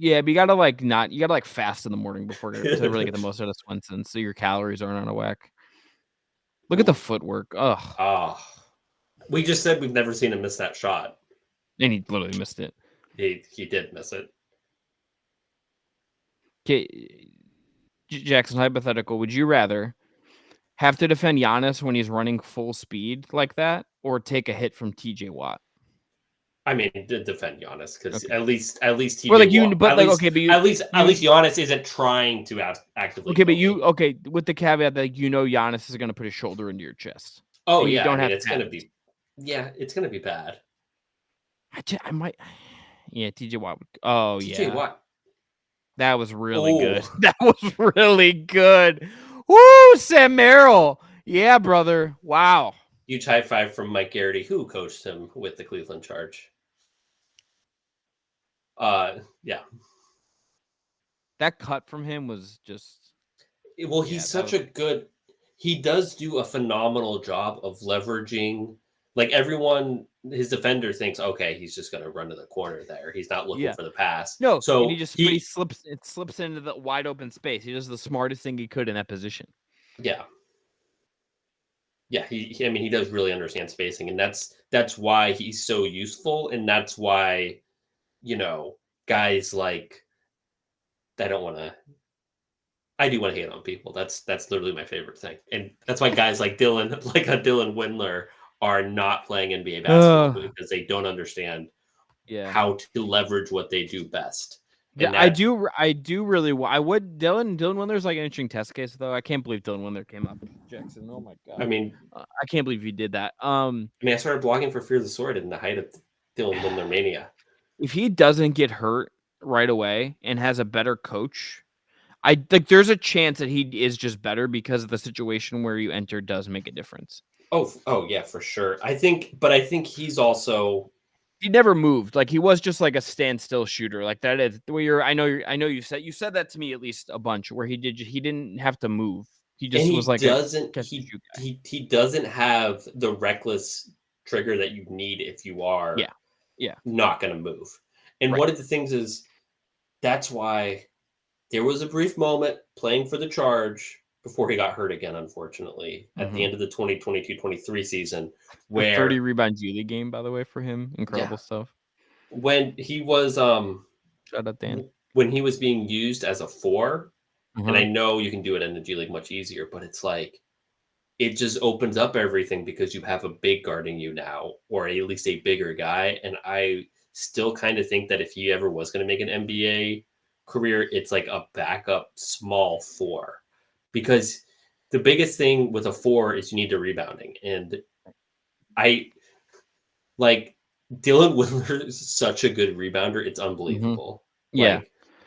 Yeah, but you gotta like not. You gotta like fast in the morning before to really get the most out of Swenson, so your calories aren't on a whack. Look at the footwork. Ugh. Oh, we just said we've never seen him miss that shot, and he literally missed it. He did miss it. Okay, Jackson, hypothetical. Would you rather have to defend Giannis when he's running full speed like that, or take a hit from TJ Watt? I mean, defend Giannis because at least TJ Watt. At least Giannis isn't trying to actively. Okay, but with the caveat that Giannis is going to put his shoulder into your chest. Oh yeah, it's going to be. Yeah, it's going to be bad. I might. Yeah, TJ Watt. Oh yeah. TJ Watt. That was really good. That was really good. Woo, Sam Merrill. Yeah, brother. Wow. Huge high five from Mike Garrity, who coached him with the Cleveland Charge. Yeah. That cut from him was just. Well, he's he does do a phenomenal job of leveraging. Like everyone, his defender thinks, okay, he's just going to run to the corner there. He's not looking for the pass. No, so he slips into the wide open space. He does the smartest thing he could in that position. Yeah. Yeah, he does really understand spacing, and that's why he's so useful, and that's why, guys like I do want to hate on people. That's literally my favorite thing, and that's why guys like Dylan Windler are not playing NBA basketball because they don't understand how to leverage what they do best. And I do really. I would. Dylan Windler's like an interesting test case, though. I can't believe Dylan Windler came up. Jackson, oh my god. I mean, I can't believe he did that. I started blogging for Fear the Sword in the height of Dylan Windler mania. If he doesn't get hurt right away and has a better coach, I think there's a chance that he is just better because of the situation where you enter does make a difference. Oh yeah, for sure. I think he's also. He never moved. Like he was just like a standstill shooter. Like that is the way I know you said that to me at least a bunch where he didn't have to move. He just was like he doesn't have the reckless trigger that you need if you are not going to move. And one of the things is that's why there was a brief moment playing for the Charge before he got hurt again, unfortunately, at the end of the 2022-23 season, where 30 rebound G League game, by the way, for him. Incredible stuff. When he was shout out Dan. When he was being used as a 4, and I know you can do it in the G League much easier, but it's like it just opens up everything because you have a big guarding you now, or at least a bigger guy. And I still kind of think that if he ever was going to make an NBA career, it's like a backup small 4. Because the biggest thing with a 4 is you need the rebounding. And I like Dylan Windler is such a good rebounder. It's unbelievable. Yeah.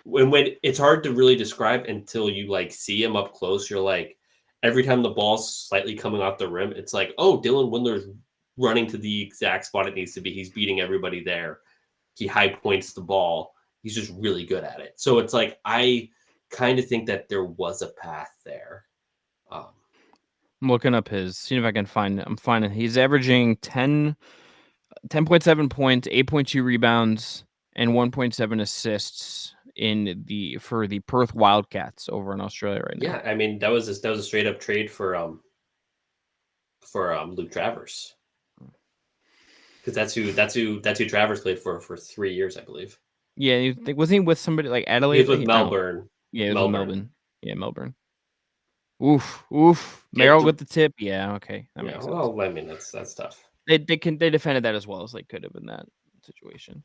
When it's hard to really describe until you like see him up close. You're like, every time the ball's slightly coming off the rim, it's like, oh, Dylan Windler's running to the exact spot it needs to be. He's beating everybody there. He high points the ball. He's just really good at it. So it's like, I kind of think that there was a path there. I'm looking up seeing if I can find it. I'm finding he's averaging 10.7 points, 8.2 rebounds, and 1.7 assists for the Perth Wildcats over in Australia right now. Yeah, I mean that was a straight up trade for Luke Travers, because that's who Travers played for 3 years, I believe. Yeah, wasn't he with somebody like Adelaide? He was with Melbourne. Yeah, he was with Melbourne. Yeah, Melbourne. Oof. Merrill with the tip. Yeah, okay. That makes sense. Well, I mean that's tough. They defended that as well as they could have in that situation.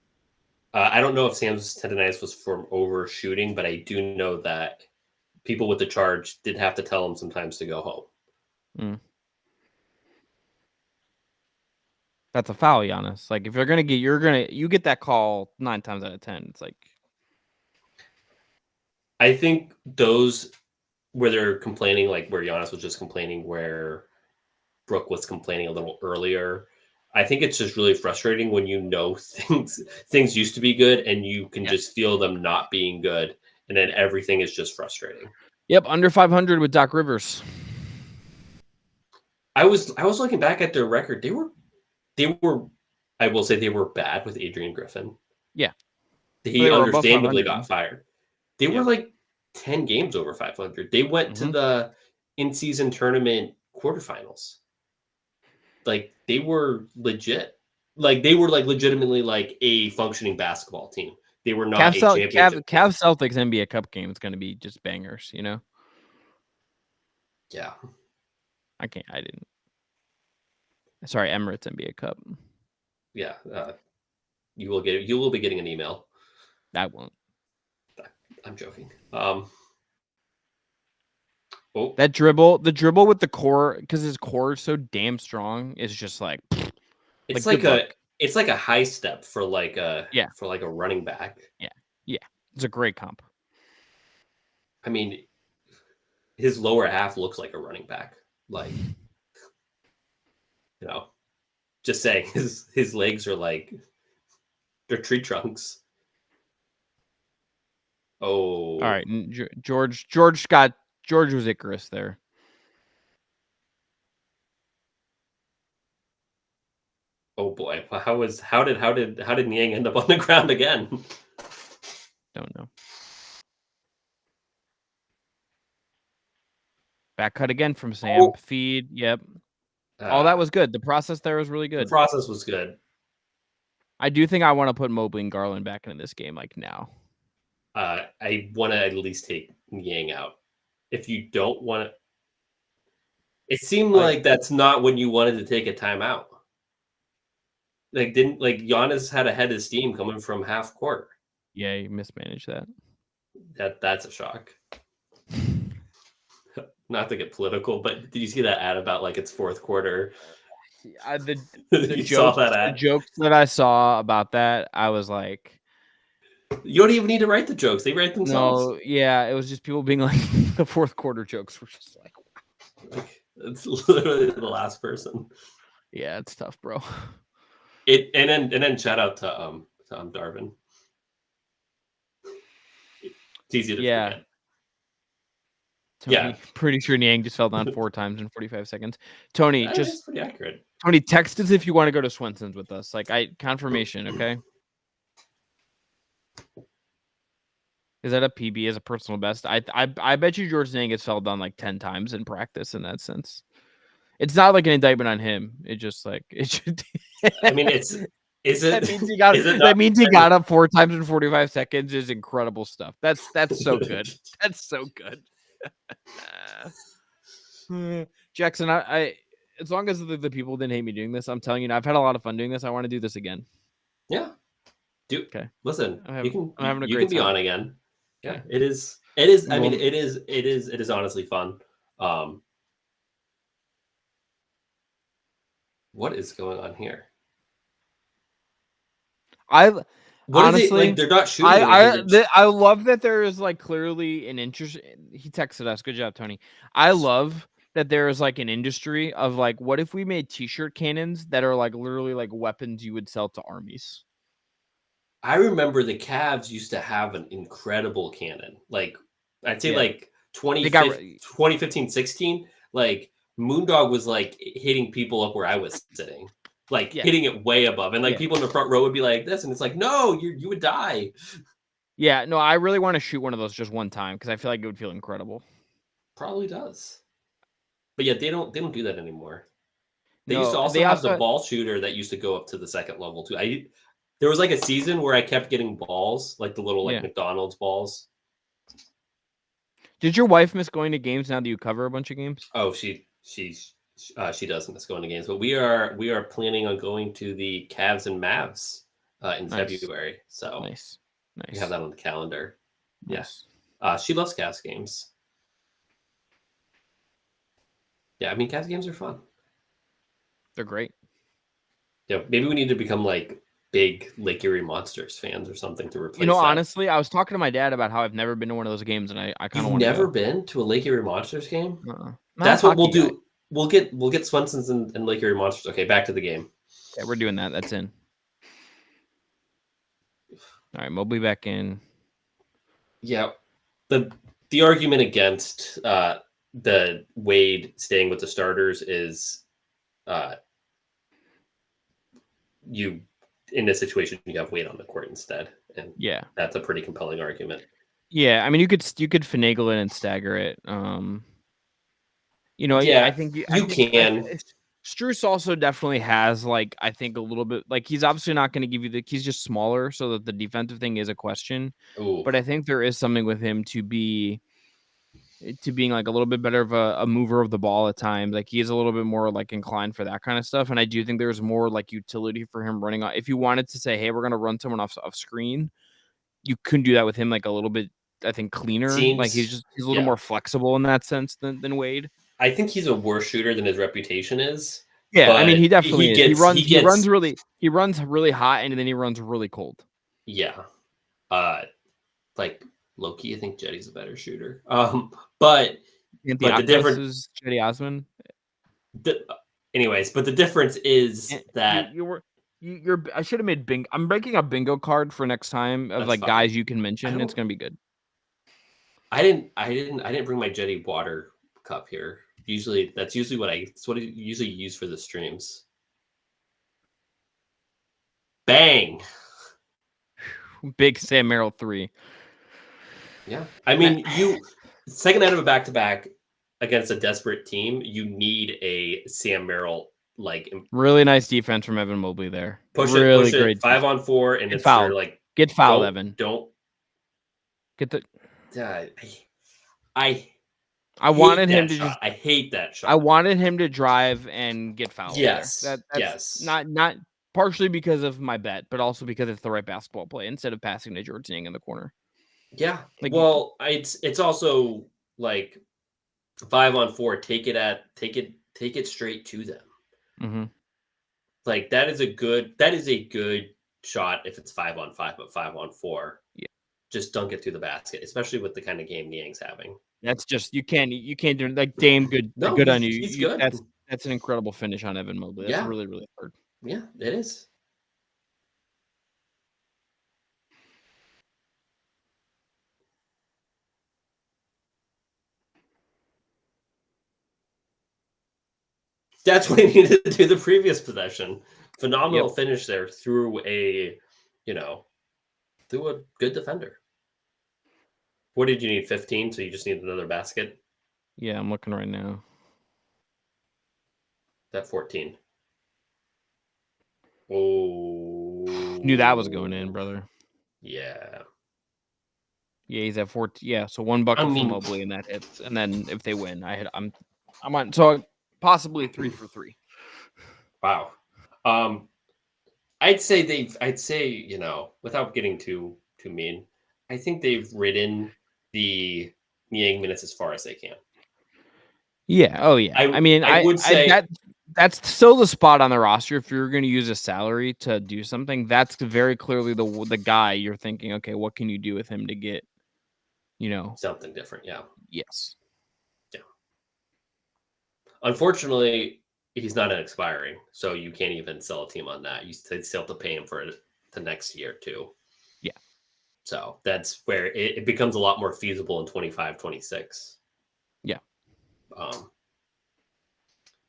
I don't know if Sam's tendonitis was from overshooting, but I do know that people with the charge did have to tell him sometimes to go home. That's a foul, Giannis. Like if you get that call 9 times out of 10. It's like, I think those where they're complaining, like where Giannis was just complaining, where Brooke was complaining a little earlier. I think it's just really frustrating when you know things used to be good and you can just feel them not being good, and then everything is just frustrating. Yep, under 500 with Doc Rivers. I was looking back at their record. They were I will say they were bad with Adrian Griffin. Yeah. He understandably got fired. They were like 10 games over 500. They went to the in-season tournament quarterfinals. Like they were legit. Like they were like legitimately like a functioning basketball team. They were not a championship. CAVS Celtics NBA Cup game is going to be just bangers, you know? Yeah. Sorry, Emirates NBA Cup. Yeah. You will be getting an email. I won't. I'm joking. That dribble with the core, because his core is so damn strong, is just like it's like a high step for like a running back. Yeah. It's a great comp. I mean, his lower half looks like a running back. Like, you know, just saying his legs are like they're tree trunks. Oh, all right. George was Icarus there. Oh boy, how did Niang end up on the ground again? Don't know. Back cut again from Sam. Feed. Yep. That was good. The process there was really good. The process was good. I do think I want to put Mobley and Garland back into this game like now. I want to at least take Niang out. If you don't want to, it seemed like that's not when you wanted to take a timeout. Like Giannis had a head of steam coming from half court. Yeah, he mismanaged that. That's a shock. Not to get political, but did you see that ad about like it's fourth quarter? The jokes that I saw about that, I was like, you don't even need to write the jokes; they write themselves. No, yeah, it was just people being like, the fourth quarter jokes were just like it's literally the last person. Yeah, it's tough, bro. And then shout out to Darvin. It's easy to forget. Tony, pretty sure Niang just fell down 4 times in 45 seconds. Tony, that's pretty accurate. Tony, text us if you want to go to Swenson's with us. Like, confirmation, okay? Is that a PB as a personal best? I bet you George Niang has fell down like 10 times in practice in that sense. It's not like an indictment on him. It just like it should. I mean, that means he got up 4 times in 45 seconds is incredible stuff. That's so good. That's so good. Jackson, I as long as the people didn't hate me doing this, I'm telling you, I've had a lot of fun doing this. I want to do this again. Yeah, dude. Okay. Listen, I'm having a great you can be time. on again. Yeah, it is. I mean, it is honestly fun. What is going on here? Honestly, they're not shooting. I love that there is like clearly an interest. He texted us. Good job, Tony. I love that there is like an industry of like, what if we made t-shirt cannons that are like literally like weapons you would sell to armies? I remember the Cavs used to have an incredible cannon. Like I'd say like 2015, 16, like Moondog was like hitting people up where I was sitting. Like hitting it way above, and like people in the front row would be like this, and it's like, no, you would die. Yeah, no, I really want to shoot one of those just one time because I feel like it would feel incredible. Probably does. But yeah, they don't do that anymore. They used to No, also they have the also ball shooter that used to go up to the second level too. There was like a season where I kept getting balls, like the little like yeah. McDonald's balls. Did your wife miss going to games now that you cover a bunch of games? Oh, she doesn't miss going to games, but we are planning on going to the Cavs and Mavs in Nice. February. So Nice. we have that on the calendar. Nice. Yeah. She loves Cavs games. Yeah, I mean Cavs games are fun. They're great. Yeah, maybe we need to become like big Lake Erie Monsters fans or something to replace You know, that. honestly, I was talking to my dad about how I've never been to one of those games, and I kind of You've want to never go. been to a Lake Erie Monsters game? Not That's a what we'll hockey guy. do. We'll get Swenson's and Lake Erie Monsters. Okay, back to the game. Yeah, we're doing that. That's in. All right, Mobley back in. Yeah, the argument against the Wade staying with the starters is you in this situation you have Wade on the court instead, and Yeah, that's a pretty compelling argument. yeah. I mean, you could finagle it and stagger it. You know, Yeah, I think you can. Strus also definitely has like I think a little bit like he's obviously not going to give you he's just smaller, so that the defensive thing is a question. Ooh. But I think there is something with him to being like a little bit better of a mover of the ball at times. Like he is a little bit more like inclined for that kind of stuff. And I do think there's more like utility for him running on. If you wanted to say, hey, we're gonna run someone off screen, you couldn't do that with him like a little bit, I think, cleaner. Like he's a little more flexible in that sense than Wade. I think he's a worse shooter than his reputation is. Yeah, I mean he definitely is. He runs really hot and then he runs really cold. Yeah. Like low-key, I think Jetty's a better shooter. But the difference is Jetty Osman. Anyways, but the difference is that you're I should have made bingo. I'm breaking a bingo card for next time of like guys you can mention. It's gonna be good. I didn't bring my Jetty water cup here. That's usually what I usually use for the streams. Bang. Big Sam Merrill 3. Yeah. I mean, second out of a back-to-back against a desperate team, you need a Sam Merrill like really nice defense from Evan Mobley there. Push really it great 5-on-4 and it's fouled. Like get fouled, Evan. Don't get the I wanted him to I hate that shot. I wanted him to drive and get fouled. Yes. That's yes. Not partially because of my bet, but also because it's the right basketball play instead of passing to George Niang in the corner. Yeah. Like, well, it's also like 5-on-4. Take it straight to them. Mm-hmm. Like that is a good shot if it's 5-on-5, but 5-on-4. Yeah. Just dunk it through the basket, especially with the kind of game Niang's having. That's just you can't do like Dame good on you. He's good. That's an incredible finish on Evan Mobley. That's really, really hard. Yeah, it is. That's what he needed to do the previous possession. Phenomenal finish there through a good defender. What did you need? 15? So you just need another basket? Yeah, I'm looking right now. That 14. Oh. Knew that was going in, brother. Yeah. Yeah, he's at 14. Yeah, so one bucket for Mobley and that hits. And then if they win, I'm on so possibly 3 for 3. Wow. I'd say without getting too mean, I think they've ridden the Niang minutes as far as they can. Yeah. Oh yeah. I would say that's still the spot on the roster. If you're going to use a salary to do something, that's very clearly the guy you're thinking, okay, what can you do with him to get, something different? Yeah. Yes. Yeah. Unfortunately, he's not an expiring, so you can't even sell a team on that. You still have to pay him for the next year too. Yeah. So that's where it becomes a lot more feasible in 25, 26. Yeah.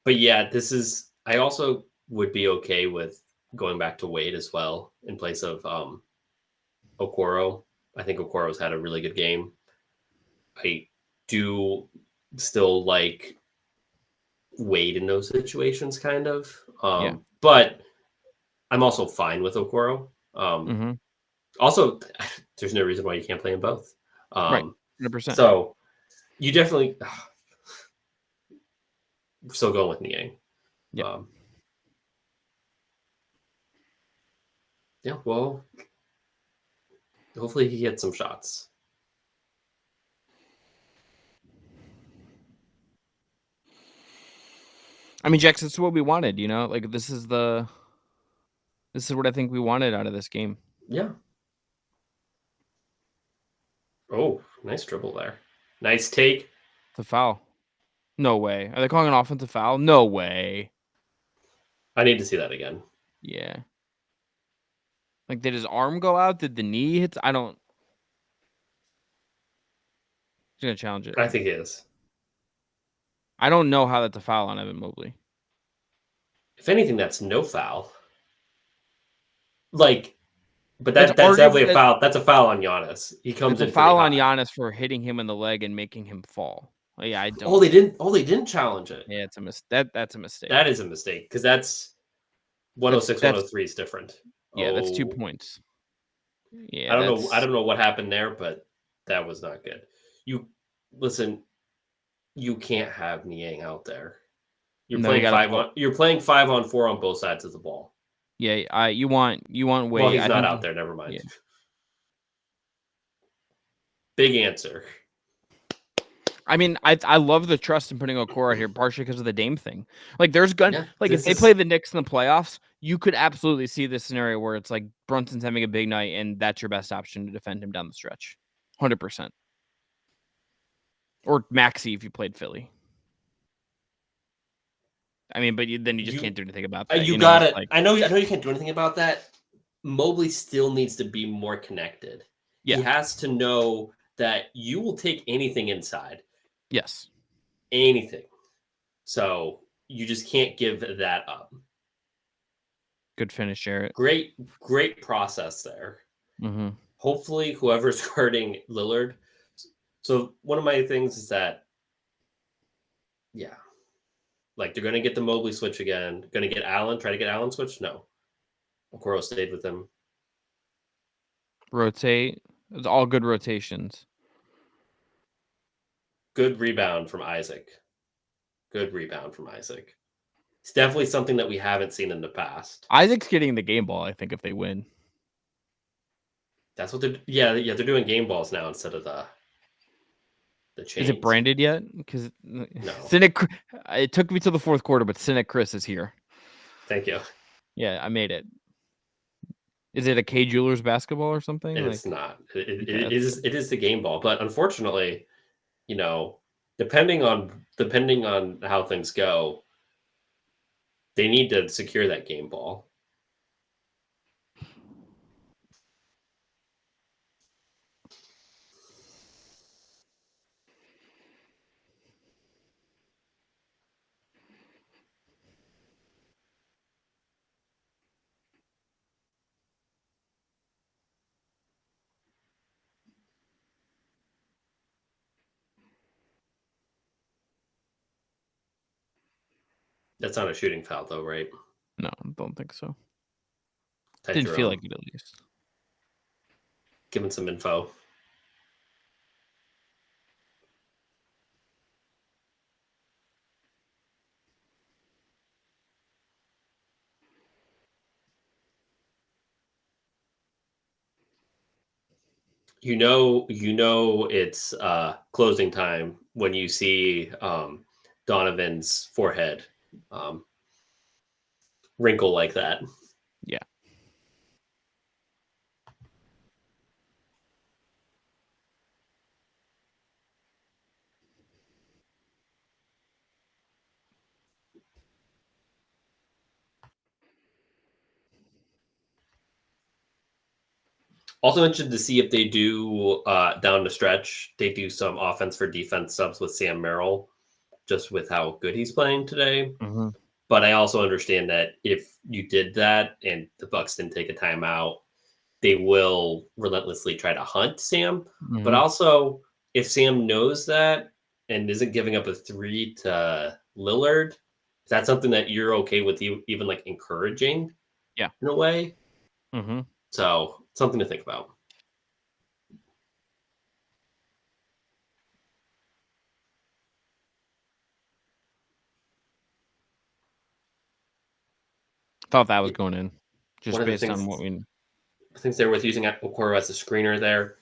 But yeah, I also would be okay with going back to Wade as well in place of Okoro. I think Okoro's had a really good game. I do still like Wade in those situations, kind of. But I'm also fine with Okoro. Also, there's no reason why you can't play them both. Right, 100%. So you definitely still going with Niang. Yeah. Yeah, well, hopefully he gets some shots. I mean, Jax, this is what we wanted, you know? Like, this is what I think we wanted out of this game. Yeah. Oh, nice dribble there. Nice take. The foul. No way. Are they calling an offensive foul? No way. I need to see that again. Yeah. Like, did his arm go out? Did the knee hit? I don't. He's going to challenge it. I think he is. I don't know how that's a foul on Evan Mobley. If anything, that's no foul. Like, but that's definitely a foul. That's a foul on Giannis. He comes in. It's a foul on Giannis for hitting him in the leg and making him fall. Yeah, I don't. Oh, they didn't challenge it. Yeah, it's a mistake. That's a mistake. That is a mistake because that's 106, 103 is different. Yeah, that's 2 points. Yeah, I don't know what happened there, but that was not good. You can't have Niang out there. You're playing 5-on-4 on both sides of the ball. Yeah, you want Wade. Well, he's not out there. Never mind. Yeah. Big answer. I mean, I love the trust in putting Okoro out here, partially because of the Dame thing. Like, if they play the Knicks in the playoffs, you could absolutely see this scenario where it's like Brunson's having a big night, and that's your best option to defend him down the stretch, 100%. Or Maxey if you played Philly. I mean, but then you just can't do anything about that. You got it. Like, I know you can't do anything about that. Mobley still needs to be more connected. Yeah. He has to know that you will take anything inside. Yes. Anything. So you just can't give that up. Good finish, Jarrett. Great process there. Mm-hmm. Hopefully whoever's guarding Lillard. So one of my things is that, like they're going to get the Mobley switch again. Going to get Allen. Try to get Allen switch? No. Okoro stayed with him. Rotate. It's all good rotations. Good rebound from Isaac. It's definitely something that we haven't seen in the past. Isaac's getting the game ball, I think, if they win. That's what they're... Yeah, they're doing game balls now instead of the chains. Is it branded yet? Because no. It took me to the fourth quarter, but Cynic Chris is here. Thank you. Yeah, I made it. Is it a K Jewelers basketball or something? It's not. It is the game ball, but unfortunately, depending on how things go, they need to secure that game ball. That's not a shooting foul, though, right? No, I don't think so. Didn't feel like it at least. Giving some info. You know it's closing time when you see Donovan's forehead wrinkle like that. Yeah. Also interested to see if they do down the stretch, they do some offense for defense subs with Sam Merrill, just with how good he's playing today. Mm-hmm. But I also understand that if you did that and the Bucks didn't take a timeout, they will relentlessly try to hunt Sam. Mm-hmm. But also, if Sam knows that and isn't giving up a 3 to Lillard, that's something that you're okay with even like encouraging in a way. Mm-hmm. So something to think about. Thought that was going in, just One of the based things- on what we. I think they're with using Okoro as a screener there.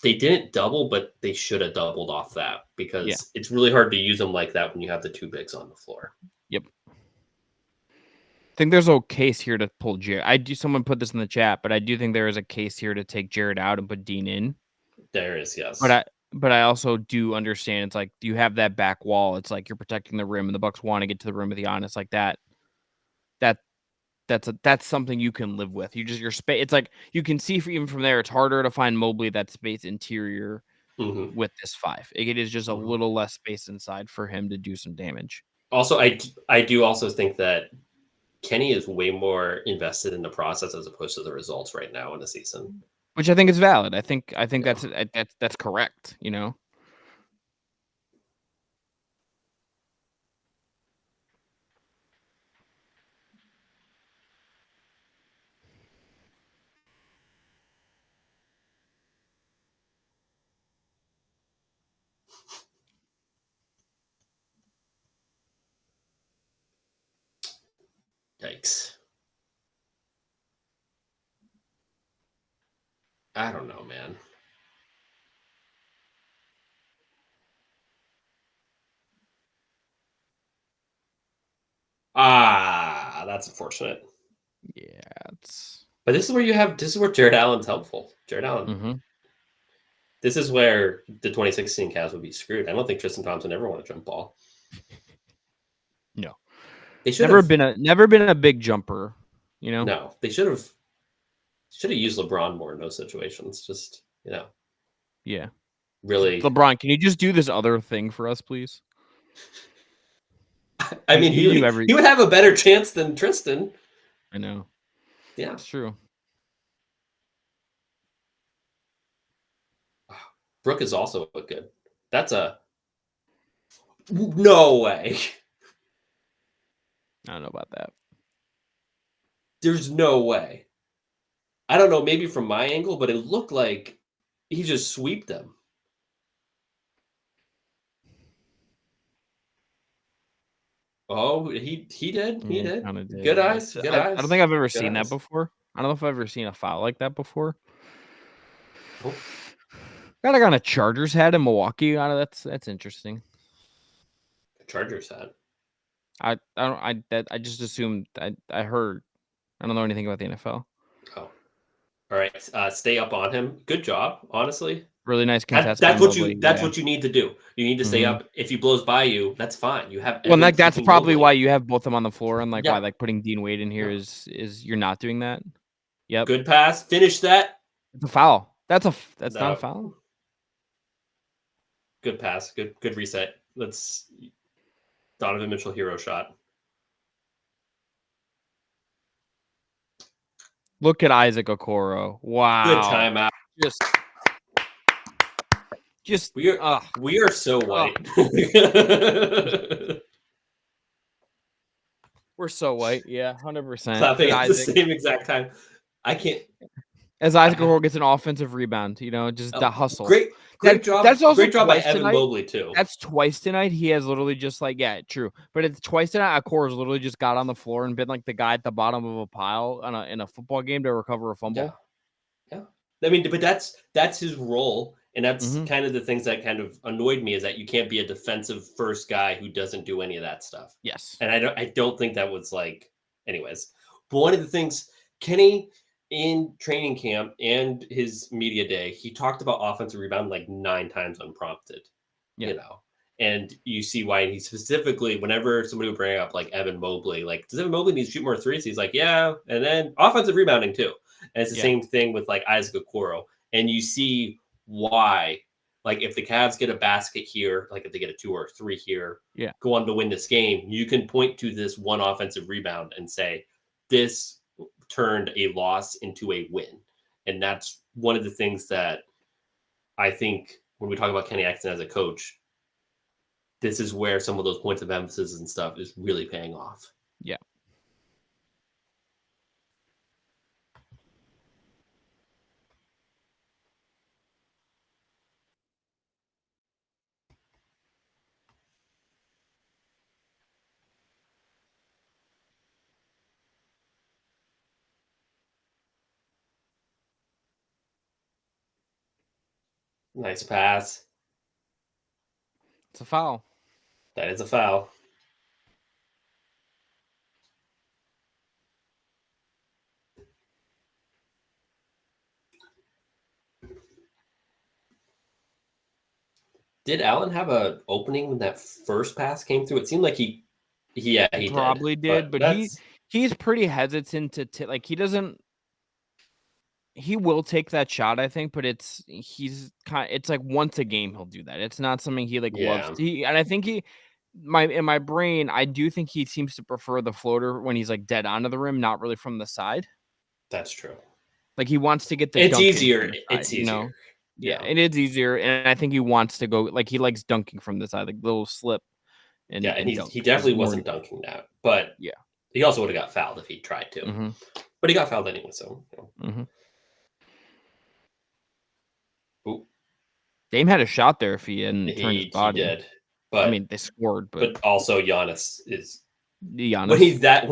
They didn't double, but they should have doubled off that because it's really hard to use them like that when you have the 2 bigs on the floor. Yep. I think there's a case here to pull Jared. Someone put this in the chat, but I do think there is a case here to take Jared out and put Dean in. There is, yes. But I also do understand it's like you have that back wall. It's like you're protecting the rim, and the Bucks want to get to the rim with Giannis like that. That's something you can live with. Your space. It's like you can see even from there. It's harder to find Mobley that space interior with this 5. It is just a little less space inside for him to do some damage. Also, I do also think that Kenny is way more invested in the process as opposed to the results right now in the season, which I think is valid. I think that's correct. You know. Yikes. I don't know, man. That's unfortunate. Yeah, but this is where Jared Allen's helpful. Jared Allen. This is where the 2016 Cavs would be screwed. I don't think Tristan Thompson ever won a jump ball. No. They should never been a big jumper, you know? No. They should have used LeBron more in those situations. Just, Yeah. Really. LeBron, can you just do this other thing for us, please? I mean, he would have a better chance than Tristan. I know. Yeah. It's true. Brooke is also a good. That's a no way. I don't know about that. There's no way. I don't know, maybe from my angle, but it looked like he just sweeped them. Oh, he did. He did. Good eyes. Good eyes. I don't think I've ever seen that before. I don't know if I've ever seen a foul like that before. Oh. Got like on a Chargers hat in Milwaukee. That's interesting. Chargers hat. I just assumed I heard. I don't know anything about the NFL. Oh, all right. Stay up on him. Good job, honestly. Really nice contest. That's what you need to do. You need to stay up. If he blows by you, that's fine. You have. Well, that's probably why you have both of them on the floor, and why putting Dean Wade in here is you're not doing that. Yep. Good pass. Finish that. It's a foul. That's not a foul. Good pass. Good reset. Donovan Mitchell hero shot. Look at Isaac Okoro. Wow. Good timeout. Just we are so white. We're so white. Yeah, 100%. Clapping at the same exact time. I can't. As Isaac Okoro gets an offensive rebound, just that hustle. Great job. That's also great job by Evan Mobley too. That's twice tonight. He has literally just true. But it's twice tonight. Okoro's literally just got on the floor and been like the guy at the bottom of a pile in a football game to recover a fumble. Yeah. I mean, but that's his role. And that's kind of the things that kind of annoyed me is that you can't be a defensive first guy who doesn't do any of that stuff. Yes. And I don't think that was anyways. But one of the things, Kenny in training camp and his media day, he talked about offensive rebound 9 times unprompted, and you see why he specifically, whenever somebody would bring up Evan Mobley, does Evan Mobley need to shoot more threes? He's like, yeah. And then offensive rebounding too. And it's the same thing with Isaac Okoro. And you see why, if the Cavs get a basket here, if they get a 2 or 3 here, go on to win this game, you can point to this one offensive rebound and say, this turned a loss into a win. And that's one of the things that I think when we talk about Kenny Atkinson as a coach, this is where some of those points of emphasis and stuff is really paying off. Yeah. Nice pass. It's a foul. That is a foul. Did Allen have an opening when that first pass came through? It seemed like he probably did, but he's pretty hesitant to like he doesn't. He will take that shot, I think, but it's like once a game he'll do that. It's not something he loves. And I think in my brain, I do think he seems to prefer the floater when he's like dead onto the rim, not really from the side. That's true. Like he wants to get the. It's easier. Side, it's easier. You know? Yeah, it is easier, and I think he wants to go like he likes dunking from the side, like little slip. And he definitely wasn't dunking that, but yeah, he also would have got fouled if he tried to. Mm-hmm. But he got fouled anyway, so. Mm-hmm. Dame had a shot there if he hadn't turned his body. He did, but I mean they scored, but also Giannis is Giannis when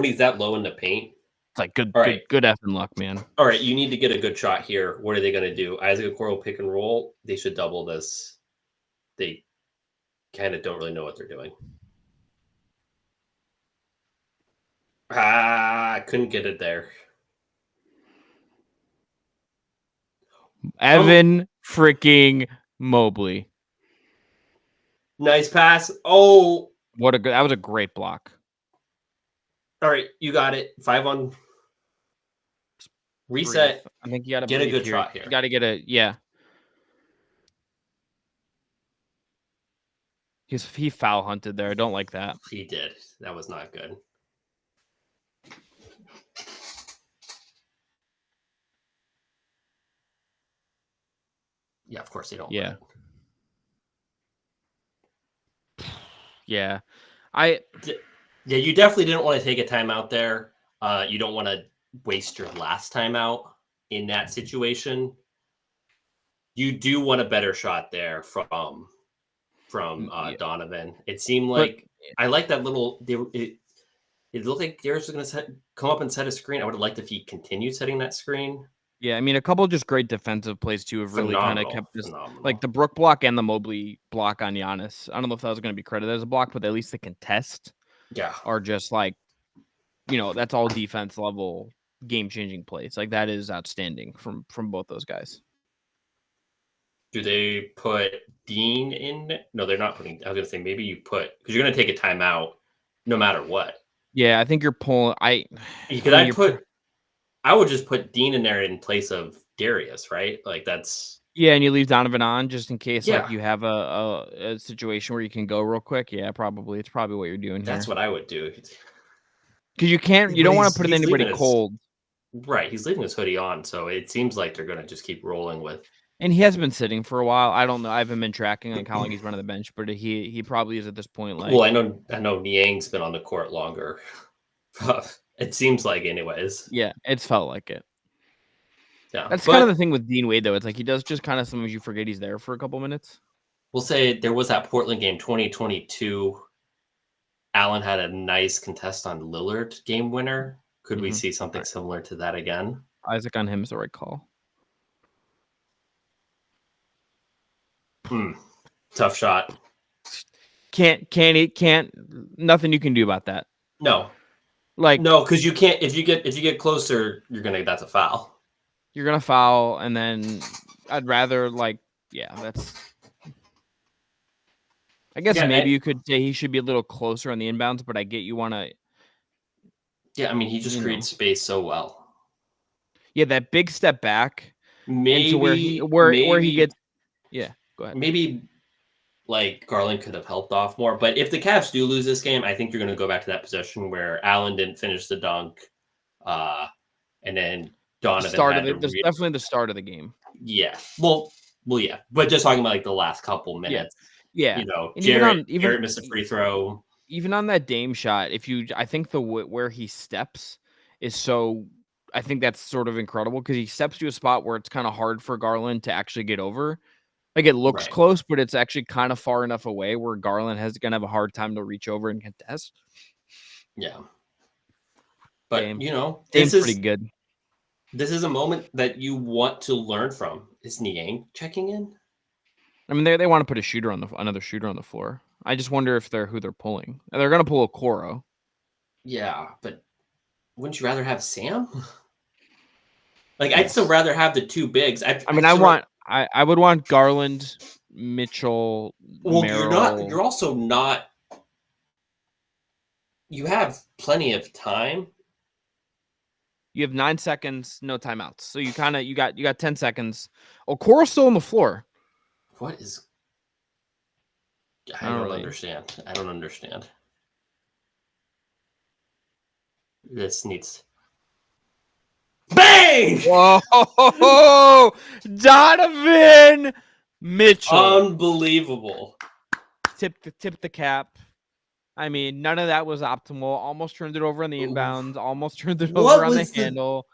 he's that low in the paint. It's like good effing luck, man. All right, you need to get a good shot here. What are they going to do? Isaac Okoro pick and roll. They should double this. They kind of don't really know what they're doing. I couldn't get it there. Evan freaking Mobley. Nice pass. Oh, that was a great block. All right, you got it. 5 on reset. I think you got to get a good shot here. You got to get yeah. He foul hunted there. I don't like that. He did. That was not good. Yeah, of course they don't. Yeah. Yeah. You definitely didn't want to take a timeout there. You don't want to waste your last timeout in that situation. You do want a better shot there from Donovan. It seemed like I like that little. It looked like Darius was going to come up and set a screen. I would have liked if he continued setting that screen. Yeah, I mean, a couple of just great defensive plays too have really kind of kept this, like the Brook block and the Mobley block on Giannis. I don't know if that was going to be credited as a block, but at least the contest, are just like, that's all defense level, game changing plays. Like that is outstanding from both those guys. Do they put Dean in? No, they're not putting. I was going to say maybe you put because you're going to take a timeout no matter what. Yeah, I think you're pulling. I would just put Dean in there in place of Darius, right? Like that's. Yeah, and you leave Donovan on just in case like you have a situation where you can go real quick. Yeah, probably. It's probably what you're doing here. That's what I would do. Because you don't want to put in anybody cold. Right. He's leaving his hoodie on, so it seems like they're going to just keep rolling with. And he has been sitting for a while. I don't know. I haven't been tracking like how long he's running the bench, but he probably is at this point. Like, well, I know Niang's been on the court longer. It seems like, anyways. Yeah, it's felt like it. Yeah, that's kind of the thing with Dean Wade, though. It's like he does just kind of sometimes you forget he's there for a couple minutes. We'll say there was that Portland game 2022. Allen had a nice contest on Lillard game winner. Could we see something similar to that again? Isaac on him is the right call. Tough shot. Can't. Nothing you can do about that. No. Like no, because you can't. If you get closer, that's a foul. You're gonna foul, and then I'd rather that's. I guess maybe you could say he should be a little closer on the inbounds, but I get you want to. Yeah, I mean he just creates space so well. Yeah, that big step back. Maybe where he gets. Yeah, go ahead. Maybe. Like Garland could have helped off more, but if the Cavs do lose this game, I think you're going to go back to that possession where Allen didn't finish the dunk, and then Donovan There's definitely the start of the game. Yeah. Well, yeah. But just talking about like the last couple minutes. Yeah. You know, And Jarrett missed a free throw. Even on that Dame shot, I think where he steps is so. I think that's sort of incredible because he steps to a spot where it's kind of hard for Garland to actually get over. Like it looks close, but it's actually kind of far enough away where Garland is going to have a hard time to reach over and contest. Yeah. But, Dame. you know, Dame's pretty good. This is a moment that you want to learn from. Is Niang checking in? I mean, they want to put another shooter on the floor. I just wonder if who they're pulling. They're going to pull Okoro. Yeah, but wouldn't you rather have Sam? Like, yes. I'd still rather have the two bigs. I would want Garland, Mitchell, Merrill. You're also not. You have plenty of time. You have 9 seconds, no timeouts. So you got 10 seconds. Okoro's still on the floor. What is? I don't understand. This needs. Bang! Whoa! Donovan Mitchell. Unbelievable. Tip the cap. I mean, none of that was optimal. Almost turned it over on the inbounds. Almost turned it over on the handle.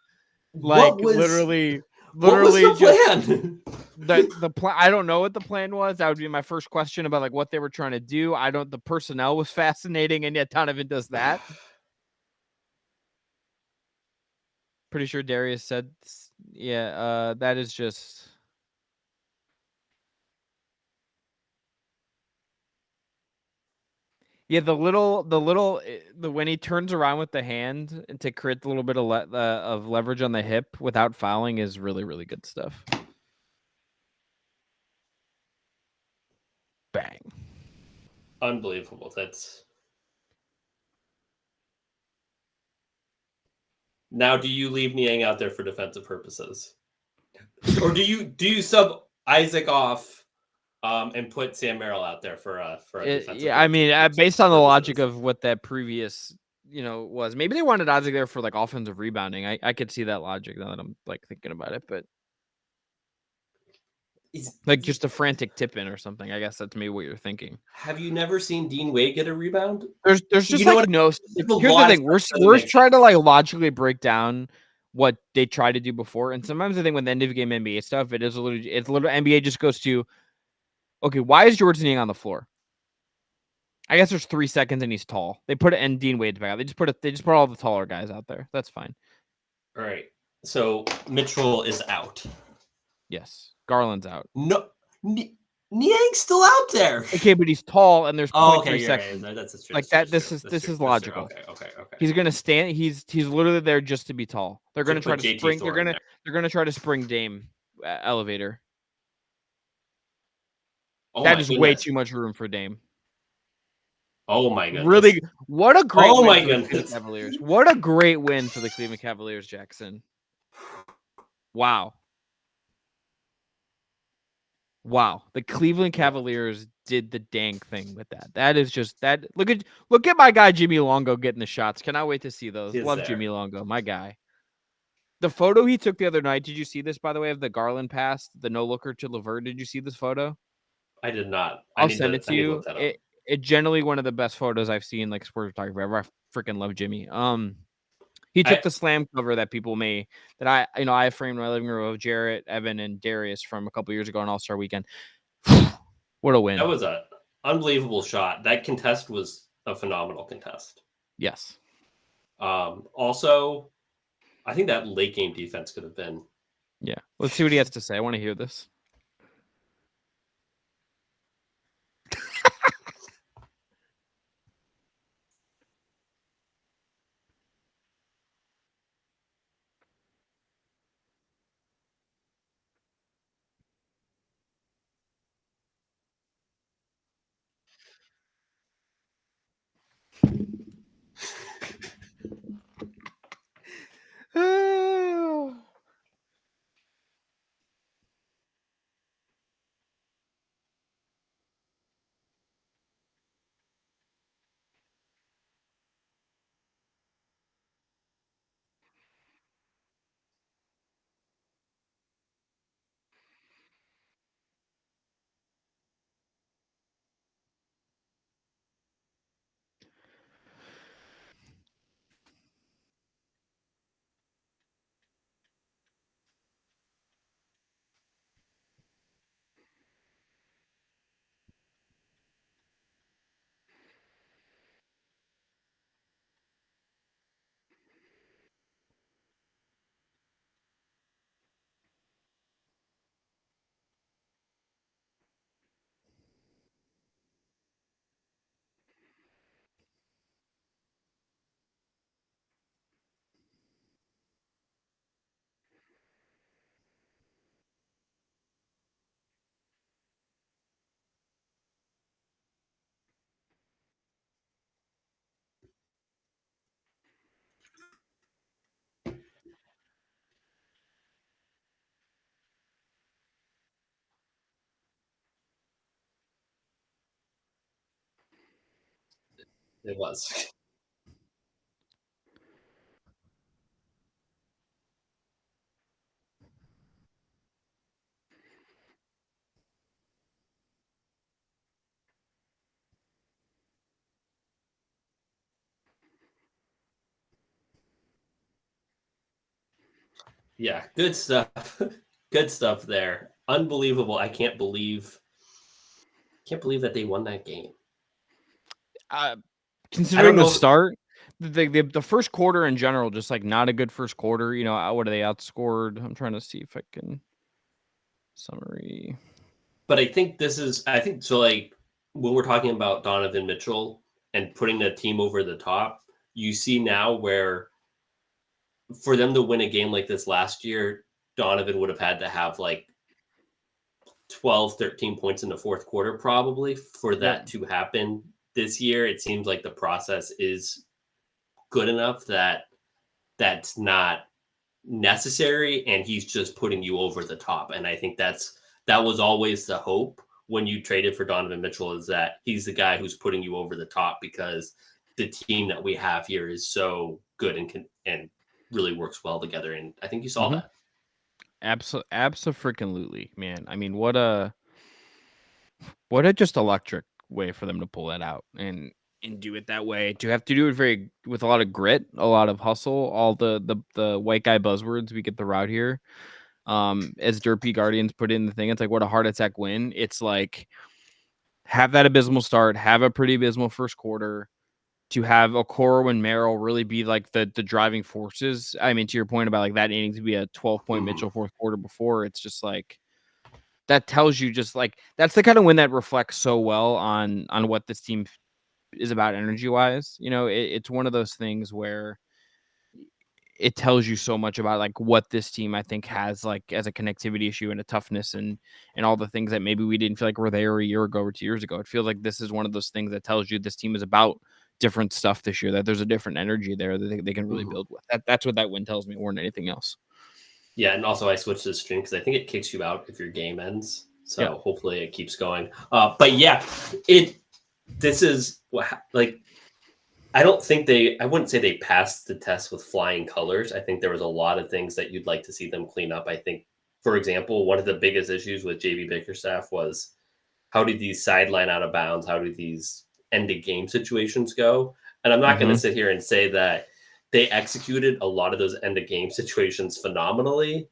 Literally. What was the plan? The plan. I don't know what the plan was. That would be my first question about like what they were trying to do. The personnel was fascinating, and yet Donovan does that. Pretty sure Darius said, yeah, that is just. Yeah, when he turns around with the hand and to create a little bit of leverage on the hip without fouling is really, really good stuff. Bang. Unbelievable. Now, do you leave Niang out there for defensive purposes? Or do you sub Isaac off and put Sam Merrill out there for a defensive? Yeah, I mean, based on the logic of what that previous, was, maybe they wanted Isaac there for like offensive rebounding. I could see that logic now that I'm like thinking about it, but just a frantic tip in or something. I guess that's maybe what you're thinking. Have you never seen Dean Wade get a rebound? There's just no. Here's the thing: we're trying to like logically break down what they tried to do before, and sometimes I think with end of game NBA stuff, it's a little NBA just goes to, okay, why is Jordan Niang on the floor? I guess there's 3 seconds and he's tall. They put it and Dean Wade's back out. They just put all the taller guys out there. That's fine. All right. So Mitchell is out. Yes. Garland's out. No. Niang's still out there. Okay, but he's tall and there's 0.3 seconds. Right. That's true. Like that. This is logical. Okay. He's gonna stand. He's literally there just to be tall. They're gonna try to spring. They're gonna try to spring Dame elevator. That is way too much room for Dame. Oh my goodness! Really, what a great win for the Cleveland Cavaliers! What a great win for the Cleveland Cavaliers, Jackson. Wow. The Cleveland Cavaliers did the dang thing with that. That is just that. Look at my guy Jimmy Longo getting the shots. Cannot wait to see those. Love Jimmy Longo, my guy. The photo he took the other night. Did you see this, by the way, of the Garland pass, the no looker to LeVert? Did you see this photo? I did not. I'll send it to you. It's generally one of the best photos I've seen, like sports photography ever. I freaking love Jimmy. He took the slam cover that people that I framed in my living room of Jarrett, Evan, and Darius from a couple years ago on All-Star Weekend. What a win. That was an unbelievable shot. That contest was a phenomenal contest. Yes. Also, I think that late game defense could have been. Yeah. Let's see what he has to say. I want to hear this. It was. Yeah, good stuff. Good stuff there. Unbelievable. I can't believe that they won that game. Considering the know. start, the first quarter in general, just like not a good first quarter. You know, what are they outscored? I'm trying to see if I can summary. But I think so. Like when we're talking about Donovan Mitchell and putting the team over the top, you see now where for them to win a game like this last year, Donovan would have had to have like 12, 13 points in the fourth quarter probably for that to happen. This year, it seems like the process is good enough that that's not necessary, and he's just putting you over the top. And I think that was always the hope when you traded for Donovan Mitchell, is that he's the guy who's putting you over the top because the team that we have here is so good and really works well together. And I think you saw that. Absolutely, man. I mean, what a just electric way for them to pull that out and do it that way. To have to do it with a lot of grit, a lot of hustle, all the white guy buzzwords we get throughout here. As Derpy Guardians put in the thing, it's like, what a heart attack win. It's like, have that abysmal start, have a pretty abysmal first quarter, to have Okoro and Merrill really be like the driving forces. I mean, to your point about like that needing to be a 12-point Mitchell fourth quarter before, it's just like, that tells you just like, that's the kind of win that reflects so well on what this team is about energy wise. You know, it's one of those things where it tells you so much about like what this team I think has like as a connectivity issue and a toughness and all the things that maybe we didn't feel like were there a year ago or 2 years ago. It feels like this is one of those things that tells you this team is about different stuff this year, that there's a different energy there that they can really build with. That's what that win tells me more than anything else. Yeah, and also I switched to the stream because I think it kicks you out if your game ends. So hopefully it keeps going. But yeah, this is like, I wouldn't say they passed the test with flying colors. I think there was a lot of things that you'd like to see them clean up. I think, for example, one of the biggest issues with JV Bickerstaff was, how do these sideline out of bounds, how do these end of game situations go? And I'm not going to sit here and say that they executed a lot of those end of game situations phenomenally,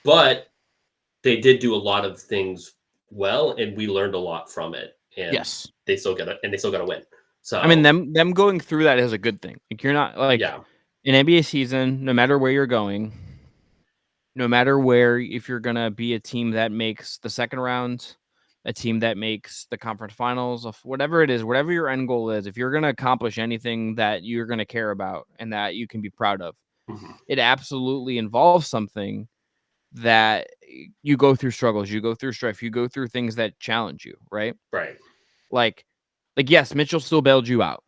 but they did do a lot of things well, and we learned a lot from it. And they still got to win. So I mean, them going through that is a good thing. Like, you're not like an NBA season, no matter where you're going, no matter where, if you're gonna be a team that makes the second round, a team that makes the conference finals, of whatever it is, whatever your end goal is, if you're gonna accomplish anything that you're gonna care about and that you can be proud of, it absolutely involves something that you go through struggles, you go through strife, you go through things that challenge you, right? Right. Like yes, Mitchell still bailed you out.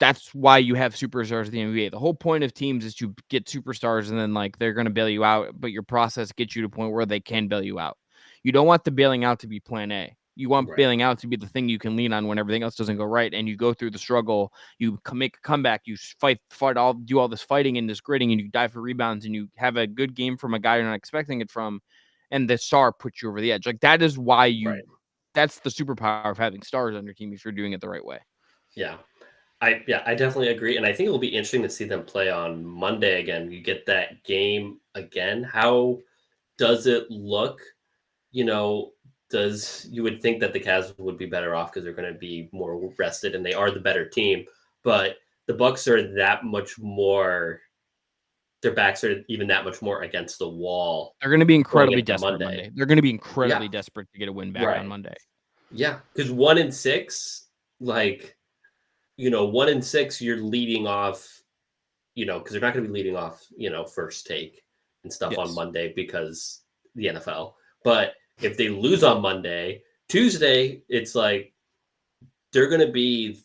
That's why you have superstars in the NBA. The whole point of teams is to get superstars, and then like they're going to bail you out, but your process gets you to a point where they can bail you out. You don't want the bailing out to be plan A. You want bailing out to be the thing you can lean on when everything else doesn't go right, and you go through the struggle. You make a comeback. You fight, do all this fighting and this gritting, and you dive for rebounds, and you have a good game from a guy you're not expecting it from, and the star puts you over the edge. Like, that is why you. That's the superpower of having stars on your team if you're doing it the right way. Yeah. I definitely agree. And I think it will be interesting to see them play on Monday again. You get that game again. How does it look? You know, you would think that the Cavs would be better off because they're going to be more rested and they are the better team. But the Bucks are that much more, their backs are even that much more against the wall. They're going to be incredibly desperate Monday. They're going to be incredibly desperate to get a win back on Monday. Yeah, because 1-6, like, 1-6, you're leading off, because they're not going to be leading off, first take and stuff on Monday because the NFL. But if they lose on Monday, Tuesday, it's like they're going to be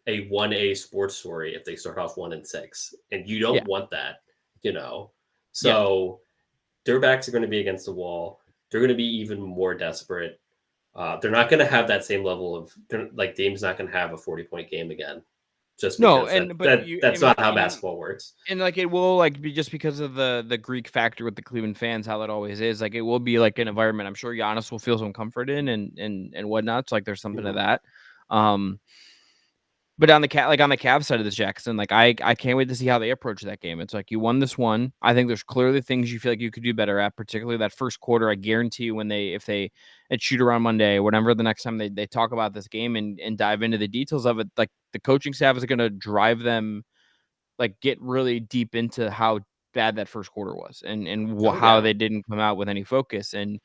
a 1A sports story if they start off 1-6, and you don't want that, So their backs are going to be against the wall. They're going to be even more desperate. They're not going to have that same level of like Dame's not going to have a 40-point game again, just No, because and but you, that's not how basketball works. and like it will like be just because of the Greek factor with the Cleveland fans, how it always is. Like it will be like an environment I'm sure Giannis will feel some comfort in and whatnot. So like there's something to that. But on the Cavs side of this, Jackson, like I can't wait to see how they approach that game. It's like you won this one. I think there's clearly things you feel like you could do better at, particularly that first quarter. I guarantee you if they at shoot around Monday, whatever the next time they talk about this game and dive into the details of it, like the coaching staff is going to drive them, like get really deep into how bad that first quarter was and how they didn't come out with any focus. And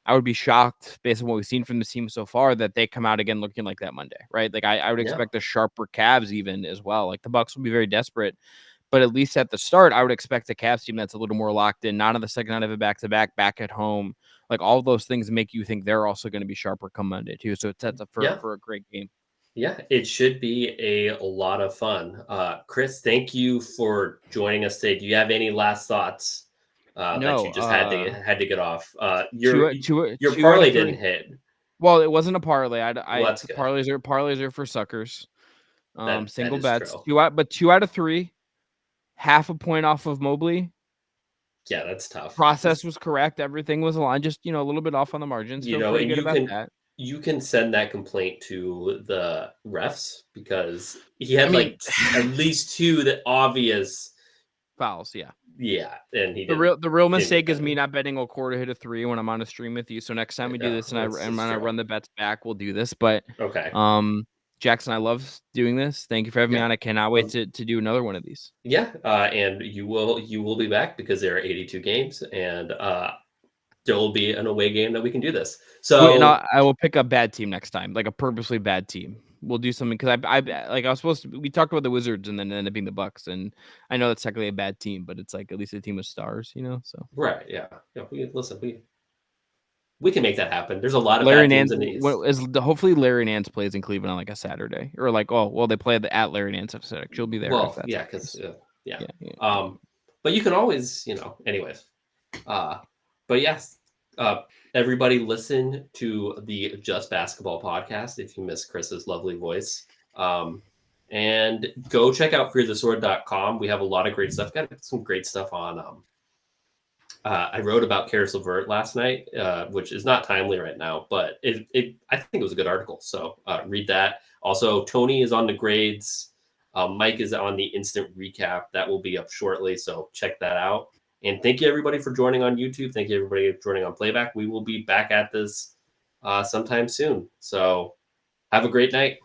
I would be shocked based on what we've seen from the team so far that they come out again looking like that Monday, right? Like I would expect a sharper Cavs even as well. Like the Bucks will be very desperate, but at least at the start, I would expect a Cavs team that's a little more locked in, not on the second night of a back-to-back, back at home. Like all those things make you think they're also going to be sharper come Monday too. So it sets up for a great game. Yeah, it should be a lot of fun. Chris, thank you for joining us today. Do you have any last thoughts? That you just had to get off. Your parlay didn't hit. Well, it wasn't a parlay. Parlays are for suckers. Single bets. True. 2 out of 3, half a point off of Mobley. Yeah, that's tough. Process was correct. Everything was aligned. Just a little bit off on the margins. You can send that complaint to the refs because he had at least 2 that obvious fouls. Yeah. Yeah, and he the real mistake is me not betting Okoro to hit a 3 when I'm on a stream with you. So next time we do this and I run the bets back, we'll do this. But okay, Jackson, I love doing this. Thank you for having me on. I cannot wait to do another one of these. Yeah, and you will be back because there are 82 games, and there will be an away game that we can do this. So I will pick a bad team next time, like a purposely bad team. We'll do something because I was supposed to. We talked about the Wizards and then it ended up being the Bucks, and I know that's technically a bad team, but it's like at least a team with stars, So right, yeah. We can make that happen. There's a lot of Larry bad teams Nance. Hopefully Larry Nance plays in Cleveland on like a Saturday, or like they play at Larry Nance on Saturday. She'll be there. Well, yeah, because but you can always anyways. But yes. Everybody listen to the Just Basketball podcast if you miss Chris's lovely voice. And go check out fearthesword.com. We have a lot of great stuff. Got some great stuff on. I wrote about Karis LeVert last night, which is not timely right now, but I think it was a good article. So read that. Also, Tony is on the grades. Mike is on the instant recap. That will be up shortly. So check that out. And thank you, everybody, for joining on YouTube. Thank you, everybody, for joining on Playback. We will be back at this sometime soon. So have a great night.